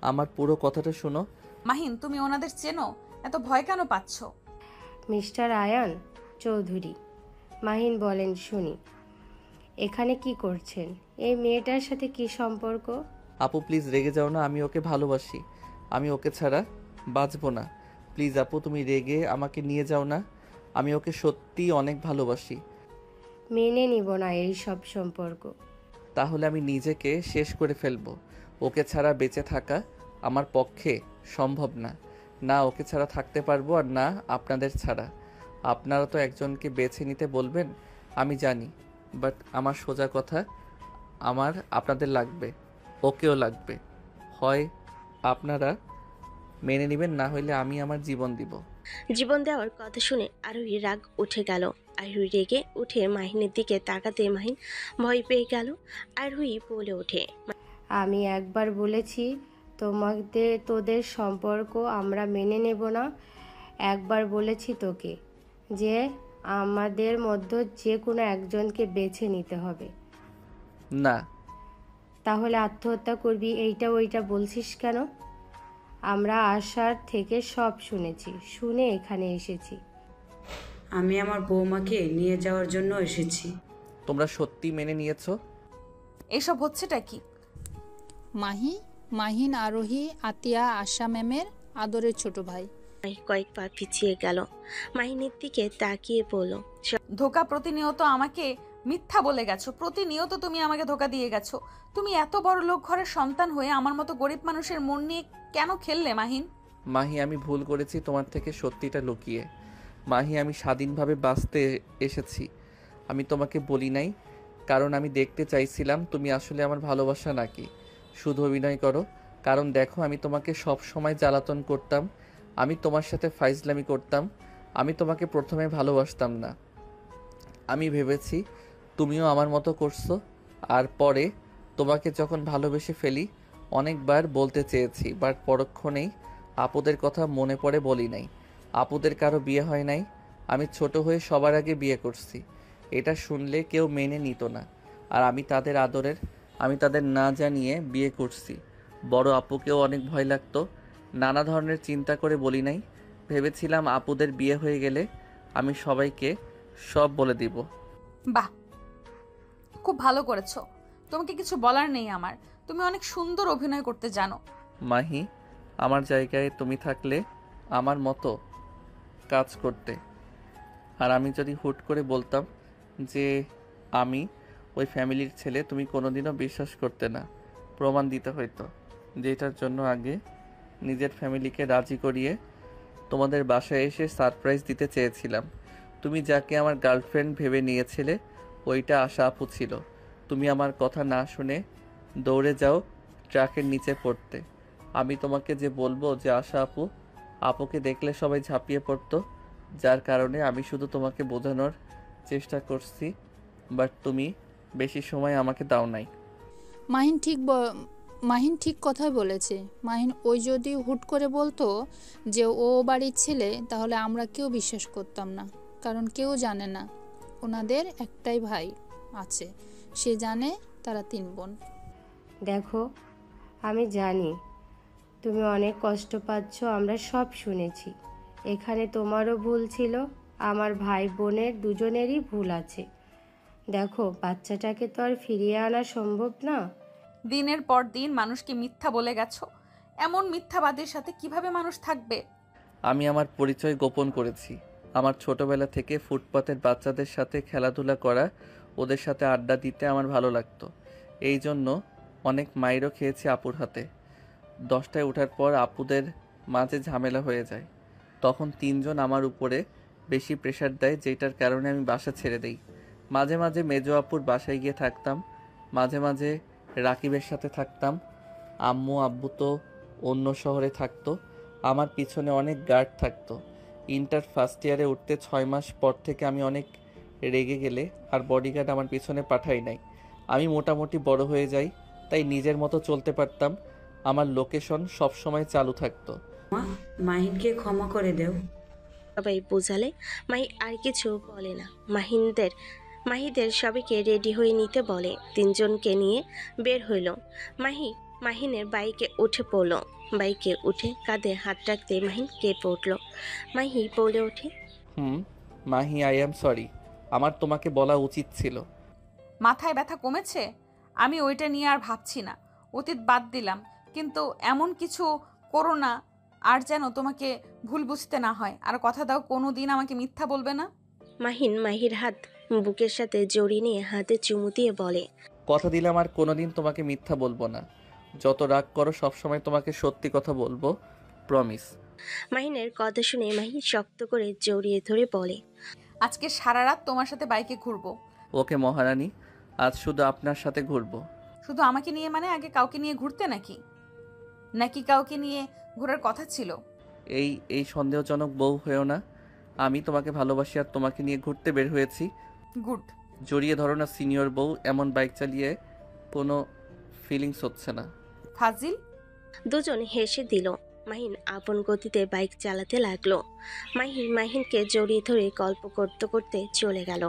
Speaker 1: আমার পুরো কথাটা শোনো।
Speaker 2: মাহিন, তুমি ওনাদের চেনো? এত ভয় কেন পাচ্ছ?
Speaker 12: মিস্টার আয়ান চৌধুরী, মাহিন বলেন শুনি। এখানে কি করছেন? এই মেয়েটার সাথে কি সম্পর্ক?
Speaker 1: আপু প্লিজ রেগে যাও না, আমি ওকে ভালোবাসি, আমি ওকে ছাড়া বাঁচবো না। প্লিজ আপু তুমি রেগে আমাকে নিয়ে যাও না, আমি ওকে সত্যিই অনেক ভালোবাসি।
Speaker 12: মেনে নিব না এই সব সম্পর্ক।
Speaker 1: তাহলে আমি নিজেকে শেষ করে ফেলবো। ওকে ছাড়া বেঁচে থাকা আমার পক্ষে সম্ভব না। না ওকে ছাড়া থাকতে পারবো, আর না আপনাদের ছাড়া। আপনারা তো একজনকে বেছে নিতে বলবেন আমি জানি, বাট আমার সোজা কথা, আমার আপনাদের লাগবে, ওকেও লাগবে। হয় আপনারা মেনে নেবেন, না হইলে আমি আমার জীবন দিব।
Speaker 3: জীবন দেওয়ার কথা শুনে আরোহী রাগ উঠে গেল। আরোহী রেগে উঠে মাহিনের দিকে তাকাতে মাহিন ভয় পেয়ে গেল। আরোহী বলে ওঠে,
Speaker 12: আমি একবার বলেছি তোদের সম্পর্ক আমরা মেনে নেব না। একবার বলেছি তোকে যে আমাদের মধ্যে যে কোনো একজনকে বেছে নিতে হবে।
Speaker 1: না।
Speaker 12: তাহলে আত্মহত্যা করবি এইটা ওইটা বলছিস কেন? আমরা আশার থেকে সব শুনেছি, শুনে এখানে এসেছি।
Speaker 15: আমি আমার বৌমাকে নিয়ে যাওয়ার জন্য এসেছি।
Speaker 1: তোমরা সত্যি মেনে নিয়েছো?
Speaker 2: এসব হচ্ছেটা কি?
Speaker 5: মাহিন আরোহী আতিয়া আশা ম্যামের আদরের ছোট ভাই।
Speaker 3: কয়েক পা পিছিয়ে গেল, মাহিনের দিকে তাকিয়ে বলল,
Speaker 2: ধোকা প্রতিনিয়ত আমাকে মিথ্যা বলে গেছো, প্রতিনিয়ত তুমি আমাকে ধোকা দিয়ে গেছো। তুমি এত বড় লোক ঘরের সন্তান হয়ে আমার মতো গরিব মানুষের মন নিয়ে কেন খেললে মাহিন?
Speaker 1: মাহি আমি ভুল করেছি তোমার থেকে সত্যিটা লুকিয়ে। মাহি আমি স্বাধীনভাবে বাঁচতে এসেছি, আমি তোমাকে বলি নাই, কারণ আমি দেখতে চাইছিলাম তুমি আসলে আমার ভালোবাসা নাকি শুধু অভিনয় করো। কারণ দেখো আমি তোমাকে সব সময় জ্বালাতন করতাম, আমি তোমার সাথে ফাইজলামি করতাম, আমি তোমাকে প্রথমে ভালোবাসতাম না। আমি ভেবেছি তুমিও আমার মতো করছো, আর পরে তোমাকে যখন ভালোবেসে ফেলি অনেকবার বলতে চেয়েছি, বাট পরক্ষণেই আপুদের কথা মনে পড়ে বলি নাই। আপুদের কারো বিয়ে হয় নাই, আমি ছোট হয়ে সবার আগে বিয়ে করছি। এটা শুনলে কেউ মেনে নিত না, আর আমি তাদের আদরের, আমি তাদের না জানিয়ে বিয়ে করছি। বড় আপুকেও অনেক ভয় লাগতো, নানা ধরনের চিন্তা করে বলি নাই। ভেবেছিলাম আপুদের বিয়ে হয়ে গেলে আমি সবাইকে সব বলে দিব।
Speaker 2: বাহ, খুব ভালো করেছো, তোমাকে কিছু বলার নেই আমার, তুমি অনেক সুন্দর অভিনয় করতে জানো।
Speaker 1: মাহি আমার জায়গায় তুমি থাকলে আমার মতো কাজ করতে, আর আমি যদি হুট করে বলতাম যে আমি ওই ফ্যামিলির ছেলে, তুমি কোনোদিনও বিশ্বাস করতে না, প্রমাণ দিতে হইতো, যেটার জন্য আগে নিজের ফ্যামিলিকে রাজি করিয়ে তোমাদের বাসায় এসে সারপ্রাইজ দিতে চেয়েছিলাম। তুমি যাকে আমার গার্লফ্রেন্ড ভেবে নিয়েছিলে ওইটা আশা আপু ছিল। তুমি আমার কথা না শুনে দৌড়ে যাও ট্রাকের নিচে পড়তে। আমি তোমাকে যে বলবো যে আশা আপু, আপুকে দেখলে সবাই ঝাঁপিয়ে পড়তো, যার কারণে আমি শুধু তোমাকে বোঝানোর চেষ্টা করছি, বাট তুমি বেশি সময় আমাকে দাও নাই।
Speaker 5: মাহিন ঠিক কথাই বলেছে। মাহিন ওই যদি হুট করে বলতো যে ও বাড়ির ছেলে, তাহলে আমরা কেউ বিশ্বাস করতাম না, কারণ কেউ জানে না ওনাদের একটাই ভাই আছে, সে জানে তারা 3 বোন।
Speaker 12: দেখো আমি জানি তুমি অনেক কষ্ট পাচ্ছ, আমরা সব শুনেছি। এখানে তোমারও ভুল ছিল, আমার ভাই বোনের দুজনেরই ভুল আছে। দেখো বাচ্চাটাকে তো আর ফিরিয়ে আনা সম্ভব না।
Speaker 2: দিনের পর দিন মানুষকে মিথ্যা বলে গেছো, এমন মিথ্যাবাদীর সাথে কিভাবে মানুষ থাকবে?
Speaker 1: আমি আমার পরিচয় গোপন করেছি। আমার ছোটবেলা থেকে ফুটপাতের বাচ্চাদের সাথে খেলাধুলা করা, ওদের সাথে আড্ডা দিতে আমার ভালো লাগতো। এই জন্য অনেক মাইরও খেয়েছি আপুর হাতে। 10টায় ওঠার পর আপুদের মাঝে ঝামেলা হয়ে যায়, তখন 3 জন আমার উপরে বেশি প্রেশার দেয়, যেটার কারণে আমি বাসা ছেড়ে দেই। মাঝে মাঝে মেজো আপুর বাসায় গিয়ে থাকতাম, মাঝে মাঝে রাকিবের সাথে থাকতাম। আম্মু আব্বু তো অন্য শহরে থাকতো, আমার পিছনে অনেক গার্ড থাকতো। ইন্টার ফার্স্ট ইয়ারে উঠতে 6 মাস পর থেকে আমি অনেক রেগে গেলে আর বডিগার্ড আমার পিছনে পাঠাই নাই। আমি মোটামুটি বড় হয়ে যাই, তাই নিজের মতো চলতে পারতাম, আমার লোকেশন সব সময় চালু থাকতো।
Speaker 15: মাহিনকে ক্ষমা করে দেও।
Speaker 3: সবাই বোঝালে মাহি আর কিছু বলে না। মাহিদের সবাইকে রেডি হয়ে নিতে বলে। তিনজনকে নিয়ে বের হইল। মাহিনের বাইকে উঠে পড়ল। বাইকে উঠে কাঁধে হাত রাখতে মাহিন কেঁপে উঠল। মাহি বলে ওঠে,
Speaker 1: মাহি, আই এম সরি, আমার তোমাকে বলা উচিত ছিল।
Speaker 2: মাথায় ব্যথা কমেছে? আমি ওইটা নিয়ে আর ভাবছি না, অতীত বাদ দিলাম, কিন্তু এমন কিছু করো না আর যেন তোমাকে ভুল বুঝতে না হয়। আর কথা দাও কোনো দিন আমাকে মিথ্যা বলবে না।
Speaker 3: মাহির হাত বুকের সাথে জড়িয়ে নিয়ে হাতে চুমু দিয়ে বলে,
Speaker 1: কথা দিলাম আর কোনোদিন তোমাকে মিথ্যা বলবো না। যত রাগ করো সবসময় তোমাকে সত্যি কথা বলবো, প্রমিস।
Speaker 3: মাহিনের কথা শুনে মাহি শক্ত করে জড়িয়ে ধরে বলে,
Speaker 2: আজকে সারা রাত তোমার সাথে বাইকে ঘুরবো।
Speaker 1: ওকে মহারানী, আজ শুধু আপনার সাথে ঘুরবো।
Speaker 2: শুধু আমাকে নিয়ে মানে আগে কাউকে নিয়ে ঘুরতে নাকি কাউকে নিয়ে ঘোরার কথা ছিল?
Speaker 1: এই সন্দেহজনক বউ হয়েও না। আমি তোমাকে ভালোবাসি আর তোমাকে নিয়ে ঘুরতে বের হয়েছি।
Speaker 2: গুড।
Speaker 1: জড়িয়ে ধরো না সিনিয়র বউ, এমন বাইক চালিয়ে কোনো ফিলিংস হচ্ছে না।
Speaker 2: ফাজিল।
Speaker 3: দুজন হেসে দিল। মাহিন আপন গতিতে বাইক চালাতে লাগলো। মাহিনকে জড়িয়ে ধরে গল্প করতে করতে চলে গেল।